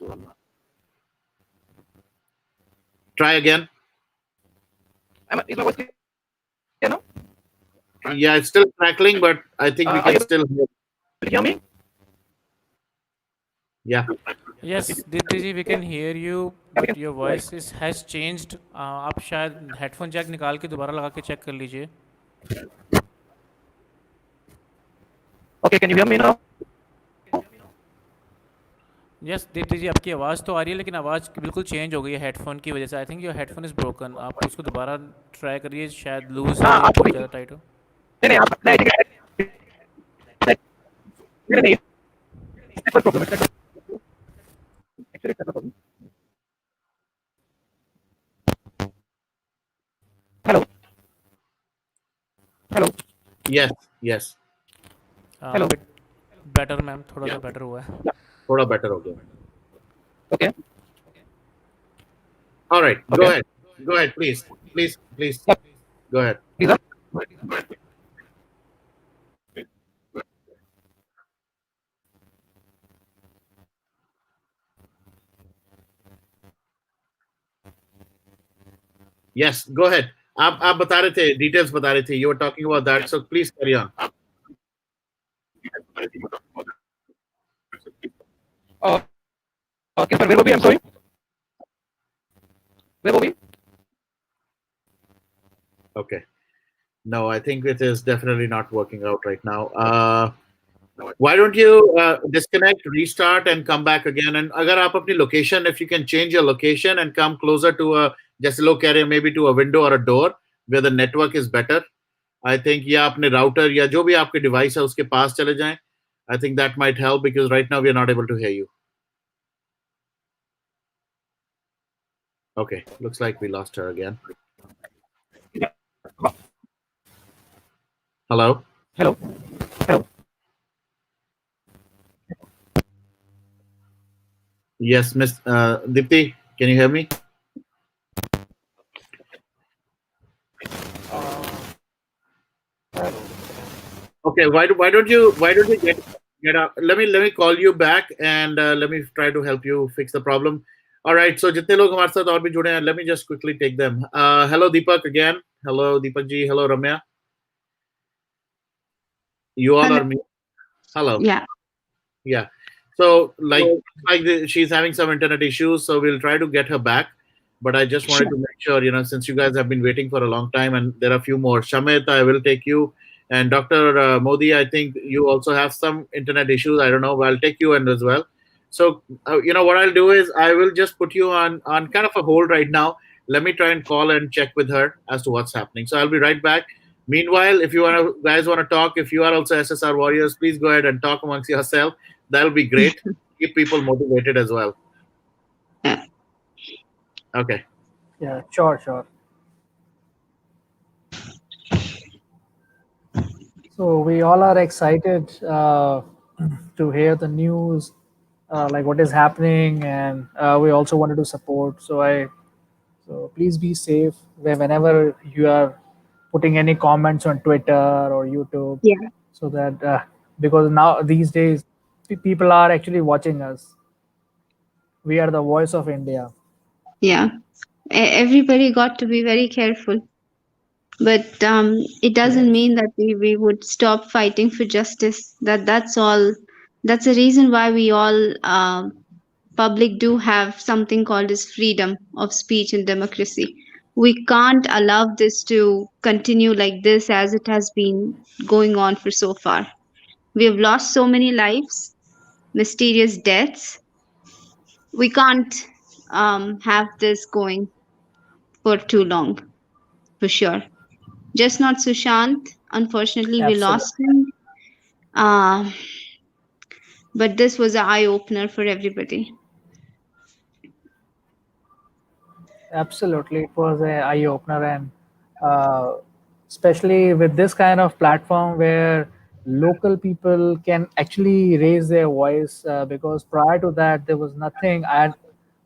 Try again. Is my voice clear now? Yeah, it's still crackling, but I think we Are can you still hear. able to hear me? Yeah. Yes, Deepti ji, we can hear you, but your voice has changed. आप शायद headphone Jack निकाल के दोबारा लगा के check कर लीजिए. Okay, can you hear me now? Yes Deepti ji, आपकी आवाज़ तो आ रही है, लेकिन आवाज़ बिल्कुल चेंज हो गई है हेडफोन की वजह से. I think your headphone is broken. आप उसको दोबारा ट्राई करिए, शायद लूज है हाँ, या आपको बहुत भी- ज़्यादा टाइट हो. नहीं आप नहीं ठीक है नहीं कोई प्रॉब्लम है actually problem hello hello Yes. Yes. Hello. Better ma'am, थोड़ा सा बेटर हुआ है. थोड़ा better हो गया. Okay. All right. Go Okay. ahead. Go ahead, please. Please. Yep. Go ahead. Please, sir. Yes. Go ahead. आप बता रहे थे, details बता रहे थे. You were talking about that, so please carry on. Okay, sir, where were we? I'm sorry. Where were we? Okay. No, I think it is definitely not working out right now. Why don't you disconnect, restart, and come back again? And अगर आप अपनी location, if you can change your location and come closer to a, जैसे लोग कह रहे हैं, maybe to a window or a door where the network is better. I think या अपने router या जो भी आपके device है उसके पास चले जाएं. I think that might help because right now we are not able to hear you. Okay, looks like we lost her again. Hello? Hello. Hello. Yes, Miss Deepti, can you hear me? Okay, why don't you get up? Let me call you back and let me try to help you fix the problem. All right, so जितने लोग हमारे साथ और भी जुड़े हैं, let me just quickly take them. Hello Deepak again. Hello Deepak ji. Hello Ramya. You all are me. Hello. Yeah. So she's having some internet issues, so we'll try to get her back. But I just wanted to make sure, since you guys have been waiting for a long time, and there are a few more. Shamit, I will take you, and Dr. Modi, I think you also have some internet issues. I don't know, but I'll take you in as well. So what I'll do is I will just put you on kind of a hold right now. Let me try and call and check with her as to what's happening. So I'll be right back. Meanwhile, if you guys want to talk, if you are also SSR warriors, please go ahead and talk amongst yourself. That'll be great. Keep people motivated as well. Okay. Yeah, sure. So we all are excited to hear the news, like what is happening, and we also wanted to support. So So please be safe whenever you are putting any comments on Twitter or YouTube, Yeah. so that because now these days people are actually watching us. We are the voice of India. Yeah. Everybody got to be very careful. But it doesn't Yes, mean that we would stop fighting for justice. That's all. That's the reason why we all public do have something called as freedom of speech and democracy. We can't allow this to continue like this as it has been going on for so far. We have lost so many lives, mysterious deaths. We can't have this going for too long, for sure. Just not Sushant. Unfortunately, we absolutely. lost him. Uh, but this was an eye opener for everybody. Absolutely, it was a eye opener, and uh, especially with this kind of platform where local people can actually raise their voice. Because prior to that, there was nothing. I had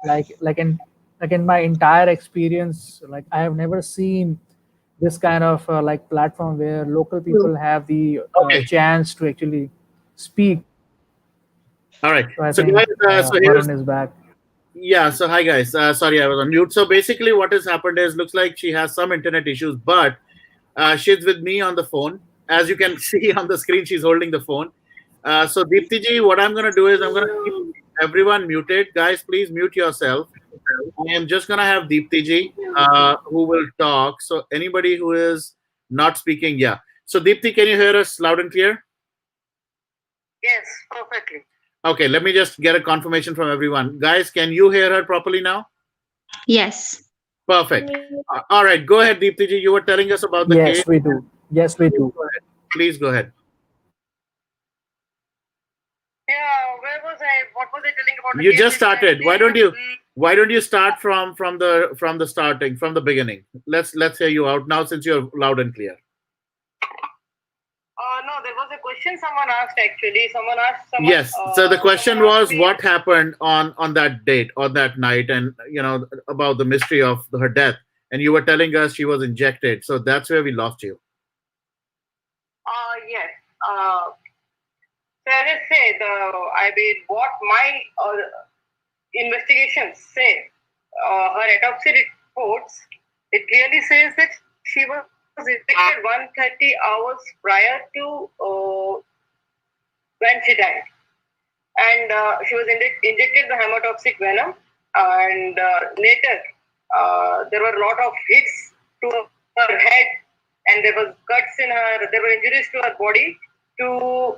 like in my entire experience, like I have never seen this kind of like platform where local people have the Okay. chance to actually speak. All right. So I So think guys, so here's Varun is back. yeah. So hi guys. Sorry, I was on mute. So basically, what has happened is looks like she has some internet issues, but she's with me on the phone. As you can see on the screen, she's holding the phone. So Deepti ji, what I'm gonna do is I'm gonna keep everyone muted. Guys, please mute yourself. I am just gonna have Deepti ji who will talk. So anybody who is not speaking, yeah. So Deepti, can you hear us loud and clear? Yes, perfectly. Okay, let me just get a confirmation from everyone. Guys, can you hear her properly now? Yes. Perfect. All right, go ahead, Deepti ji. You were telling us about the case. Yes, we do. Yes, we do. Please go ahead. Yeah, where was I? What was I telling about? The You case just started. exactly? Why don't you start from the starting, from the beginning? Let's hear you out now since you're loud and clear. No, there was a question someone asked actually. Someone asked Yes. So the question was what happened on that date, on that night, and about the mystery of her death. And you were telling us she was injected. So that's where we lost you. Yes. So as I said, what my investigations say, her autopsy reports, it clearly says that she was injected 130 hours prior to when she died. And she was injected the hemotoxic venom, and later there were a lot of hits to her head, and there was cuts in her, there were injuries to her body to,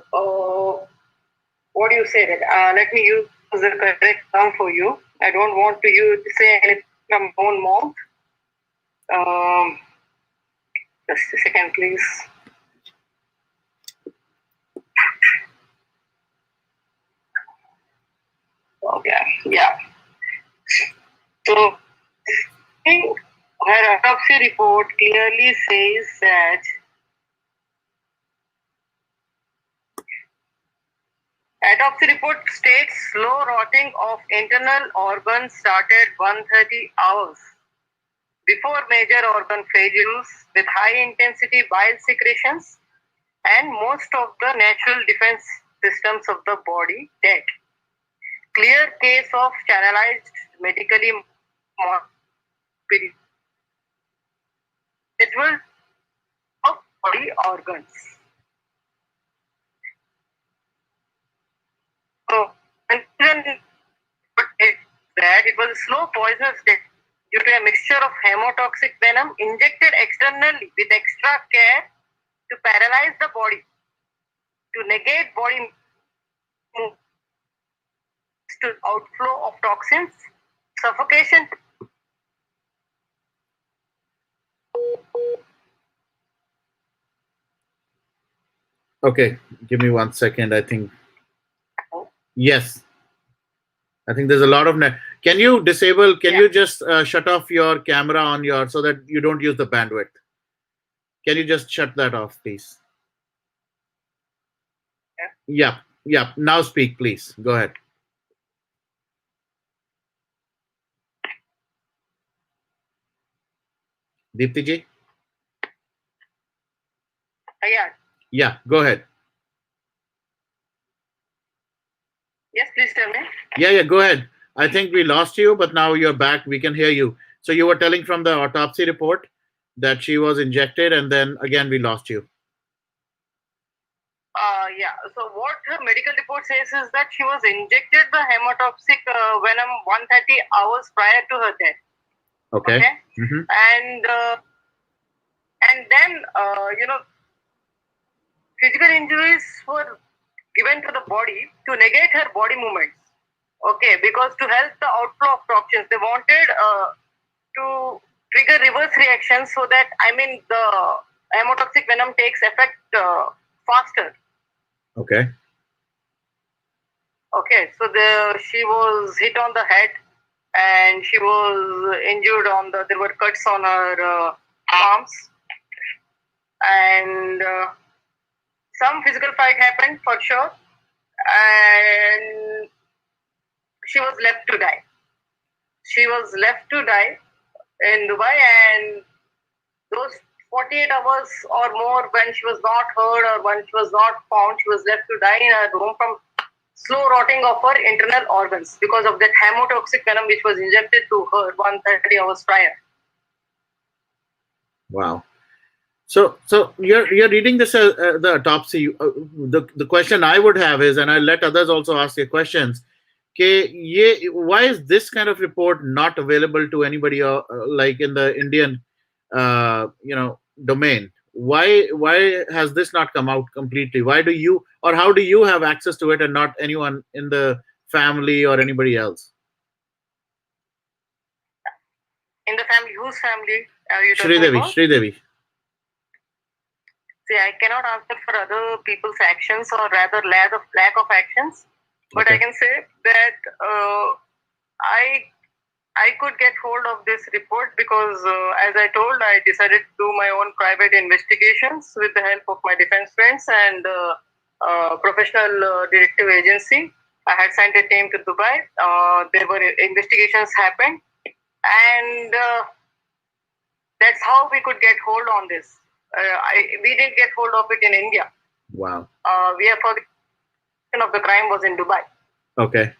what do you say that? Let me use the correct term for you. I don't want to say anything from my own mouth. Just a second, please. Okay, yeah. So, her autopsy report clearly says that autopsy report states slow rotting of internal organs started 130 hours before major organ failures with high intensity bile secretions and most of the natural defense systems of the body dead. Clear case of channelized medically ritual of body organs. So, and then that it was a slow poisonous death due to a mixture of hemotoxic venom injected externally with extra care to paralyze the body, to negate body to outflow of toxins, suffocation. Okay, give me 1 second. I think yes. I think there's a lot of net. Can you disable? Can you just shut off your camera on your so that you don't use the bandwidth? Can you just shut that off, please? Yeah, yeah. Now speak, please. Go ahead. Deepti ji? Yeah. Yeah, go ahead. Yes, please tell me. Yeah, go ahead. I think we lost you, but now you're back. We can hear you. So you were telling from the autopsy report that she was injected, and then again we lost you. Yeah. So what her medical report says is that she was injected the hemotoxic venom 130 hours prior to her death. Okay. And then physical injuries were given to the body to negate her body movements. Okay, because to help the outflow of toxins, they wanted to trigger reverse reactions so that the hemotoxic venom takes effect faster. Okay. Okay, so she was hit on the head, and she was injured there were cuts on her arms, and some physical fight happened for sure, and she was left to die. She was left to die in Dubai, and those 48 hours or more when she was not heard or when she was not found, she was left to die in her room from slow rotting of her internal organs because of that hemotoxic venom which was injected to her 130 hours prior. Wow. So you're reading this the autopsy. The question I would have is, and I'll let others also ask their questions. Why is this kind of report not available to anybody like in the Indian domain? Why has this not come out completely? Why do you, or how do you have access to it and not anyone in the family or anybody else? In the family, whose family are you talking about? Sridevi. See, I cannot answer for other people's actions, or rather lack of actions. But Okay. I can say that I could get hold of this report because, as I told, I decided to do my own private investigations with the help of my defense friends and professional detective agency. I had sent a team to Dubai. There were investigations happened, and that's how we could get hold on this. We didn't get hold of it in India. Wow. We have for of the crime was in Dubai. Okay.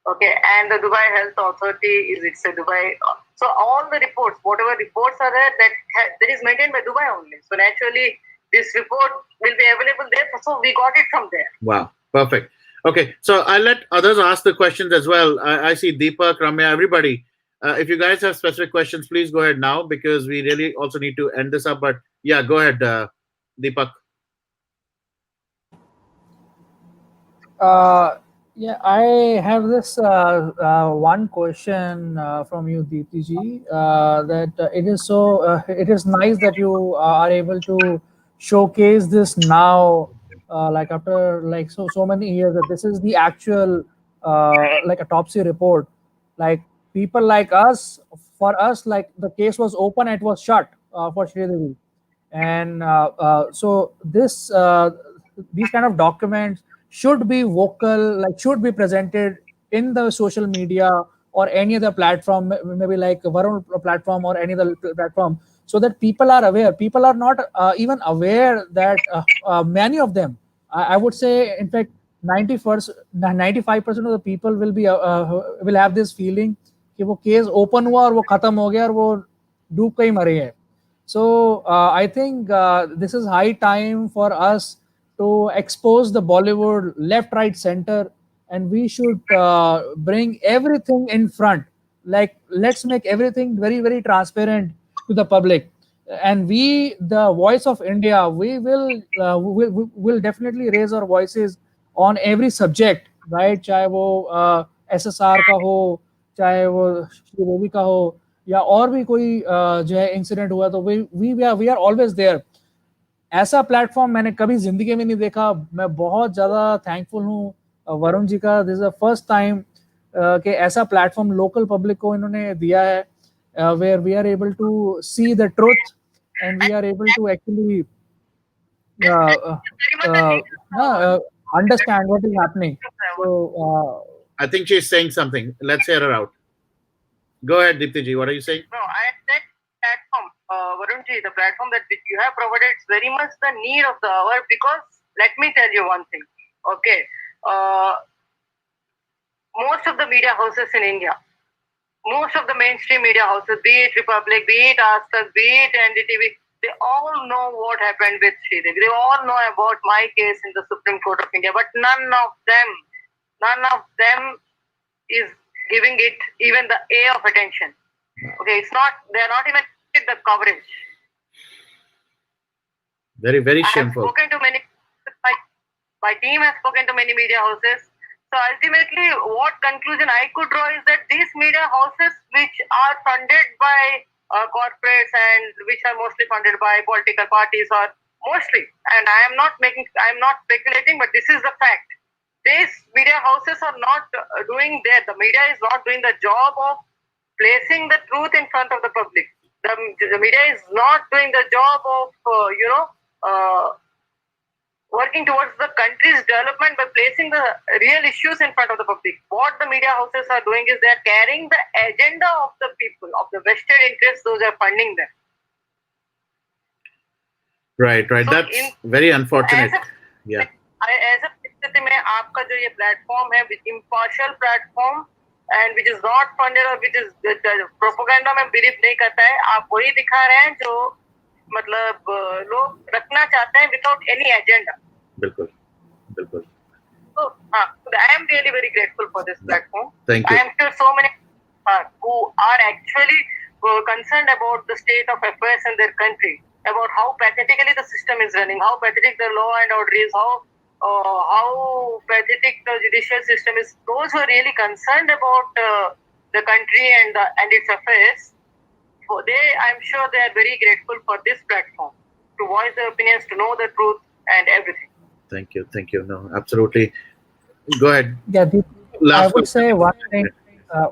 Okay, and the Dubai Health Authority it's a Dubai. So all the reports, whatever reports are there, that is maintained by Dubai only. So naturally, this report will be available there. So we got it from there. Wow, perfect. Okay, so I'll let others ask the questions as well. I see Deepak, Ramya, everybody. If you guys have specific questions, please go ahead now because we really also need to end this up. But yeah, go ahead, Deepak. Yeah, I have this one question from you, Deepti ji. That it is nice that you are able to showcase this now, like after like so many years. That this is the actual like autopsy report. Like people like us, for us, like the case was open, it was shut for Sridevi, and so these kind of documents should be vocal, like should be presented in the social media or any other platform, maybe like Varun platform or any other platform, so that people are aware. People are not even aware that many of them, I would say, in fact, 95% of the people will have this feeling कि वो case open हुआ और वो खत्म हो गया और वो डूब के ही मरे हैं. So I think this is high time for us to expose the Bollywood left, right, center, and we should bring everything in front. Like let's make everything very, very transparent to the public. And we, the voice of India, we will definitely raise our voices on every subject, right? चाहे वो SSR का हो, चाहे वो श्रीदेवी का हो, या और भी कोई जो है इंसिडेंट हुआ, तो वी आर ऑलवेज देयर. ऐसा प्लेटफॉर्म मैंने कभी जिंदगी में नहीं देखा. मैं बहुत ज्यादा थैंकफुल हूँ वरुण जी का. This is the first time कि ऐसा प्लेटफॉर्म लोकल पब्लिक को इन्होंने दिया है, where we are able to see the truth and we are able to actually understand what is happening. So I think she's saying something. Let's hear her out. Go ahead, Deepti ji. What are you saying? No, I said that technology, the platform that which you have provided, it's very much the need of the hour, because let me tell you one thing. Okay, most of the media houses in India, most of the mainstream media houses, be it Republic, be it Aastak, be it NDTV, they all know what happened with Sridevi. They all know about my case in the Supreme Court of India, but none of them is giving it even the A of attention. Okay, it's not, they are not even getting the coverage. Very, very I have shameful. spoken to many, my team has spoken to many media houses. So ultimately, what conclusion I could draw is that these media houses, which are funded by corporates and which are mostly funded by political parties, or mostly, and I am not speculating, but this is the fact. These media houses are not doing the media is not doing the job of placing the truth in front of the public. The media is not doing the job of working towards the country's development by placing the real issues in front of the public. What the media houses are doing is they are carrying the agenda of the people, of the vested interests, those are funding them. Right. So that's very unfortunate. Yeah. As a परिस्थिति में आपका जो ये platform है, which impartial platform and which is not funded or which is propaganda में believe नहीं करता है, आप वही दिखा रहे हैं जो मतलब लोग रखना चाहते हैं without any agenda. बिल्कुल. So I am really very grateful for this platform. Thank you. I am sure so many who are actually concerned about the state of affairs in their country, about how pathetically the system is running, how pathetic the law and order is, how pathetic the judicial system is. Those who are really concerned about the country and its affairs, I'm sure they are very grateful for this platform to voice their opinions, to know the truth and everything. Thank you. No, absolutely. Go ahead. Yeah, I would say one thing.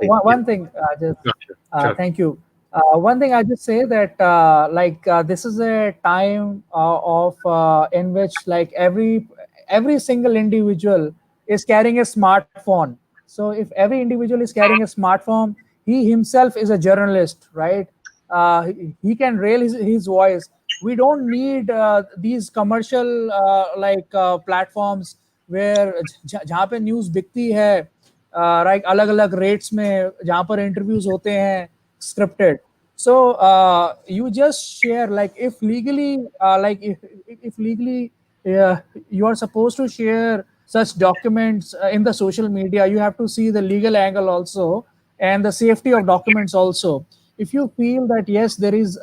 One thing. Sure. Thank you. One thing I just say that this is a time in which like every single individual is carrying a smartphone. So if every individual is carrying a smartphone, he himself is a journalist, right? He can raise his voice. We don't need these commercial platforms where जहाँ पे news बिकती है, right, अलग-अलग rates में जहाँ पर interviews होते हैं scripted. So you just share, like if legally you are supposed to share such documents in the social media, you have to see the legal angle also and the safety of documents also. If you feel that yes, there is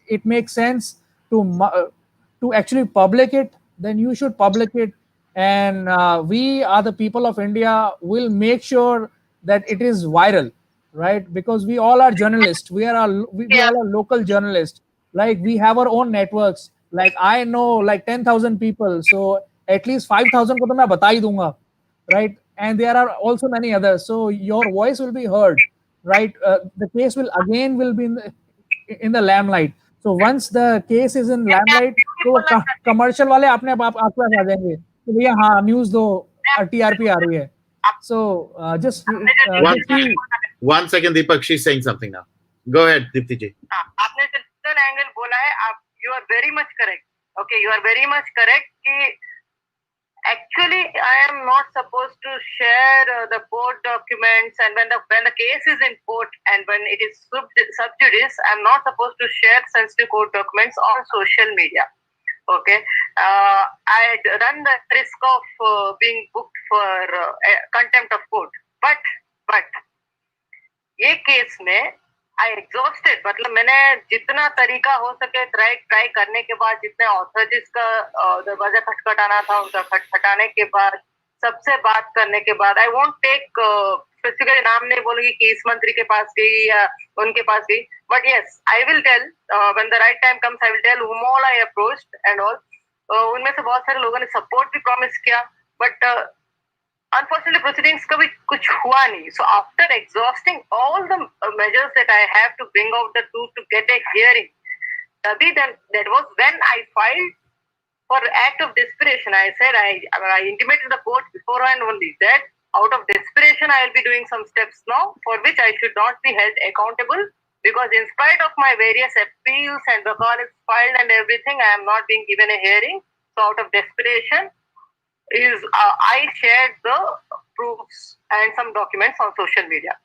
it makes sense to actually public it, then you should public it, and we are the people of India will make sure that it is viral, right? Because we all are journalists. We all are local journalists. Like we have our own networks. Like I know like 10,000 people, so at least 5,000 को तो मैं बता ही दूंगा, right? And there are also many others. So your voice will be heard, right? The case will be in the limelight. So once the case is in limelight, तो commercial वाले अपने आप आपके पास आ जाएंगे तो भैया हाँ न्यूज़ दो, TRP आ रही है. So just one second, Deepak, she's saying something now. Go ahead, Deepti ji. आपने जो angle बोला है, you are very much correct. Okay, you are very much correct कि actually I am not supposed to share the court documents, and when the case is in court and when it is sub judice, I am not supposed to share sensitive court documents on social media. Okay, I run the risk of being booked for contempt of court. But ये case में I exhausted, मतलब मैंने जितना तरीका हो सके try करने के बाद, जितने ऑथोरिटीज का दरवाजा खटखटाना था उनका खटखटाने के बाद, सबसे बात करने के बाद, I won't take स्पेसिफिकली नाम नहीं बोलूंगी कि इस मंत्री के पास गई या उनके पास गई, but yes, I will tell when the right time comes, I will tell whom all I approached and all. उनमें से बहुत सारे लोगों ने सपोर्ट भी प्रॉमिस किया, but unfortunately proceedings कभी कुछ हुआ नहीं. So after exhausting all the measures that I have to bring out the truth to get a hearing, then that was when I filed for act of desperation. I said I intimated the court beforehand only that out of desperation I will be doing some steps now for which I should not be held accountable because in spite of my various appeals and the call is filed and everything, I am not being given a hearing. So out of desperation, I shared the proofs and some documents on social media.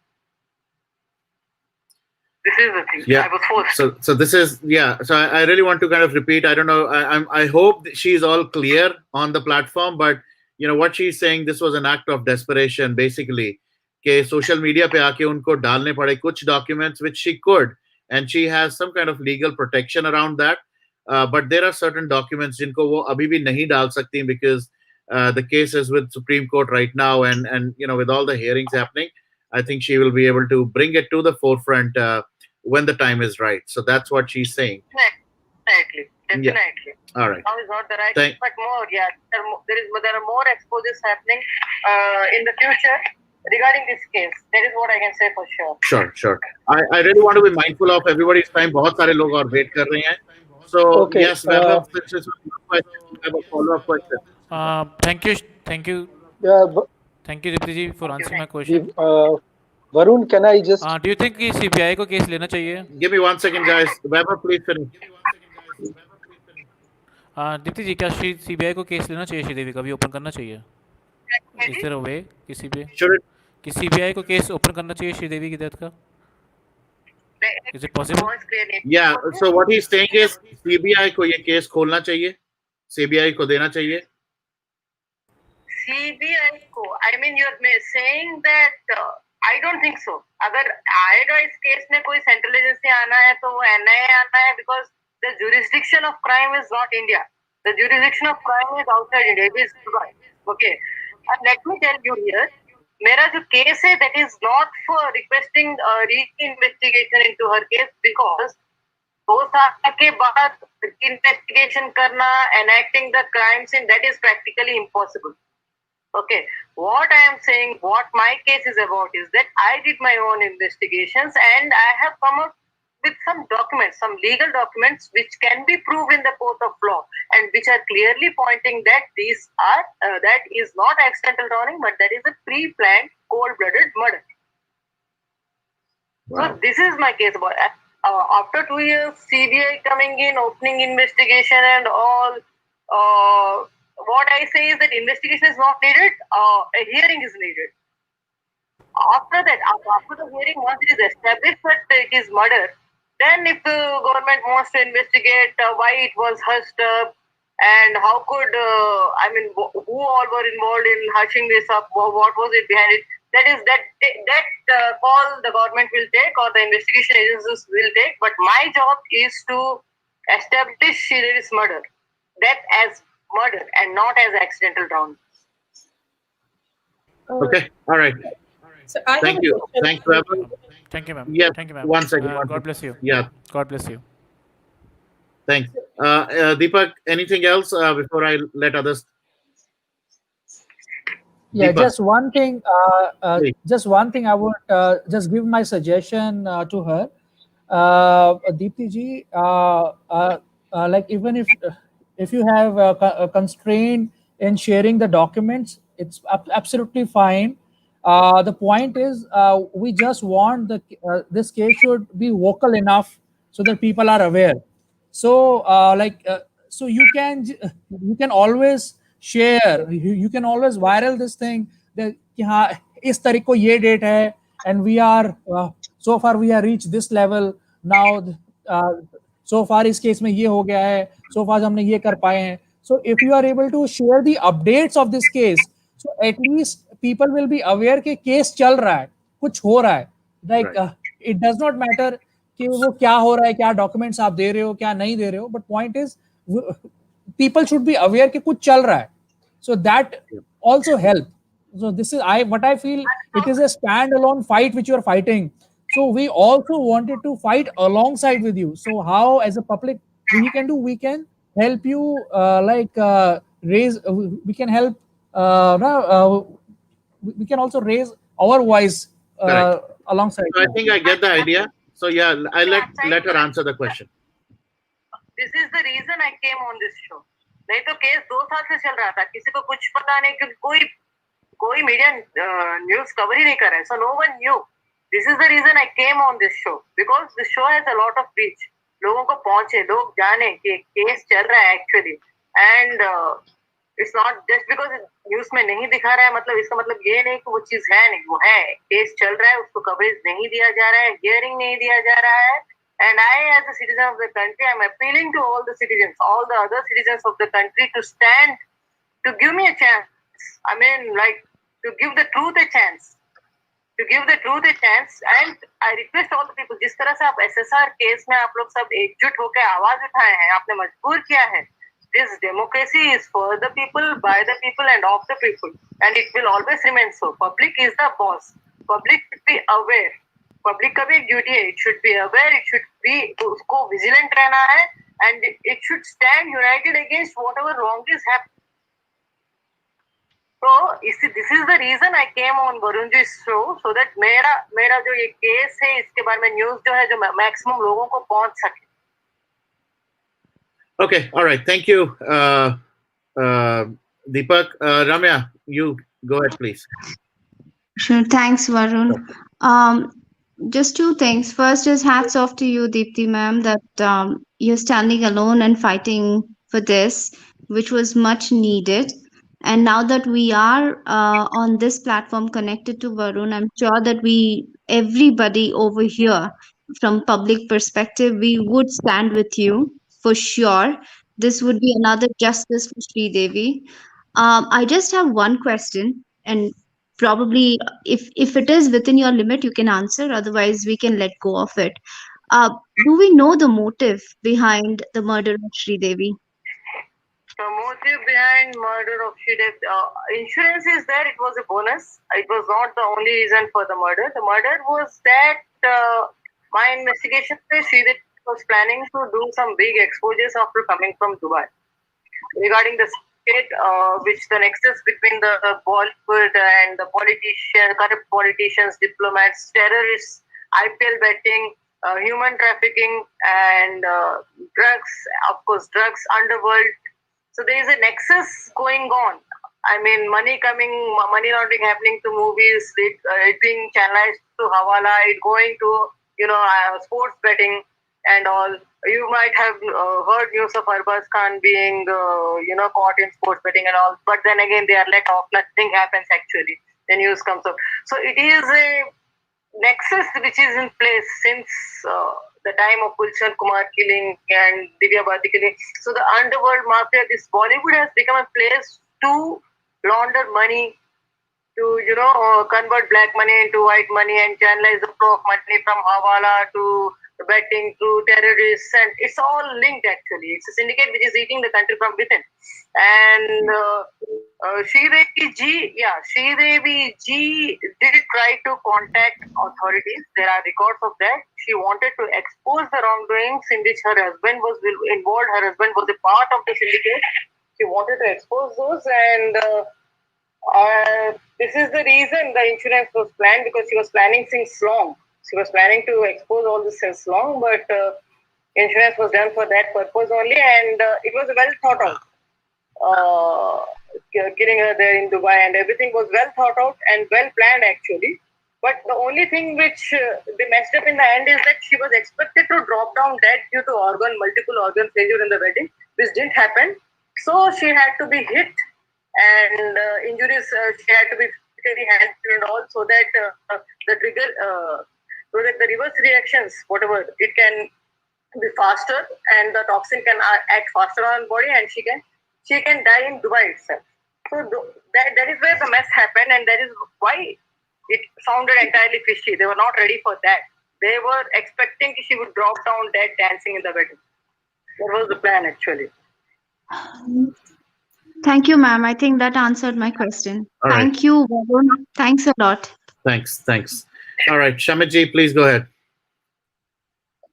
This is the thing. Yeah. I was forced. So this is, yeah. So I really want to kind of repeat. I don't know. I hope that she's all clear on the platform, but you know what she's saying. This was an act of desperation, basically. कि social media पे आके उनको डालने पड़े कुछ documents which she could, and she has some kind of legal protection around that. But there are certain documents जिनको वो अभी भी नहीं डाल सकती because the case is with Supreme Court right now, and you know, with all the hearings happening, I think she will be able to bring it to the forefront when the time is right. So that's what she's saying. Definitely. All right. Now is not the right time, but more. Yeah, there are more exposes happening in the future regarding this case. That is what I can say for sure. Sure. I really want to be mindful of everybody's time. बहुत सारे लोग और wait कर रहे हैं. So Okay, yes, Vaibhav, this is my follow-up question. Thank you. Yeah, Thank you, Deepti ji, for answering my question. Varun, can I just? Do you think कि CBI को case लेना चाहिए? Give me 1 second, guys. Vaibhav, please finish. Deepti जी, क्या CBI को case लेना चाहिए श्रीदेवी का भी ओपन करना चाहिए? Is there a way किसी पे? कि CBI को केस ओपन करना चाहिए श्रीदेवी की डेथ का? Is it possible? Yeah. So what he's saying is CBI को ये केस खोलना चाहिए, CBI को देना चाहिए. CBI को, I mean you're saying that I don't think so. अगर आएगा इस केस में कोई सेंट्रल एजेंसी आना है तो वो NIA आना है, because the jurisdiction of crime is not India. The jurisdiction of crime is outside India. It is Dubai. Okay. And let me tell you here, मेरा जो केस है, that is not for requesting re-investigation into her case, because 2 साल के बाद investigation करना, enacting the crime scene, that is practically impossible. Okay, what I am saying, what my case is about is that I did my own investigations and I have come up with some documents, some legal documents which can be proved in the court of law and which are clearly pointing that these are, that is not accidental drowning, but that is a pre-planned, cold-blooded murder. Wow. So this is my case about after 2 years, CBI coming in, opening investigation and all, what I say is that investigation is not needed, a hearing is needed. After that, after the hearing, once it is established that it is murder, then if the government wants to investigate why it was hushed up and how could, who all were involved in hushing this up, what was it behind it, that call the government will take or the investigation agencies will take. But my job is to establish Sridevi's murder, death as murder and not as accidental drowning. Okay, all right. So Thank you. Thanks, Vaibhav. Thank you, ma'am. Yeah. Thank you, ma'am. 1 second. God bless you. Yeah. God bless you. Thanks. Deepak, anything else before I let others? Yeah, Deepak. just one thing. I would just give my suggestion to her, Deepti ji. Like even if you have a constraint in sharing the documents, it's absolutely fine. The point is, we just want this case should be vocal enough so that people are aware. So, so you can always share. You can always viral this thing that कि हाँ इस तारीख को ये date है, and we are so far we have reached this level now. So far इस case में ये हो गया है. So far हमने ये कर पाए हैं. So if you are able to share the updates of this case, so at least people will be aware कि case चल रहा है, कुछ हो रहा है. Like it does not matter कि वो क्या हो रहा है, क्या documents आप दे रहे हो, क्या नहीं दे रहे हो. But point is, people should be aware कि कुछ चल रहा है. So that also help. So this is what I feel. It is a standalone fight which you are fighting. So we also wanted to fight alongside with you. So how, as a public, we can do? We can help you, raise. We can help. We can also raise our voice alongside. So I think I get the idea. So yeah, I let her answer the question. This is the reason I came on this show. नहीं तो case 2 साल से चल रहा था, किसी को कुछ पता नहीं, क्योंकि कोई मीडिया न्यूज कवर ही नहीं कर रहा है. So no one knew. This is the reason I came on this show, because the show has a lot of reach. लोगों को पहुंचे, लोग जाने कि केस चल रहा है actually, and it's not just because news में नहीं दिखा रहा है, मतलब इसका मतलब ये नहीं कि वो चीज है नहीं, वो है, केस चल रहा है, उसको कवरेज नहीं दिया जा रहा है, हियरिंग नहीं दिया जा रहा है. And I, as a citizen of the country, I'm appealing to all the citizens, all the other citizens of the country, to stand, to give me a chance. I mean, like, to give the truth a chance. To give the truth a chance. And I request all the people, जिस तरह से आप SSR case में आप लोग सब एकजुट होकर आवाज उठाए हैं, आपने मजबूर किया है. This democracy is for the people, by the people, and of the people. And it will always remain so. Public is the boss. Public should be aware. Public का भी एक ड्यूटी है. It should be aware, it should be, उसको vigilant रहना है, and it should stand united against whatever wrong is happening. तो this is the reason I came on Varun ji show, so that मेरा जो ये केस है इसके बारे में न्यूज जो है जो मैक्सिमम लोगों को पहुंच सके. Okay, all right, thank you, Deepak. Ramya, you go ahead, please. Sure, thanks, Varun. Just two things. First is hats off to you, Deepti ma'am, that you're standing alone and fighting for this, which was much needed. And now that we are on this platform connected to Varun, I'm sure that everybody over here, from public perspective, we would stand with you for sure. This would be another justice for Sridevi. I just have one question, and probably if it is within your limit you can answer, otherwise we can let go of it. Do we know the motive behind the murder of Sridevi? The motive behind murder of Sridevi, insurance is there. It was a bonus. It was not the only reason for the murder. The murder was that my investigation says Sridevi was planning to do some big exposures after coming from Dubai regarding the state, which the nexus between the Bollywood and the politicians, corrupt politicians, diplomats, terrorists, IPL betting, human trafficking, and drugs, of course, drugs, underworld. So there is a nexus going on. I mean, money laundering happening to movies, it being channelized to Hawala, it going to, sports betting and all. You might have heard news of Arbaz Khan being, caught in sports betting and all. But then again, they are let off. Nothing happens actually. The news comes up. So it is a nexus which is in place since the time of Gulshan Kumar killing and Divya Bharti killing. So the underworld mafia, this Bollywood has become a place to launder money, to convert black money into white money and channelize the flow of money from Hawala to betting to terrorists, and it's all linked actually. It's a syndicate which is eating the country from within. And Sridevi ji did try to contact authorities. There are records of that. She wanted to expose the wrongdoings in which her husband was involved. Her husband was a part of the syndicate. She wanted to expose those, and this is the reason the insurance was planned, because she was planning since long. She was planning to expose all this since long, but insurance was done for that purpose only, and it was well thought out. Killing her there in Dubai, and everything was well thought out and well planned actually. But the only thing which they messed up in the end is that she was expected to drop down dead due to multiple organ failure in the wedding, which didn't happen. So she had to be hit, and injuries, she had to be physically handled and all, so that the trigger, so that the reverse reactions, whatever, it can be faster, and the toxin can act faster on body, and she can die in Dubai itself. So that is where the mess happened, and that is why it sounded entirely fishy. They were not ready for that. They were expecting she would drop down dead dancing in the wedding. That was the plan actually. Thank you, ma'am. I think that answered my question. All Thank right. you, Varun. Thanks a lot. Thanks. All right, Shamit, please go ahead.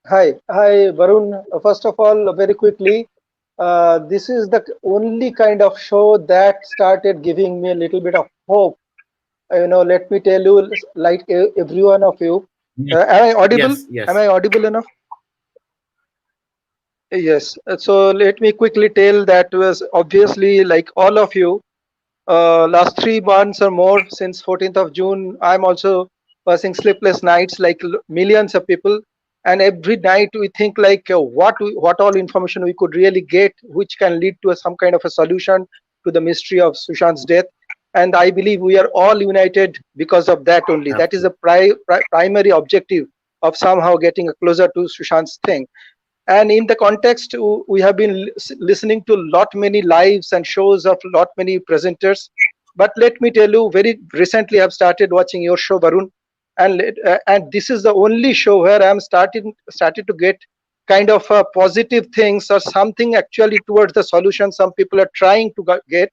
Hi, Varun. First of all, very quickly, this is the only kind of show that started giving me a little bit of hope. Let me tell you, like every one of you, am I audible? Yes. Am I audible enough? Yes. So let me quickly tell that was obviously, like all of you, last 3 months or more since 14th of June, I'm also passing sleepless nights like millions of people. And every night we think like what all information we could really get, which can lead to some kind of a solution to the mystery of Sushant's death. And I believe we are all united because of that only. That is the primary objective of somehow getting closer to Sushant's thing. And in the context, we have been listening to lot many lives and shows of lot many presenters. But let me tell you, very recently I've started watching your show, Varun, and this is the only show where I'm started to get kind of positive things or something actually towards the solution some people are trying to get,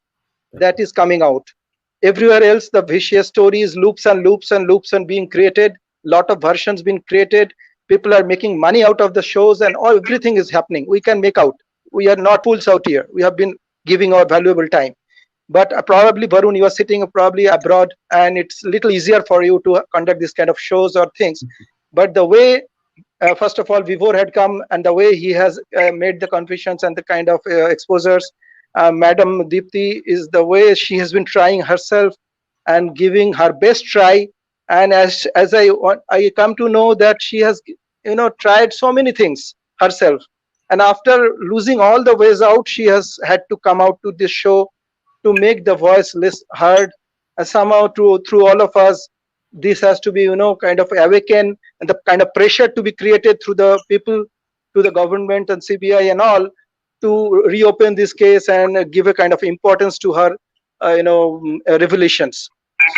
that is coming out. Everywhere else, the vicious stories, loops and loops and loops and being created, lot of versions being created. People are making money out of the shows, and everything is happening. We can make out. We are not fools out here. We have been giving our valuable time. But probably, Varun, you are sitting probably abroad, and it's a little easier for you to conduct this kind of shows or things. But the way, first of all, Vivor had come, and the way he has made the confessions and the kind of exposures, Madam Deepti, is the way she has been trying herself and giving her best try. And as I come to know that she has tried so many things herself, and after losing all the ways out, she has had to come out to this show to make the voice less heard, and somehow through all of us, this has to be kind of awaken, and the kind of pressure to be created through the people, to the government and CBI and all, to reopen this case and give a kind of importance to her revelations.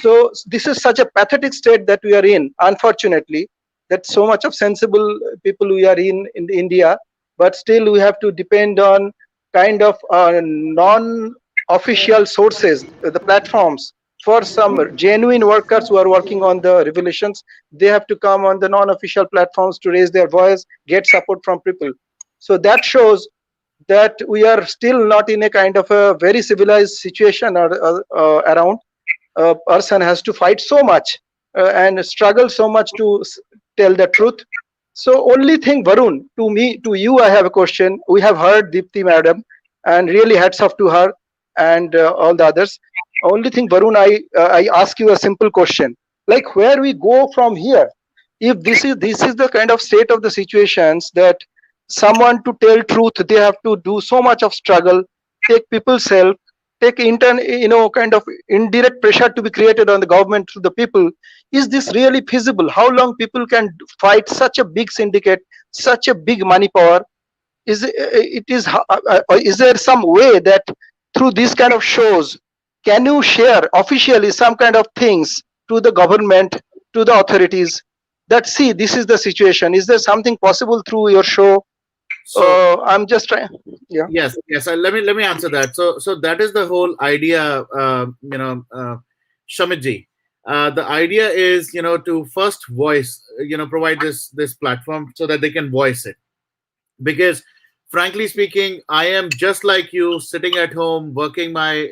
So this is such a pathetic state that we are in, unfortunately, that so much of sensible people we are in India, but still we have to depend on kind of non-official sources, the platforms. For some genuine workers who are working on the revelations, they have to come on the non-official platforms to raise their voice, get support from people. So that shows that we are still not in a kind of a very civilized situation around. A person has to fight so much and struggle so much to tell the truth. So only thing, Varun, to you, I have a question. We have heard Deepti madam, and really hats off to her and all the others. Only thing, Varun, I ask you a simple question. Like, where we go from here? If this is the kind of state of the situations that someone to tell truth, they have to do so much of struggle, take people's help, take kind of indirect pressure to be created on the government through the people. Is this really feasible? How long people can fight such a big syndicate, such a big money power? Is there some way that through these kind of shows, can you share officially some kind of things to the government, to the authorities, that see, this is the situation? Is there something possible through your show? So I'm just trying. Yeah. Yes. Let me answer that. So that is the whole idea. Shamit. The idea is to first voice, provide this platform so that they can voice it. Because frankly speaking, I am just like you, sitting at home working my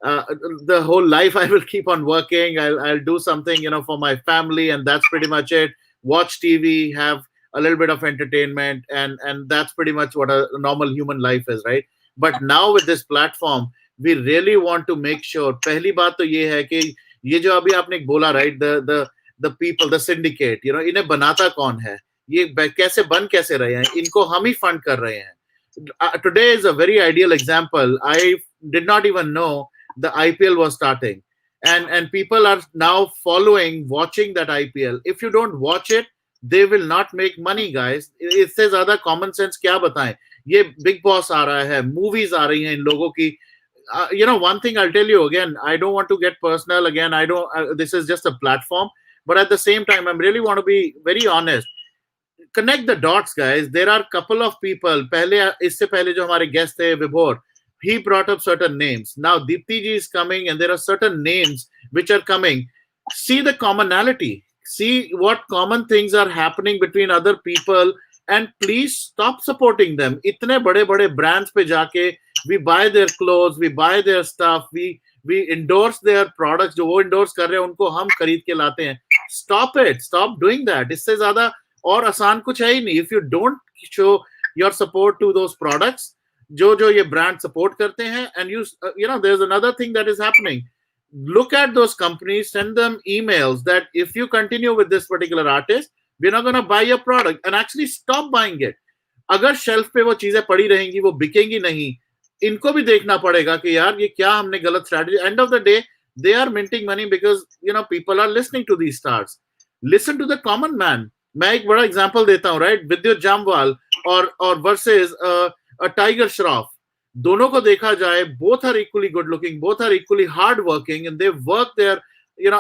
the whole life. I will keep on working. I'll do something for my family, and that's pretty much it. Watch TV, have a little bit of entertainment, and that's pretty much what a normal human life is, right? But now with this platform, we really want to make sure. पहली बात तो ये है कि ये जो अभी आपने बोला, right? The people, the syndicate, इन्हें बनाता कौन है? ये कैसे बन कैसे रहे हैं? इनको हम ही फंड कर रहे हैं. Today is a very ideal example. I did not even know the IPL was starting, and people are now watching that IPL. If you don't watch it, they will not make money, guys. इससे ज्यादा common sense क्या बताएं? ये Big Boss आ रहा है, movies आ रही हैं इन लोगों की. One thing I'll tell you again, I don't want to get personal again. This is just a platform, but at the same time, I really want to be very honest. Connect the dots, guys. There are a couple of people. इससे पहले जो हमारे guest थे, Vibhor, he brought up certain names. Now Deepti ji is coming, and there are certain names which are coming. See the commonality. See what common things are happening between other people, and please stop supporting them. इतने बड़े-बड़े brands पे जाके we buy their clothes, we buy their stuff, we endorse their products. जो वो endorse कर रहे हैं उनको हम खरीद के लाते हैं. Stop it. Stop doing that. इससे ज़्यादा और आसान कुछ है ही नहीं. If you don't show your support to those products, जो ये brand support करते हैं, and there's another thing that is happening. look at those companies, send them emails that if you continue with this particular artist, we're not going to buy your product, and actually stop buying it. अगर shelf पे वो चीजें पड़ी रहेंगी, वो बिकेंगी नहीं, इनको भी देखना पड़ेगा कि यार ये क्या हमने गलत strategy. End of the day they are minting money because people are listening to these stars. Listen to the common man. मैं एक बड़ा एग्जांपल देता हूँ, राइट? विद्युत जामवाल और वर्सेस अ टाइगर श्रॉफ. दोनों को देखा जाए, both are equally good looking, both are equally hard working, and they work their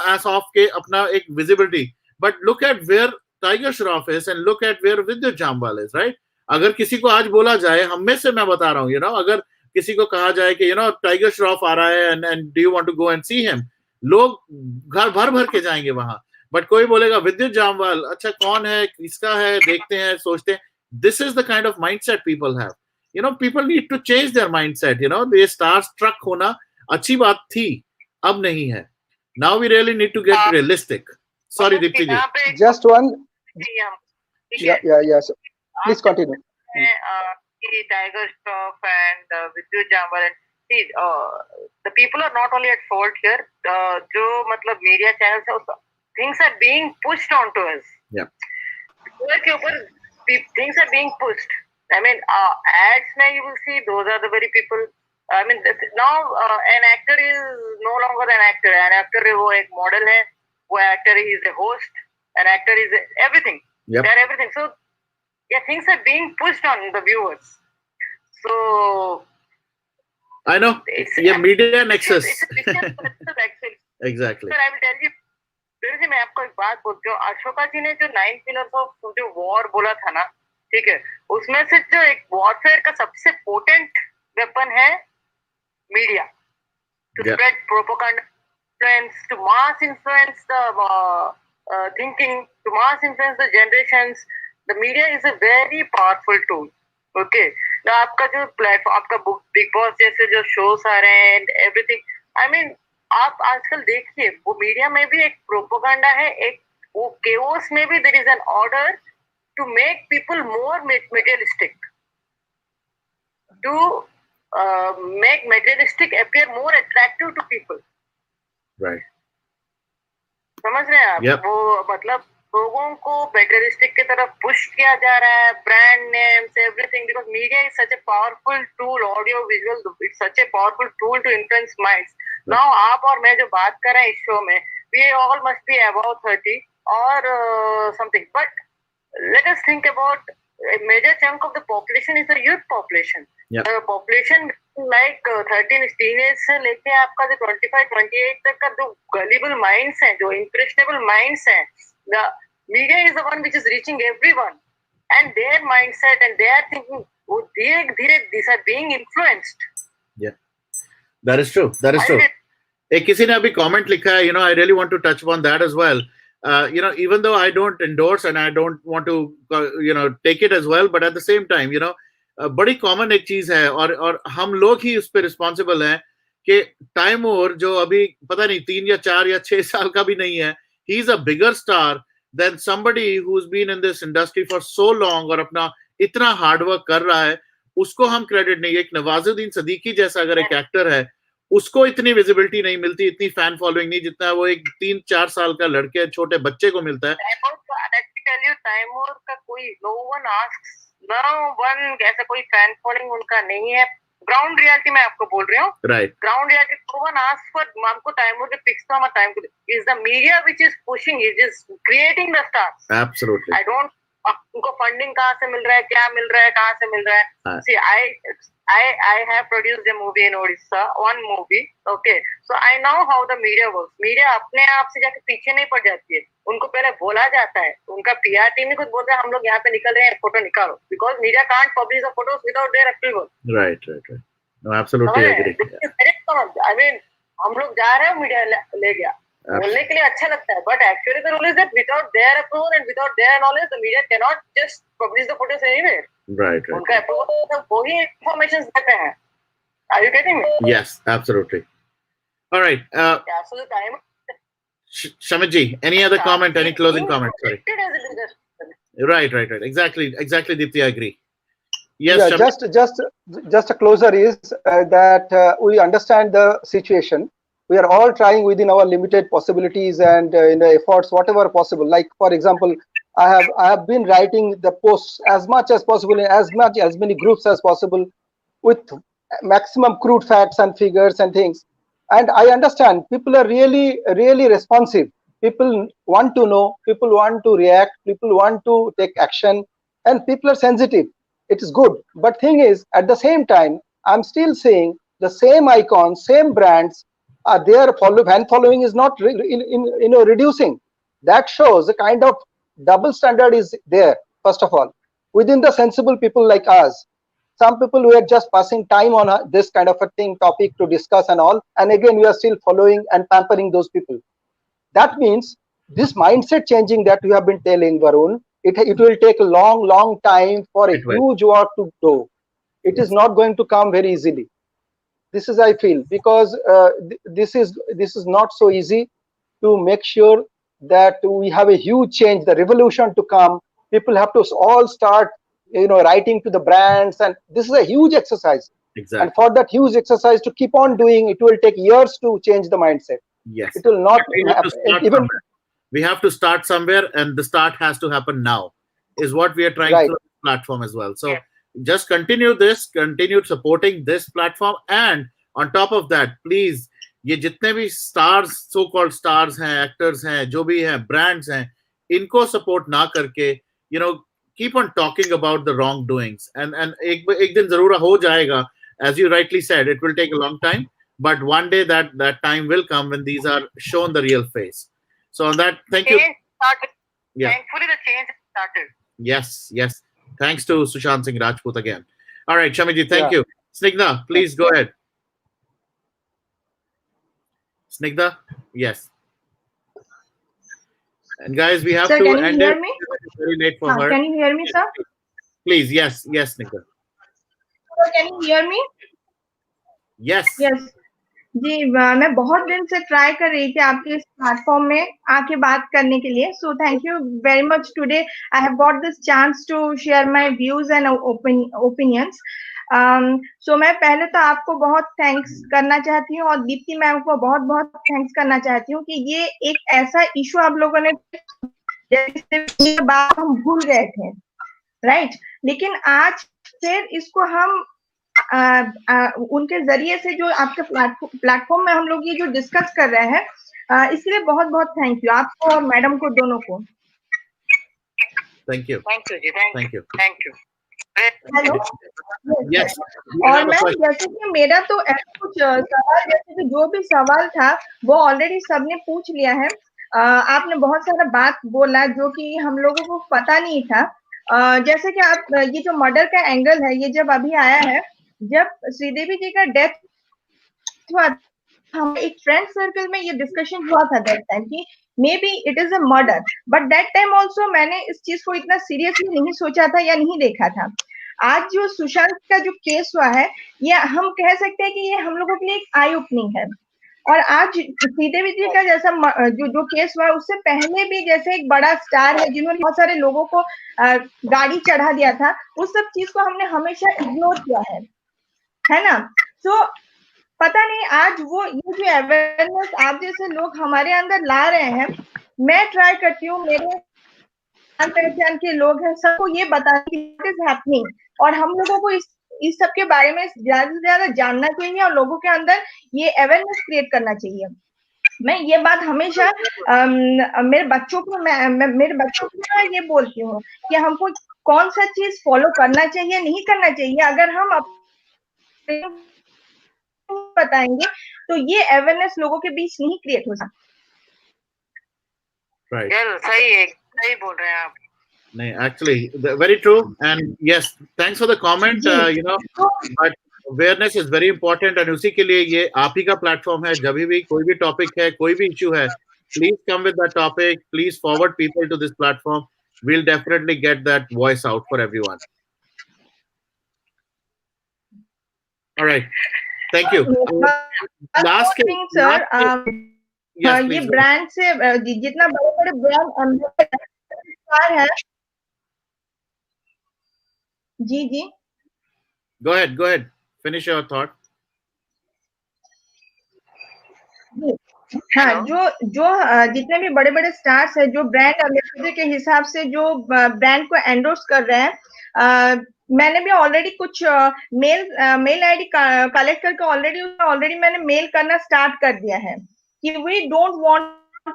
ass off के अपना एक visibility. But look at where Tiger Shroff is and look at where Vidyut Jamwal is, right? अगर किसी को आज बोला जाए, हम में से मैं बता रहा हूँ, अगर किसी को कहा जाए कि टाइगर श्रॉफ आ रहा है and do you want to go and see him, लोग घर भर भर के जाएंगे वहां. बट कोई बोलेगा विद्युत जामवाल, अच्छा कौन है, किसका है, देखते हैं, सोचते हैं. This is the kind of mindset people have. People need to change their mindset. ये स्टार स्ट्रक होना अच्छी बात थी, अब नहीं है. Now we really need to get realistic. Sorry Deepti ji, just one. Yeah please continue. Tiger Shroff and Vidyut Jamwal, and see, the people are not only at fault here. जो मतलब media channels है, things are being pushed onto us. Yeah. के ऊपर things are being pushed. I mean, ads में you will see those are the very people. I mean, now an actor is no longer an actor. An actor वो एक model है, वो actor is a host. An actor is everything. Yep. They are everything. So yeah, things are being pushed on the viewers. So I know. Yeah, media nexus. Exactly. Sir, I will tell you. फिर मैं आपको एक बात बोलती हूँ. अशोका जी ने जो 9 pillars of जो वॉर बोला था ना, ठीक है, उसमें से जो एक वॉरफेयर का सबसे पोटेंट वेपन है media. To spread propaganda, influence, to mass influence the thinking, to mass influence the generations. The media is a very powerful tool. Okay. Now आपका जो प्लेटफॉर्म, आपका बिग बॉस जैसे जो शोज आ रहे हैं, एवरीथिंग, आई mean आप आजकल देखिए, वो मीडिया में भी एक प्रोपोगंडा है, एक वो केओस में भी there is an order to make people more materialistic, to make materialistic appear more attractive to people. Right. समझ रहे हैं आप? Yep. वो मतलब लोगों को मटेरियलिस्टिक की तरफ पुश किया जा रहा है, brand names, everything, because media is such a powerful tool, audio visual, it's such a powerful tool to influence minds. Now आप और मैं जो बात कर रहे हैं इस शो में, we all must be about 30 और something, but let us think about a major chunk of the population is the youth population. Yep. The population like 13 teenage से लेके आपका जो 25-28 तक का जो gullible minds हैं, जो impressionable minds हैं, the media is the one which is reaching everyone, and their mindset and their thinking, वो धीरे-धीरे these are being influenced. Yeah, that is true. That is true. एक किसी ने अभी comment लिखा है, I really want to touch upon that as well. Even though I don't endorse and I don't want to, take it as well, but at the same time, बड़ी common एक चीज है और हम लोग ही उस पर रिस्पॉन्सिबल हैं कि टाइमोर जो अभी पता नहीं 3 या 4 या 6 साल का भी नहीं है, he is a bigger star than somebody who's been in this industry for so long और अपना इतना हार्डवर्क कर रहा है, उसको हम क्रेडिट नहीं. एक नवाजुद्दीन सिद्दीकी जैसा अगर एक एक्टर है, उसको इतनी विजिबिलिटी नहीं मिलती, इतनी फैन फॉलोइंग नहीं, जितना वो एक 3-4 साल का लड़के छोटे बच्चे को मिलता है. तैमूर का कोई no one ऐसा कोई फैन फॉलोइंग उनका नहीं है. ग्राउंड रियलिटी मैं आपको बोल रही हूँ, right. Ground reality no one asks for हमको तैमूर के पिक्स तो हमारा टाइम को is the media which is pushing, is creating the stars. Absolutely. I don't उनको फंडिंग कहाँ से मिल रहा है, क्या मिल रहा है, कहाँ से मिल रहा है. See, I have produced a movie in Odisha, one movie, okay, so I know how the media works. Media अपने आप से जाके पीछे नहीं पड़ जाती है, उनको पहले बोला जाता है, उनका PR टीम ही खुद बोलता है हम लोग यहाँ पे निकल रहे हैं, फोटो निकालो, because media can't publish the photos without their approval. Right. No, absolutely agree. I mean, हम लोग जा रहे हैं, मीडिया ले गया, बोलने के लिए अच्छा लगता है, but actually the rule is that without their approval and without their knowledge, the media cannot just publish the photos anywhere. Right. उनका approval तो वही information देते हैं. Are you getting me? Yes, absolutely. All right. Yeah, so the time. Shamit ji, any other comment? Any closing comment? Sorry. Right. Exactly, Deepti, I agree. Yes. Yeah, just a closer is that we understand the situation. We are all trying within our limited possibilities and efforts, whatever possible. Like for example, I have been writing the posts as much as possible in as many groups as possible, with maximum crude facts and figures and things. And I understand people are really responsive. People want to know, people want to react, people want to take action, and people are sensitive. It is good. But thing is, at the same time, I'm still saying the same icons, same brands, their fan following is not reducing. That shows the kind of double standard is there. First of all, within the sensible people like us, some people who are just passing time on this kind of a thing topic to discuss and all, and again we are still following and pampering those people. That means this mindset changing that we have been telling, Varun, it will take a long time for a huge work to do. It is not going to come very easily. This is I feel, because this is not so easy to make sure that we have a huge change, the revolution to come. People have to all start writing to the brands, and this is a huge exercise. Exactly. And for that huge exercise to keep on doing, it will take years to change the mindset. Yes, it will not happen even. We have to start somewhere, and the start has to happen now, is what we are trying Right. through this platform as well. So just continue supporting this platform, and on top of that, please, ये जितने भी stars, so called stars हैं, actors हैं, जो भी हैं, brands हैं, इनको support ना करके, keep on talking about the wrongdoings, and एक दिन जरूर हो जाएगा. As you rightly said, it will take a long time, but one day that time will come when these are shown the real face. So on that, thank you. Yeah. Thankfully, the change started. Yes. Thanks to Sushant Singh Rajput again. All right, Shamiji, thank you. Snigdha, please go ahead. Snigdha, yes. And guys, we have Sir, to can you end hear it. me? It's very late for her. Can you hear me, sir? Please, yes, Snigdha. Sir, can you hear me? Yes. Yes. जी मैं बहुत दिन से try कर रही थी आपके इस platform में आके बात करने के लिए, so thank you very much. Today I have got this chance to share my views and opinions. So मैं पहले तो आपको बहुत थैंक्स करना चाहती हूँ, और दीप्ति मैम को बहुत बहुत थैंक्स करना चाहती हूँ कि ये एक ऐसा इशू आप लोगों ने बात हम भूल गए थे, राइट? लेकिन आज फिर इसको हम उनके जरिए से जो आपके प्लेटफॉर्म में हम लोग ये जो डिस्कस कर रहे हैं, इसके लिए बहुत बहुत थैंक यू आपको और मैडम को, दोनों को. Thank you hello. यस. और मैम, जैसे कि मेरा तो ऐसा कुछ सवाल, जैसे कि जो भी सवाल था वो ऑलरेडी सबने पूछ लिया है. आपने बहुत सारा बात बोला जो कि हम लोगों को पता नहीं था. जैसे कि आप ये जो मर्डर का एंगल है, ये जब अभी आया है, जब श्रीदेवी जी का डेथ हुआ, हम एक फ्रेंड सर्कल में ये डिस्कशन हुआ था दैट टाइम कि may be it is a murder, but that time also मैंने इस चीज को इतना सीरियसली नहीं सोचा था या नहीं देखा था. आज जो सुशांत का जो केस हुआ है, ये हम कह सकते हैं कि ये हम लोगों के लिए एक आई ओपनिंग है. और आज श्रीदेवी जी का जैसा जो केस हुआ है, उससे पहले भी जैसे एक बड़ा स्टार है जिन्होंने बहुत सारे लोगों को गाड़ी चढ़ा दिया था, उस सब चीज को हमने हमेशा इग्नोर किया है ना? तो पता नहीं आज वो ये जो अवेयरनेस आप जैसे लोग हमारे अंदर ला रहे हैं, मैं ट्राई करती हूँ, मेरे जान पहचान के लोग हैं, सबको ये बताने की व्हाट इज हैपनिंग, और हम लोगों को इस सब के बारे में ज्यादा से ज्यादा जानना चाहिए और लोगों के अंदर ये अवेयरनेस क्रिएट करना चाहिए. मैं ये बात हमेशा मेरे बच्चों को मैं ये बोलती हूँ कि हमको कौन सा चीज फॉलो करना चाहिए, नहीं करना चाहिए. अगर हम बताएंगे तो ये अवेयरनेस लोगों के बीच नहीं क्रिएट हो सकता. Right. सही है, सही बोल रहे हैं आप. No, actually, very true. And yes, thanks for the comment. But awareness is very important, and उसी के लिए ये आप ही का platform है. जब भी कोई भी topic है, कोई भी issue है, please come with that topic. Please forward people to this platform. We'll definitely get that voice out for everyone. All right. Thank you. Last thing, sir. Yes, ये ब्रांड से जितना बड़े-बड़े ब्रांड है. जी. Go ahead. Finish your thought. हाँ, जो जितने भी बड़े बड़े स्टार्स है जो ब्रांड एम्बेसडर के हिसाब से जो ब्रांड को एंडोर्स कर रहे हैं, मैंने भी ऑलरेडी कुछ मेल आईडी कलेक्ट करके ऑलरेडी मैंने मेल करना स्टार्ट कर दिया है कि we don't want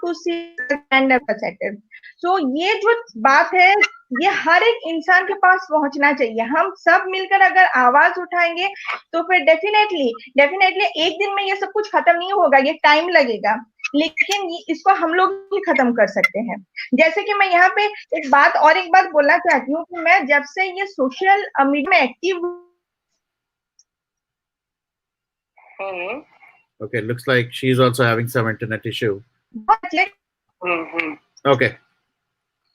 to see brand ambassador. So ये जो बात है ये हर एक इंसान के पास पहुंचना चाहिए। हम सब मिलकर अगर आवाज उठाएंगे तो फिर डेफिनेटली एक दिन में ये सब कुछ खत्म नहीं होगा, ये टाइम लगेगा, लेकिन इसको हम लोग ही खत्म कर सकते हैं। जैसे कि मैं यहाँ पे एक बात बोलना चाहती हूँ कि मैं जब से ये सोशल मीडिया में active Okay, looks like she's also having some internet issue. Okay.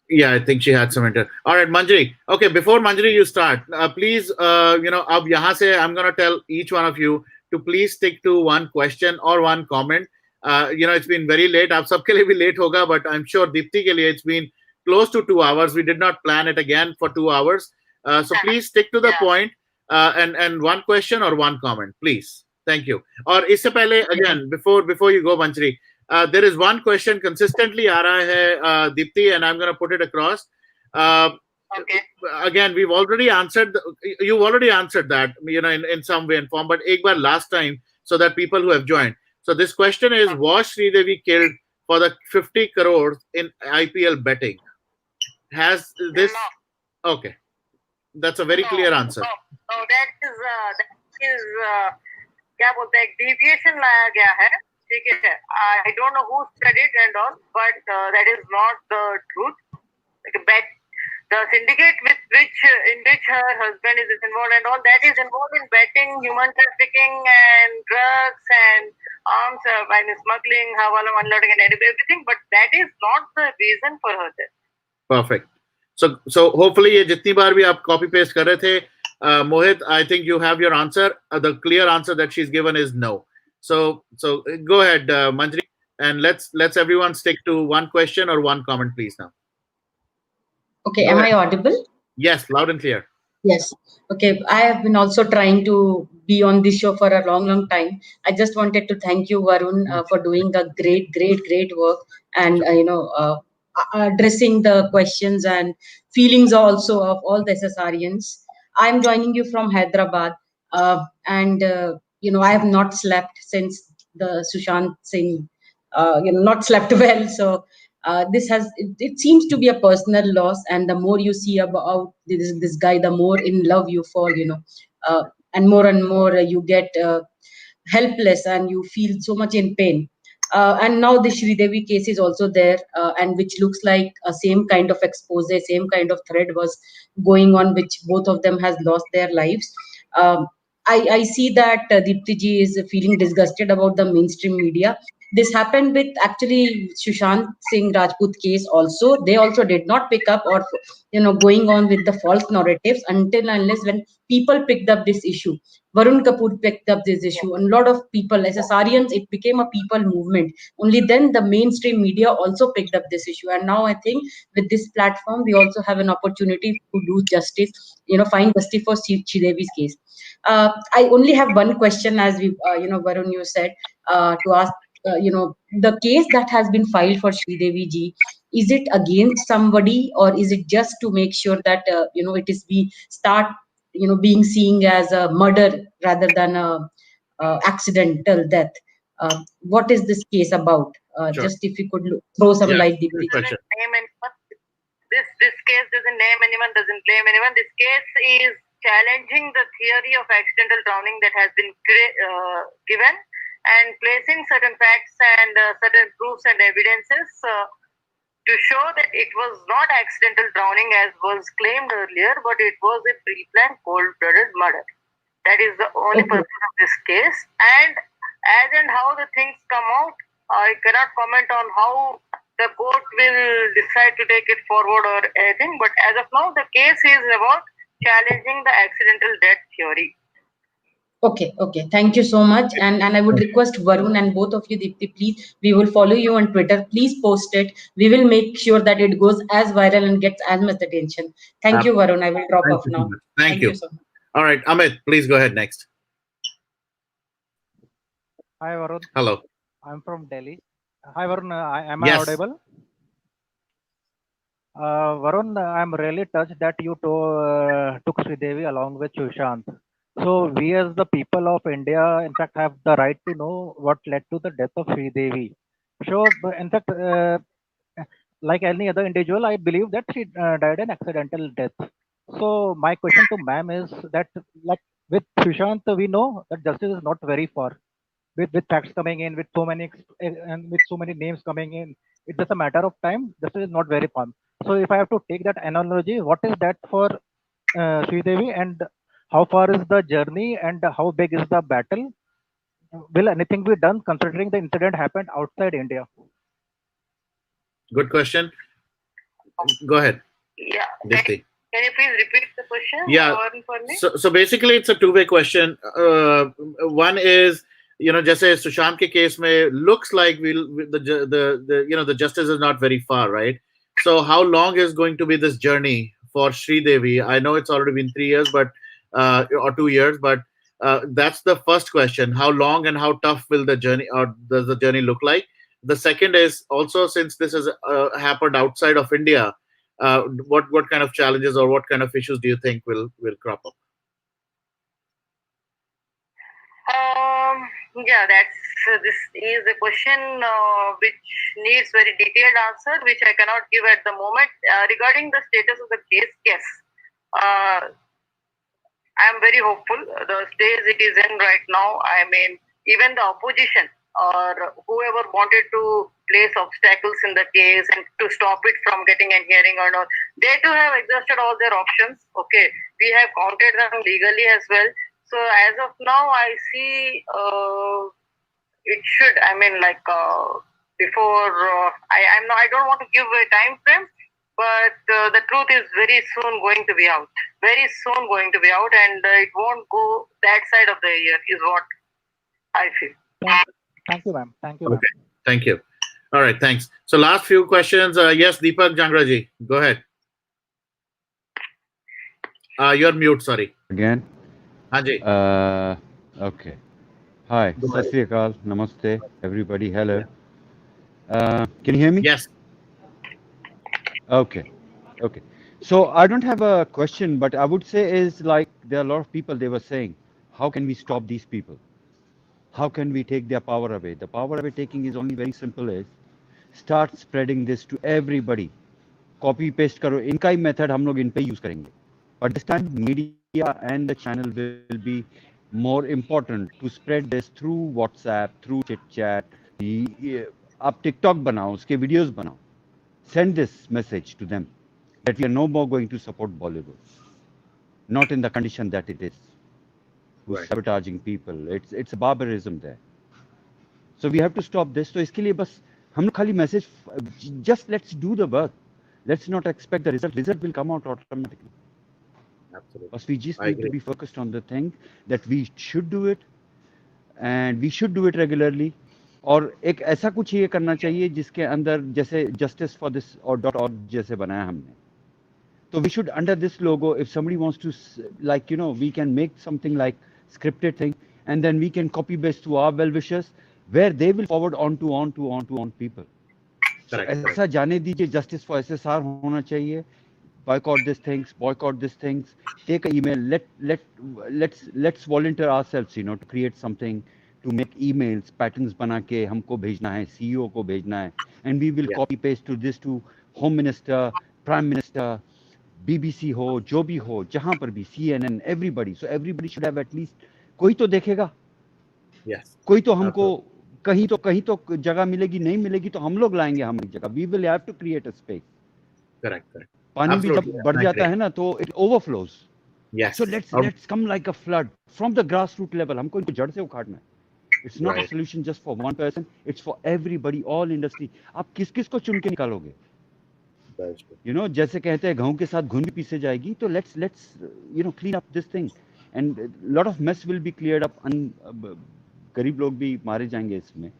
Yeah, I think she had some internet. All right, Manjari. Okay, before Manjari, you start. Please, ab yahan se I'm going to tell each one of you to please stick to one question or one comment. It's been very late. Aap sabke liye bhi late hoga, but I'm sure Deepti ke liye it's been close to 2 hours. We did not plan it again for 2 hours. So please stick to the point and one question or one comment, please. Thank you. Or isse pehle, again, before you go, Manjari, there is one question consistently aa raha hai, Deepti, and I'm going to put it across. Okay. Again, you've already answered that, in some way and form, but ek baar last time, so that people who have joined. So this question is, was Sridevi killed for the 50 crores in IPL betting? Has this... No. Okay. That's a very clear answer. No, that is क्या बोलते हैं, deviation लाया गया है, ठीक है. I don't know who said it and all, but that is not the truth. The syndicate in which her husband is involved and all, that is involved in betting, human trafficking and drugs and arms, smuggling, hawala, unloading and everything, but that is not the reason for her death. Perfect. So hopefully ye jitni baar bhi aap copy paste kar rahe the, Mohit, I think you have your answer. The clear answer that she's given is no. So go ahead, Manjari, and let's everyone stick to one question or one comment, please, now. Okay, am I audible? Yes, loud and clear. Yes. Okay, I have been also trying to be on this show for a long time. I just wanted to thank you, Varun, for doing a great work and addressing the questions and feelings also of all the SSRians. I'm joining you from Hyderabad, and I have not slept since the Sushant Singh, not slept well. So it seems to be a personal loss, and the more you see about this guy, the more in love you fall, and more you get helpless and you feel so much in pain. And now the Sridevi case is also there, and which looks like a same kind of expose, same kind of thread was going on, which both of them has lost their lives. I see that Deepti ji is feeling disgusted about the mainstream media. This happened with actually Sushant Singh Rajput case also. They also did not pick up or going on with the false narratives until unless when people picked up this issue. Varun Kapur picked up this issue, and a lot of people, SSRians, it became a people movement. Only then the mainstream media also picked up this issue, and now I think with this platform we also have an opportunity to do justice, find justice for Sridevi's case. I only have one question, as we, Varun, you said, to ask. The case that has been filed for Sridevi ji, is it against somebody, or is it just to make sure that it is being seen as a murder rather than a accidental death? What is this case about? Sure. Just if you could throw some light, Deepti. This case doesn't name anyone, doesn't blame anyone. This case is challenging the theory of accidental drowning that has been given, and placing certain facts and certain proofs and evidences to show that it was not accidental drowning as was claimed earlier, but it was a pre-planned, cold-blooded murder. That is the only purpose of this case. And as and how the things come out, I cannot comment on how the court will decide to take it forward or anything. But as of now, the case is about challenging the accidental death theory. Okay. Thank you so much. And I would request Varun and both of you, Deepti, please, we will follow you on Twitter. Please post it. We will make sure that it goes as viral and gets as much attention. Thank you, Varun. I will drop off now. Thank you so much. All right, Amit, please go ahead next. Hi, Varun. Hello. I'm from Delhi. Hi, Varun. Am I Yes. audible? Varun, I'm really touched that you took Sridevi along with Sushant. So we as the people of India, in fact, have the right to know what led to the death of Sridevi. So, in fact, like any other individual, I believe that she died an accidental death. So my question to ma'am is that, like with Sushant, we know that justice is not very far. With facts coming in, with so many and with so many names coming in, it's just a matter of time. Justice is not very far. So if I have to take that analogy, what is that for Sridevi, and how far is the journey, and how big is the battle? Will anything be done considering the incident happened outside India? Good question. Go ahead. Yeah. Deepti. Can you please repeat the question? Yeah. For me? So basically, it's a two-way question. One is, जैसे सुशांत के case में looks like the justice is not very far, right? So how long is going to be this journey for Sridevi? I know it's already been 3 years, but or 2 years, but that's the first question. How long and how tough will the journey, or does the journey look like? The second is also, since this has happened outside of India, what kind of challenges or what kind of issues do you think will crop up? Yeah, this is a question which needs very detailed answer, which I cannot give at the moment. Regarding the status of the case, yes, I am very hopeful. The stage it is in right now, I mean, even the opposition or whoever wanted to place obstacles in the case and to stop it from getting a hearing or not, they too have exhausted all their options. Okay, we have counted them legally as well. So as of now, I see it should. I mean, like before. I don't want to give a time frame, but the truth is very soon going to be out. Very soon going to be out, and it won't go that side of the year. Is what I feel. Thank you, ma'am. Thank you, Okay. ma'am. Thank you. All right. Thanks. So last few questions. Yes, Deepak Jangraji, go ahead. You're mute. Sorry. Again. Haji. Okay. Hi. Go ahead. Sat Sri Akal. Namaste, everybody. Hello. Can you hear me? Yes. Okay. Okay. So I don't have a question, but I would say is like there are a lot of people, they were saying, how can we stop these people? How can we take their power away? The power away taking is only very simple is start spreading this to everybody. Copy paste करो. इनका ही method हम लोग इन पे use करेंगे. But this time media and the channel will be more important to spread this through WhatsApp, through chit chat. आप TikTok बनाओ, उसके videos बनाओ. Send this message to them that we are no more going to support Bollywood. Not in the condition that it is. Who's Right. sabotaging people. It's a barbarism there. So we have to stop this. So इसके लिए बस हम लोग खाली message, just let's do the work. Let's not expect the result. Result will come out automatically. Absolutely. But we just I need to agree. be focused on the thing that we should do it, and we should do it regularly. और एक ऐसा कुछ ये करना चाहिए जिसके अंदर जैसे justice for this or .org जैसे बनाया हमने. So we should, under this logo, if somebody wants to, like, we can make something like scripted thing, and then we can copy paste to our well-wishers, where they will forward on to people. So ऐसा जाने दीजिए, justice for SSR होना चाहिए. Boycott these things, take an email, let's volunteer ourselves, to create something, to make emails, patterns बना के हमको भेजना है, CEO को भेजना है, and we will copy paste to this to Home Minister, Prime Minister, BBC हो, जो भी हो, जहाँ पर भी, CNN, everybody. So everybody should have at least, कोई तो देखेगा. Yes. कोई तो हमको कहीं तो जगह मिलेगी, नहीं मिलेगी तो हम लोग लाएंगे हमारी जगह. We will have to create a space. Correct. पानी भी जब बढ़ जाता है ना तो it overflows. Yes. So let's come like a flood from the grassroots level. हमको इनको जड़ से उखाड़ना है. It's not a solution just for one person. It's for everybody, all industry. आप किस को चुन के निकालोगे? जैसे कहते हैं गेहूं के साथ घुन भी पीसे जाएगी, तो let's clean up this thing, and lot of mess will be cleared up. गरीब लोग भी मारे जाएंगे इसमें,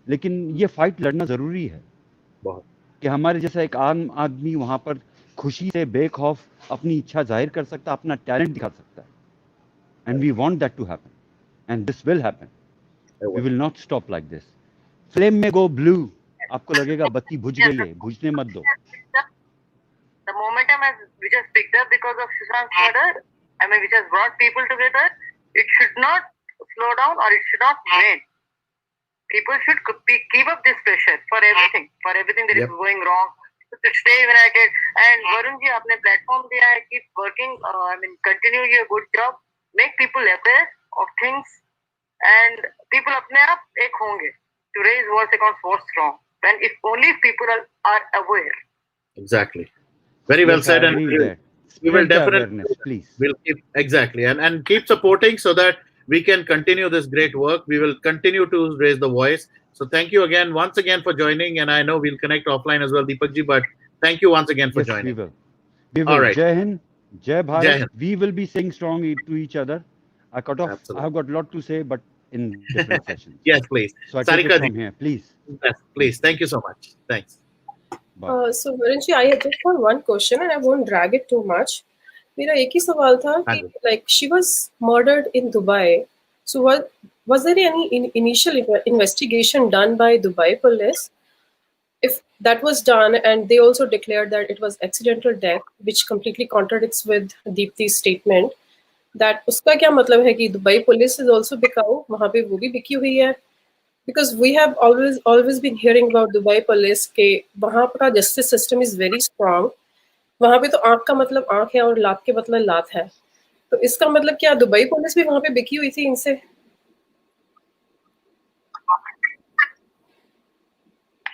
लेकिन ये फाइट लड़ना जरूरी है कि हमारे जैसा एक आम आदमी वहां पर खुशी से बेखौफ अपनी इच्छा जाहिर कर सकता, अपना टैलेंट दिखा सकता है. And we want that to happen, and this will happen. We will not stop like this. Flame में गो ब्लू, आपको लगेगा बत्ती बुझ गई है, बुझने मत दो. The momentum which has picked up because of Sushant's murder, which has brought people together, it should not slow down or it should not wane. People should keep up this pressure for everything that is going wrong. To stay united. And Varun ji, आपने platform दिया है, keep working. Continue your good job. Make people aware of things, and people अपने आप एक होंगे to raise voice against what's wrong. And if only people are aware. Exactly. Very well said. And we will definitely please. We'll keep exactly and keep supporting so that we can continue this great work. We will continue to raise the voice. So thank you again, once again, for joining. And I know we'll connect offline as well, Deepak ji. But thank you once again for joining. We will. We will. All right. Jai Hind, Jai Bharat. Jai Hind. We will be saying strong to each other. I cut off. Absolutely. I have got a lot to say, but in different sessions. Yes, please. So I take it from here, please. Yes, please. Thank you so much. Thanks. So Varunji, I just have one question and I won't drag it too much. मेरा एक ही सवाल था कि like she was murdered in Dubai. So was there any initial investigation done by Dubai police? If that was done, and they also declared that it was accidental death, which completely contradicts with Deepti's statement, that उसका क्या मतलब है कि Dubai police is also बिकाऊ, वहाँ पे वो भी बिकी हुई है? Because we have always been hearing about Dubai police के वहाँ का justice system is very strong. वहाँ पे तो आँख का मतलब आँख है और लात के मतलब लात है. तो इसका मतलब क्या दुबई पुलिस भी वहाँ पे बिकी हुई थी इनसे?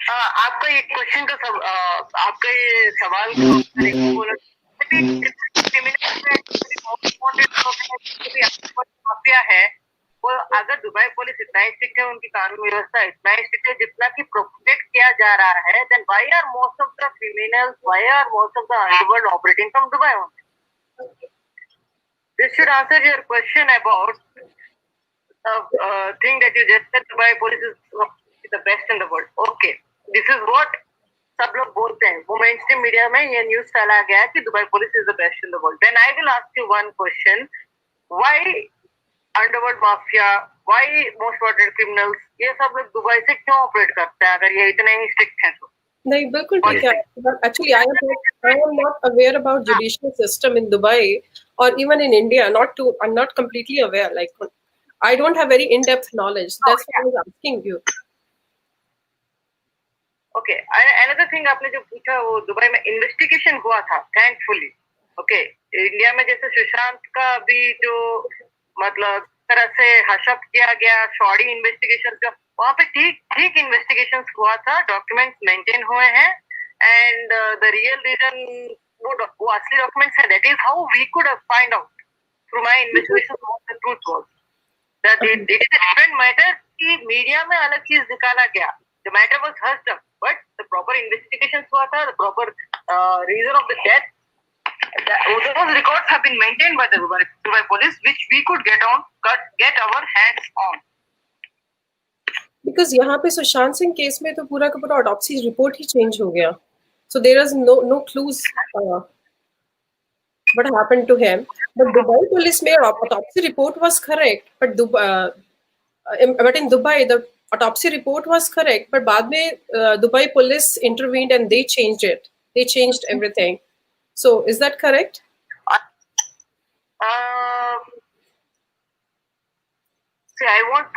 आपका ये क्वेश्चन का आपका ये सवाल माफिया है वो अगर दुबई पुलिस इतना स्ट्रिक्ट है, उनकी कानून व्यवस्था इतना स्ट्रिक्ट है जितना कि प्रोटेक्ट किया जा रहा है, then why are most of the criminals, why are most of the underworld operating from Dubai only? This should answer your question about the thing that you just said. Dubai police is the best in the world. Okay, this is what सब लोग बोलते हैं. वो mainstream media में ये news फैला गया है कि Dubai police is the best in the world. Then I will ask you one question: why underworld mafia, why most wanted criminals, ये सब लोग दुबई से क्यों ऑपरेट करते हैं अगर ये इतने ही स्ट्रिक्ट हैं तो? नहीं, बिल्कुल ठीक है. But actually, I am not aware about judicial system in Dubai or even in India. I'm not completely aware. Like, I don't have very in-depth knowledge. That's why I was asking you. Okay, another thing आपने जो पूछा वो Dubai में investigation हुआ था, thankfully. Okay, India में जैसे सुशांत का भी जो मतलब तरह से हशप किया गया, शॉर्डी इन्वेस्टिगेशन जो वहाँ पे ठीक इन्वेस्टिगेशन हुआ था, डॉक्यूमेंट्स मेंटेन हुए हैं, एंड द रियल रीजन वो असली डॉक्यूमेंट्स है. That is how we could find out through my investigation what the truth was. That it is a different matter कि मीडिया में अलग चीज निकाला गया. The matter was hushed up, but the proper investigation हुआ था, the proper reason of the death, those records have been maintained by the Dubai police, which we could get our hands on. Because यहाँ पे Sushant Singh case में तो पूरा का पूरा autopsy report ही change हो गया. So there is no clues what happened to him. But Dubai police में autopsy report was correct, but in Dubai the autopsy report was correct, but बाद में Dubai police intervened and they changed it. They changed everything. So is that correct? See, I won't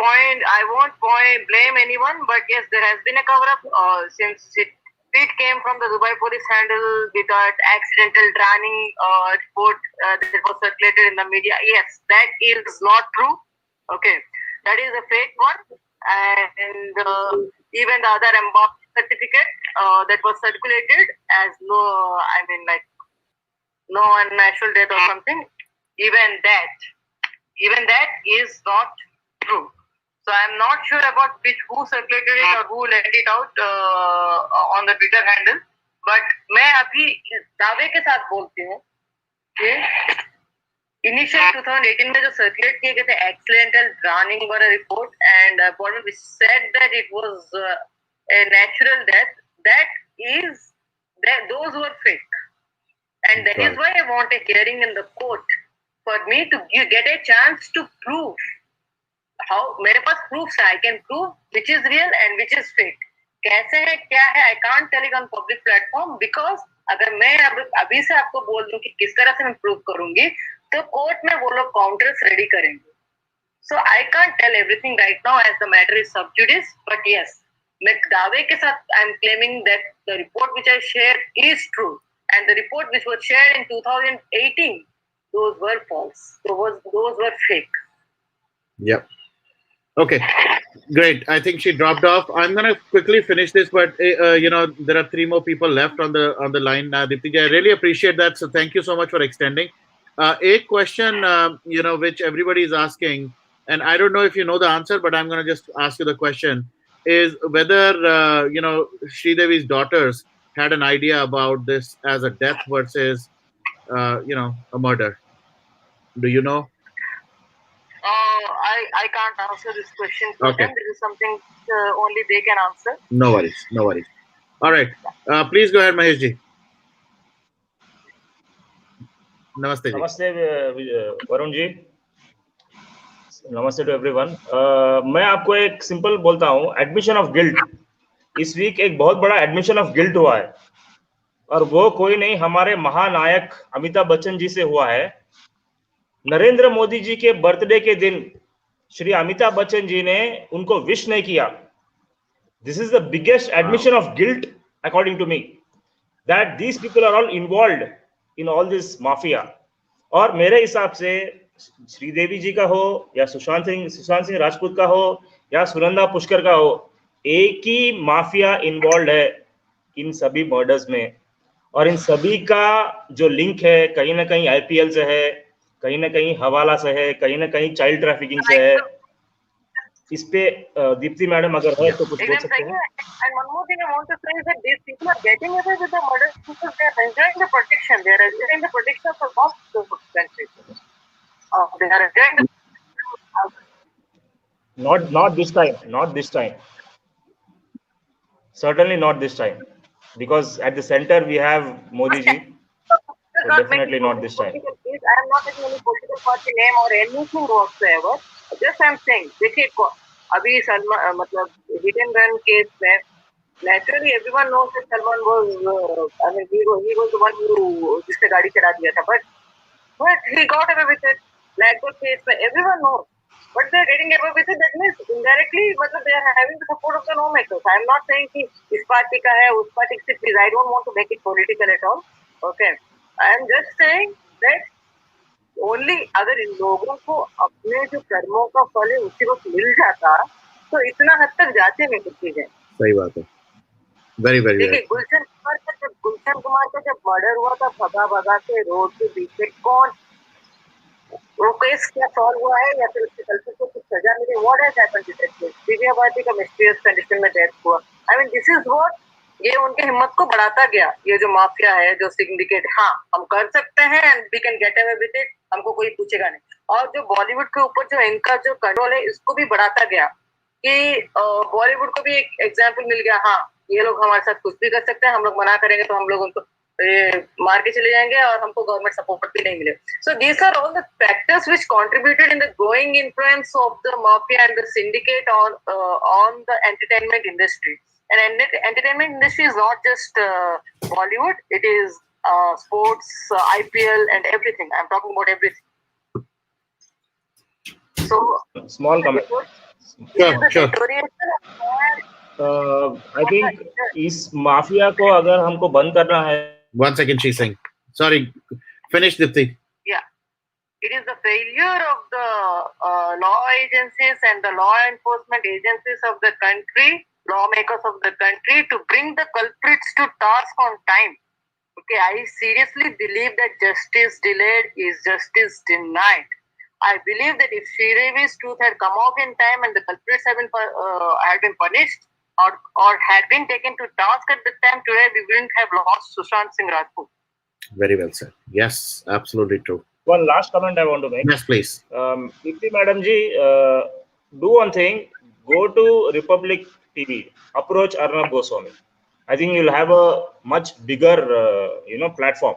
blame anyone, but yes, there has been a cover-up since it came from the Dubai police handle with that accidental drowning report that was circulated in the media. Yes, that is not true. Okay, that is a fake one, and even the other embarked certificate that was circulated as no unnatural death or something, even that is not true. So I am not sure about who circulated it or who let it out on the Twitter handle. But मैं अभी इस दावे के साथ बोलती हूँ कि initial 2018 में जो circulate किए गए थे accidental drowning वाला report and we said that it was a natural death. Those were fake. And that is why I want a hearing in the court for me to get a chance to prove how मेरे पास proofs है, I can prove which is real and which is fake. कैसे है क्या है, I can't tell it on public platform because अगर मैं अभी से आपको बोल दूं कि किस तरह से मैं प्रूव करूंगी तो कोर्ट में वो लोग काउंटर्स रेडी करेंगे. So I can't tell everything right now as the matter is sub judice, but yes, मैं दावे के साथ I'm claiming that the report which I shared is true and the report which was shared in 2018, those were false. Those were fake. Yep. Okay, great. I think she dropped off. I'm gonna quickly finish this, but there are 3 more people left on the line. Deepti, I really appreciate that. So thank you so much for extending. A question, which everybody is asking, and I don't know if you know the answer, but I'm gonna just ask you the question: is whether Sridevi's daughters had an idea about this as a death versus a murder. Do you know? I can't answer this question for them. This is something only they can answer. No worries. No worries. All right. Please go ahead, Mahesh ji. Namaste ji. Namaste, Varun ji. Namaste to everyone. मैं आपको एक simple बोलता हूँ. Admission of guilt. इस week एक बहुत बड़ा admission of guilt हुआ है और वो कोई नहीं हमारे महानायक अमिताभ बच्चन जी से हुआ है. नरेंद्र मोदी जी के बर्थडे के दिन श्री अमिताभ बच्चन जी ने उनको विश नहीं किया. This is the biggest admission of guilt according to me, that these people are all involved in all this mafia. और मेरे हिसाब से श्रीदेवी जी का हो या सुशांत सिंह राजपूत का हो या सुनंदा पुष्कर का हो, एक ही माफिया इन्वॉल्व है इन सभी मर्डर्स में. और इन सभी का जो लिंक है कहीं ना कहीं आईपीएल से है, कहीं ना कहीं हवाला से है, कहीं ना कहीं चाइल्ड ट्रैफिकिंग से है. इस पे दीप्ति मैडम अगर है तो कुछ बोल सकते हैं. And one more thing I want to say is that these people are getting away with the murder because they are enjoying the protection. They are enjoying the protection for most of the country. They are enjoying the not this time. Not this time. Certainly not this time. Because at the center we have Modi ji. So definitely not this time. I am not taking any political party name or anything whatsoever. Just I am saying, देखिए अभी सलमान मतलब hit and run case में naturally everyone knows that Salman was he was the one who जिसने गाड़ी चढ़ा दिया था, but he got away with it. Like the case में everyone knows, but they are getting away with it. That means indirectly मतलब they are having the support of the lawmakers. I am not saying कि इस party का है उस party से, please I don't want to make it political at all. Okay, I am just saying that only अगर इन लोगों को अपने जो कर्मों का फल है उसी वक्त मिल जाता तो इतना हद तक जाते नहीं कुछ चीजें. सही बात है. Very very. देखिए गुलशन कुमार का जब मर्डर हुआ था भगा के रोड के बीच में, कौन वो केस क्या सॉल्व हुआ है या फिर उसके गलती को कुछ सजा मिली? What has happened to that case? Divya Bharti का मिस्टीरियस कंडीशन में डेथ हुआ. I mean this is what, ये उनके हिम्मत को बढ़ाता गया. ये जो माफिया है जो सिंडिकेट, हाँ हम कर सकते हैं and we can get away with it, हमको कोई पूछेगा नहीं. और जो बॉलीवुड के ऊपर जो इनका जो कंट्रोल है इसको भी बढ़ाता गया कि बॉलीवुड को भी एक एग्जाम्पल मिल गया. हाँ ये लोग हमारे साथ कुछ भी कर सकते हैं, हम लोग मना करेंगे तो हम लोग उनको मार के चले जाएंगे और हमको गवर्नमेंट सपोर्ट भी नहीं मिले. So these are all the factors which contributed in the growing influence of the mafia and the syndicate on the entertainment industry. And entertainment industry is not just Bollywood, it is sports, IPL and everything. I'm talking about everything. So small comment. Sure. I think इस mafia को अगर हमको बंद करना है. One second, she's saying. Sorry, finish Deepti. Yeah, it is the failure of the law agencies and the law enforcement agencies of the country, lawmakers of the country, to bring the culprits to task on time. Okay, I seriously believe that justice delayed is justice denied. I believe that if Sridevi's truth had come out in time and the culprits had been punished or had been taken to task at the time, today we wouldn't have lost Sushant Singh Rajput. Very well said. Yes, absolutely true. One last comment I want to make. Yes, please. Deepti Madam ji, do one thing. Go to Republic TV. Approach Arnab Goswami. I think you'll have a much bigger, platform.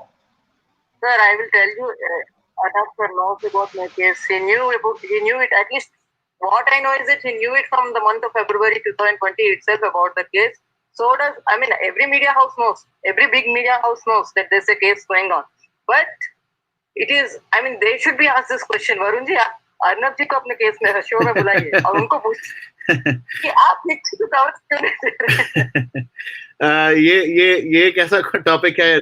Sir, I will tell you, Arnab sir knows about my case. He knew it at least what I know is that he knew it from the month of February 2020 itself about the case. So does, I mean, every media house knows, every big media house knows that there's a case going on. But it is, I mean, they should be asked this question. Varun ji, आप अर्नब जी को अपने case में show में बुलाइए और उनको पूछिए कि आप लिखते तो कवर क्यों नहीं दे रहे? ये कैसा टॉपिक है?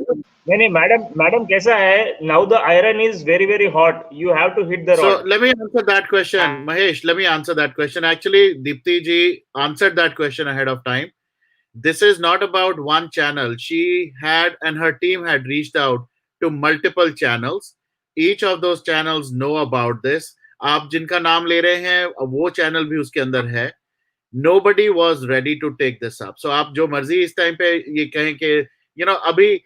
नहीं मैडम कैसा है? Now the iron is very hot. You have to hit the rod. So let me answer that question, Mahesh. Let me answer that question. Actually, Deepti ji answered that question ahead of time. This is not about one channel. She had and her team had reached out to multiple channels. Each of those channels know about this. आप जिनका नाम ले रहे हैं वो channel भी उसके अंदर है. Nobody was ready to take this up. So आप जो मर्जी इस टाइम पे ये कहें कि अभी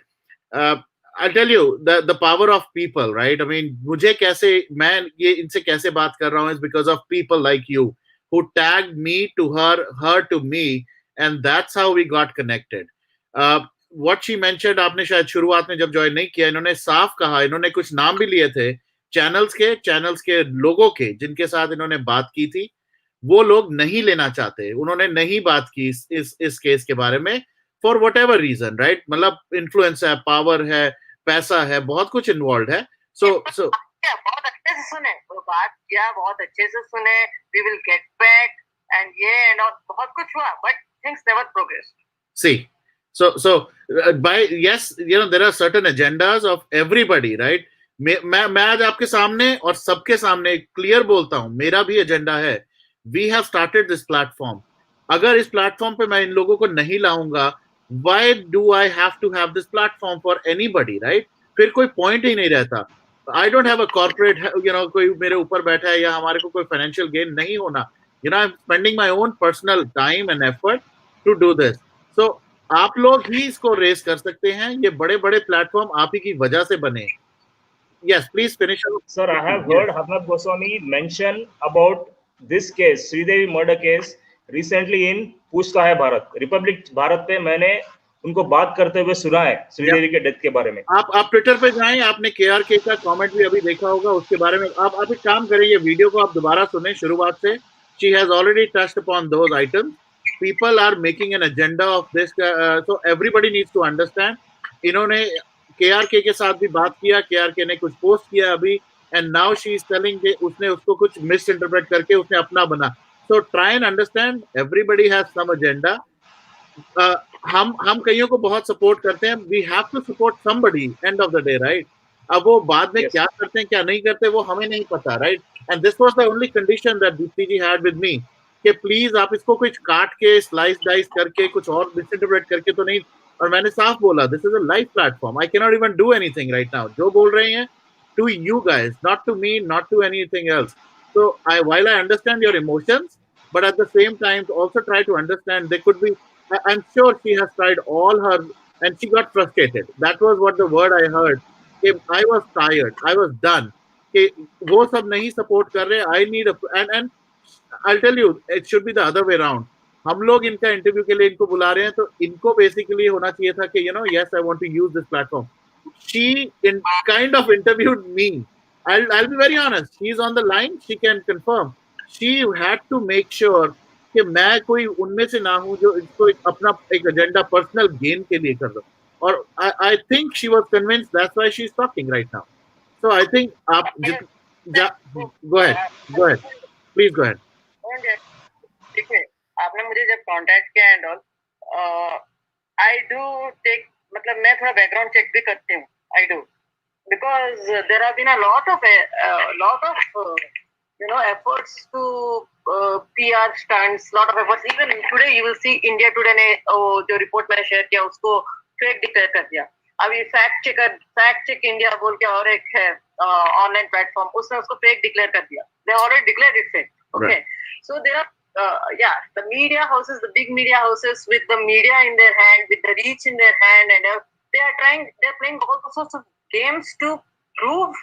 I'll tell you the power of people, right? I mean, मुझे कैसे मैं ये इनसे कैसे बात कर रहा हूँ is because of people like you who tagged me to her to me, and that's how we got connected. What she mentioned, आपने शायद शुरुआत में जब ज्वाइन नहीं किया, इन्होंने साफ कहा, इन्होंने कुछ नाम भी लिए थे चैनल्स के लोगों के जिनके साथ इन्होंने बात की थी. वो लोग नहीं लेना चाहते, उन्होंने नहीं बात की इस केस के बारे में for whatever reason, right? मतलब इन्फ्लुएंस है, पावर है, पैसा है, बहुत कुछ इन्वॉल्व है. सो बहुत अच्छे से सुने, वो बात किया, बहुत अच्छे से सुने, we will get back and ये एंड बहुत कुछ हुआ, but things never progress. See, so by yes, there are certain agendas of everybody, right? मैं आज आपके सामने और सबके सामने क्लियर बोलता हूं, मेरा भी एजेंडा है. We have started this platform. अगर इस प्लेटफॉर्म पे मैं इन लोगों को नहीं लाऊंगा, why do I have to have this platform for anybody, right? फिर कोई पॉइंट ही नहीं रहता. I don't have a corporate, कोई मेरे ऊपर बैठा है या हमारे को कोई फाइनेंशियल गेन नहीं होना. I'm spending my own personal time and effort to do this. So आप लोग ही इसको रेस कर सकते हैं. ये बड़े बड़े प्लेटफॉर्म आप ही की वजह से बने. Yes, please finish. Sir, I have heard Harnav Goswami mention about this case, Sridevi murder case, recently in पूछता है भारत, रिपब्लिक भारत पे मैंने उनको बात करते हुए सुना है श्रीदेवी के डेथ के बारे में. आप ट्विटर पे जाएं, आपने KRK का कमेंट भी अभी देखा होगा उसके बारे में. आप एक काम करें, ये वीडियो को आप दोबारा सुने शुरुआत से. She has already touched upon those items. People are making an agenda of this, so everybody needs to understand. इन्होंने KRK के साथ भी बात किया, KRK ने कुछ पोस्ट किया अभी, and now she is telling कि उसने उसको कुछ misinterpret करके उसने अपना बना. So try and understand, everybody has some agenda. हम कईयों को बहुत सपोर्ट करते हैं. We have to support somebody end of the day, right? अब वो बाद में क्या करते हैं क्या नहीं करते वो हमें नहीं पता, right? And this was the only condition that Deepti ji had with me कि प्लीज आप इसको कुछ काट के स्लाइस डाइस करके कुछ और मिसइंटरप्रेट करके तो नहीं. और मैंने साफ बोला, this is a live platform, I can not even do anything right now. जो बोल रहे हैं to you guys, not to me, not to anything else. So while I understand your emotions, but at the same time also try to understand there could be, I'm sure she has tried all her and she got frustrated. That was what the word I heard. I was tired, I was done. वो सब नहीं support कर रहे. I need and I'll tell you, it should be the other way around. हम लोग इनका interview के लिए इनको बुला रहे हैं तो इनको बेसिकली होना चाहिए था कि yes, I want to use this platform. She kind of interviewed me. I'll be very honest. She's on the line. She can confirm. She had to make sure कि मैं कोई उनमें से ना हूं जो इसको अपना एक एजेंडा पर्सनल गेन के लिए कर रहा. और I think she was convinced. That's why she's talking right now. So I think आप go ahead. Please go ahead. देखिए, आपने मुझे जब कांटेक्ट किया and all, I do take, मतलब मैं थोड़ा बैकग्राउंड चेक भी करती हूँ. I do, because there have been a lot of efforts to PR stunts, lot of efforts. Even today you will see India Today ने जो report मैंने share किया उसको फेक डिक्लेयर कर दिया. अभी फैक्ट चेक इंडिया बोल के और एक है ऑनलाइन प्लेटफॉर्म, उसने उसको फेक डिक्लेयर कर दिया. They already declared it fake. Okay, so there are the media houses, the big media houses with the media in their hand, with the reach in their hand, and they're playing all sorts of games to prove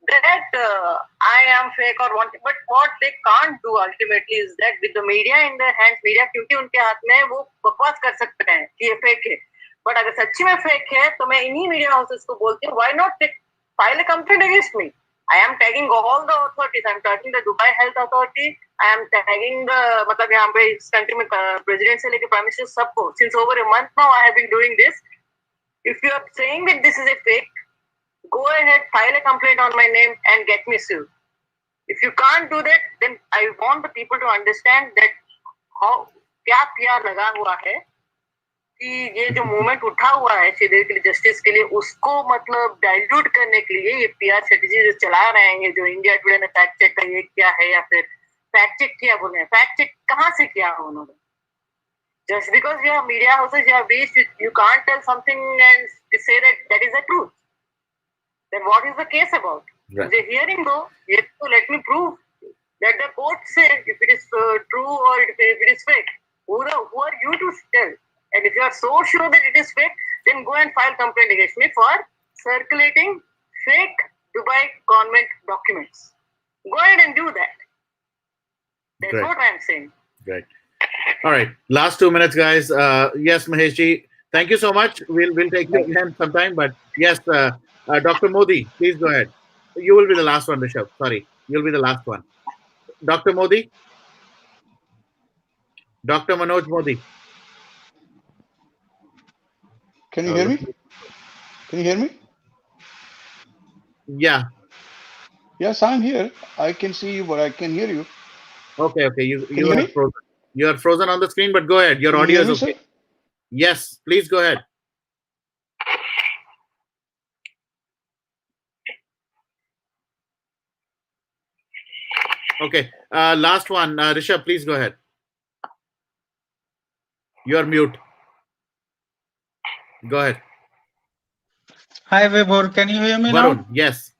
that I am fake or wanting. But what they can't do ultimately is that with the media in their hands, media क्योंकि उनके हाथ में वो बकवास कर सकते हैं कि ये फेक है. बट अगर सच्ची में फेक है तो मैं इन्हीं मीडिया हाउसेस को बोलती हूँ, why not file a complaint against me? I am tagging all the authorities. I'm tagging the Dubai Health Authority, I am tagging the मतलब यहाँ पे इस country में president से लेके prime minister सबको since over a month now I have been doing this. If you are saying that this is a fake, go ahead, file a complaint on my name and get me sued. If you can't do that, then I want the people to understand that how क्या PR लगा हुआ है कि ये जो movement उठा हुआ है श्रीदेवी के लिए जस्टिस के लिए उसको मतलब डाइल्यूट करने के लिए ये PR स्ट्रेटेजी जो चला रहे हैं जो इंडिया टुडे ने फैक्ट चेक का ये क्या है या फिर फैक्ट चेक किया बोले फैक्ट चेक कहाँ से किया उन्होंने just because you have media houses you have reached you can't tell something and say that is the truth then what is the case about right. The hearing though you have to let me prove that the court said if it is true or if it is fake who are you to tell and if you are so sure that it is fake then go and file complaint against me for circulating fake Dubai government documents go ahead and do that that's Great. what I am saying Great. All right, last 2 minutes, guys. Yes, Maheshji, thank you so much. We'll take you again sometime, but yes, Dr. Modi, please go ahead. You will be the last one, Rishabh. Sorry, you'll be the last one. Dr. Modi, Dr. Manoj Modi. Can you hear me? Can you hear me? Yeah. Yes, I'm here. I can see you, but I can hear you. Okay. Can you hear me? Frozen. You are frozen on the screen, but go ahead. Your Can you audio hear is me, okay. Yes, please go ahead. Okay. Last one. Rishabh, please go ahead. You are mute. Go ahead. Hi, Vibhor. Can you hear me Varun, now? yes.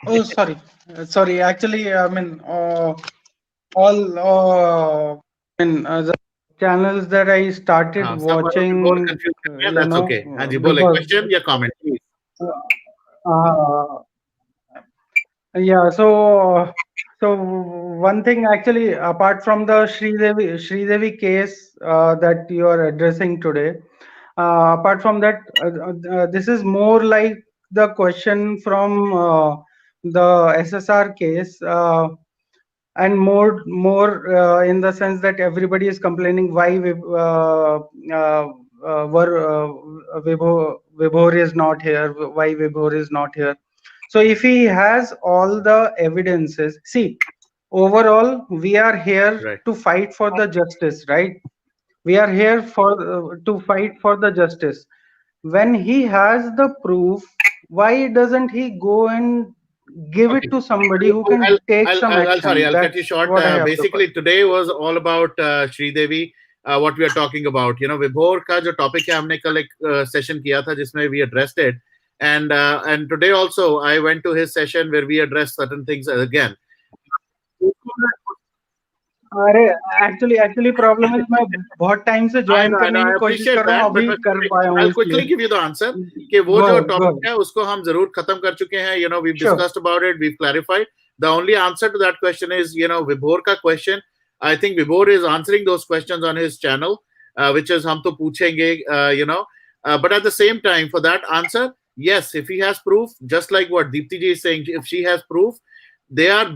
Oh, sorry. Sorry. Actually, I mean, the channels that I started watching, That's okay. Anji, bole. Question या comment, please. Yeah. So one thing actually, apart from the Sridevi case that you are addressing today, apart from that, this is more like the question from the SSR case, and more in the sense that everybody is complaining why Vibhor is not here, why Vibhor is not here. So if he has all the evidences, see, overall, we are here to fight for the justice, right? We are here for to fight for the justice. When he has the proof, why doesn't he go and give it to somebody who can take some action? Sorry, I'll cut you short. Basically, today was all about Sridevi. What we are talking about, Vibhor का जो topic है हमने कल एक session किया था जिसमें we addressed it, and today also I went to his session where we addressed certain things again. Actually problem is मैं बहुत time से join करने की कोशिश कर रहा हूँ अभी कर पाया हूँ I'll quickly give you the answer कि वो जो topic है उसको हम जरूर खत्म कर चुके हैं. We've discussed about it, we've clarified. The only answer to that question is Vibhor का question. I think Vibhor is answering those questions on his channel, which is हम तो पूछेंगे, but at the same time, for that answer, yes, if he has proof, just like what Deepti ji is saying, if she has proof,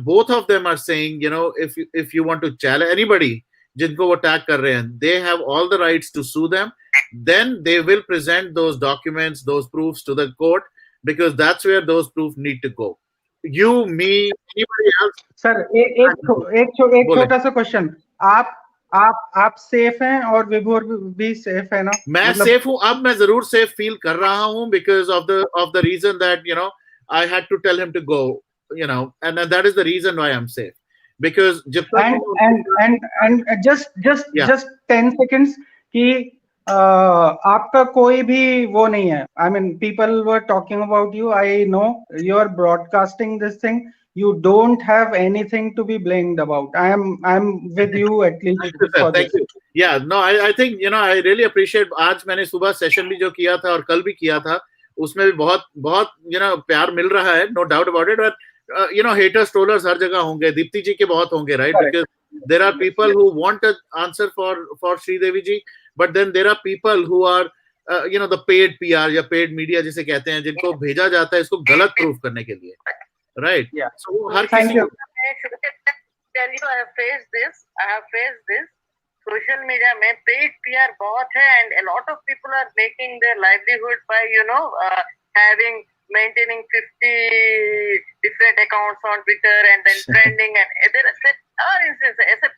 both of them are saying, if you want to challenge anybody, जिनको वो tag कर रहे हैं, they have all the rights to sue them. Then they will present those documents, those proofs to the court, because that's where those proofs need to go. You, me, anybody else. Sir, एक छोटा सा question. आप safe हैं और विभोर भी safe है ना? मैं safe हूँ. अब मैं जरूर safe feel कर रहा हूँ because of the reason that I had to tell him to go. And that is the reason why I'm safe, because and just 10 seconds कि आपका कोई भी वो नहीं है. I mean, people were talking about you. I know you are broadcasting this thing. You don't have anything to be blamed about. I'm with you at least. Thank you. Yeah, no, I think I really appreciate. आज मैंने सुबह session भी जो किया था और कल भी किया था, उसमें भी बहुत प्यार मिल रहा है, no doubt about it. But haters, trollers हर जगह होंगे. दीप्ति जी के बहुत होंगे, right? Correct. Because there are people who want an answer for Sridevi ji, but then there are people who are the paid PR या paid media जिसे कहते हैं, जिनको भेजा जाता है इसको गलत proof करने के लिए, right? Yeah. So हर Thank किसी you. tell you, I have faced this. Social media में paid PR बहुत है, and a lot of people are making their livelihood by having maintaining 50 different accounts on Twitter and then trending, and there are instances as a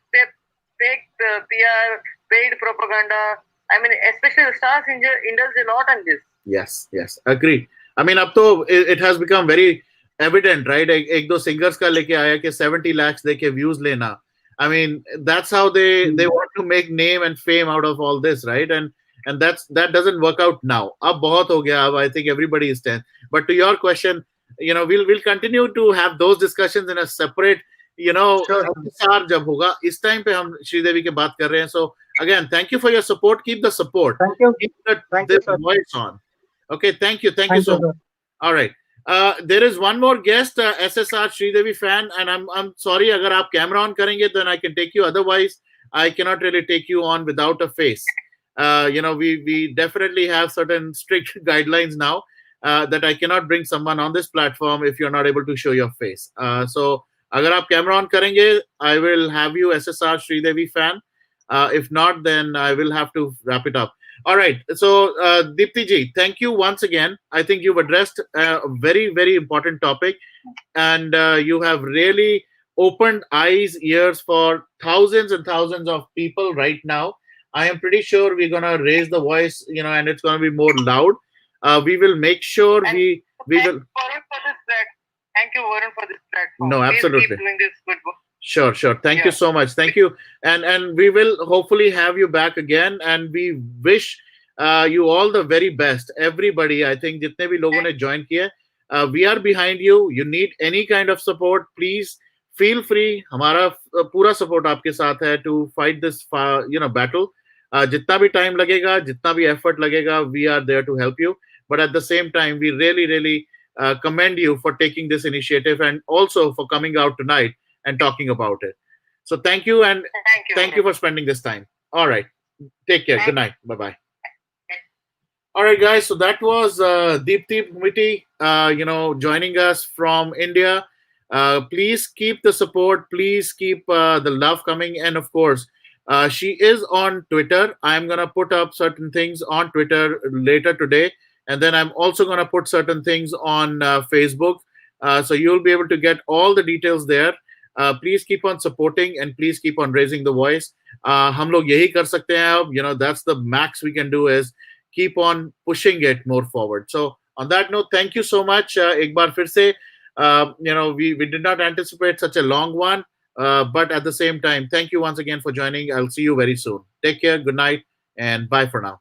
fake PR, paid propaganda. I mean, especially stars indulge a lot on this. Yes, agree. I mean, अब तो it has become very evident, right? एक दो singers का लेके आया कि 70 lakhs देके views लेना. I mean, that's how they want to make name and fame out of all this, right? And that doesn't work out now. अब बहुत हो गया. I think everybody is tense. But to your question, we'll continue to have those discussions in a separate, Sure. जब होगा. इस time पे हम श्रीदेवी की बात कर रहे हैं. So again, thank you for your support. Keep the support. Thank you. Keep Thank you, the sir. voice on. Okay, thank you Thank so you, much. sir. All right. There is one more guest, SSR Sridevi fan, and I'm sorry, अगर आप camera on करेंगे, then I can take you. Otherwise, I cannot really take you on without a face. We definitely have certain strict guidelines now that I cannot bring someone on this platform if you're not able to show your face. So, अगर आप camera on करेंगे, I will have you SSR Sridevi fan. If not, then I will have to wrap it up. All right. So, Deepti ji, thank you once again. I think you've addressed a very, very important topic, and you have really opened eyes, ears for thousands and thousands of people right now. I am pretty sure we're gonna raise the voice, and it's gonna be more loud. We will make sure we will. Thank you, Varun, for this platform. No, Please absolutely. keep doing this good work. Sure. Thank you so much. Thank you. And we will hopefully have you back again. And we wish you all the very best. Everybody, I think, जितने भी लोगों ने join किया, we are behind you. You need any kind of support, please feel free. हमारा पूरा support आपके साथ है to fight this, battle. जितना भी time लगेगा, जितना भी effort लगेगा, we are there to help you. But at the same time, we really, really commend you for taking this initiative and also for coming out tonight and talking about it. So thank you, and thank you for spending this time. All right. Take care. Good night. Bye-bye. All right, guys. So that was Deepti Miti, joining us from India. Please keep the support. Please keep the love coming. And of course, she is on Twitter. I'm going to put up certain things on Twitter later today. And then I'm also going to put certain things on Facebook. So you'll be able to get all the details there. Please keep on supporting and please keep on raising the voice. हम लोग यही कर सकते हैं अब. That's the max we can do is keep on pushing it more forward. So on that note, thank you so much. एक बार फिर से, we did not anticipate such a long one, but at the same time, thank you once again for joining. I'll see you very soon. Take care. Good night and bye for now.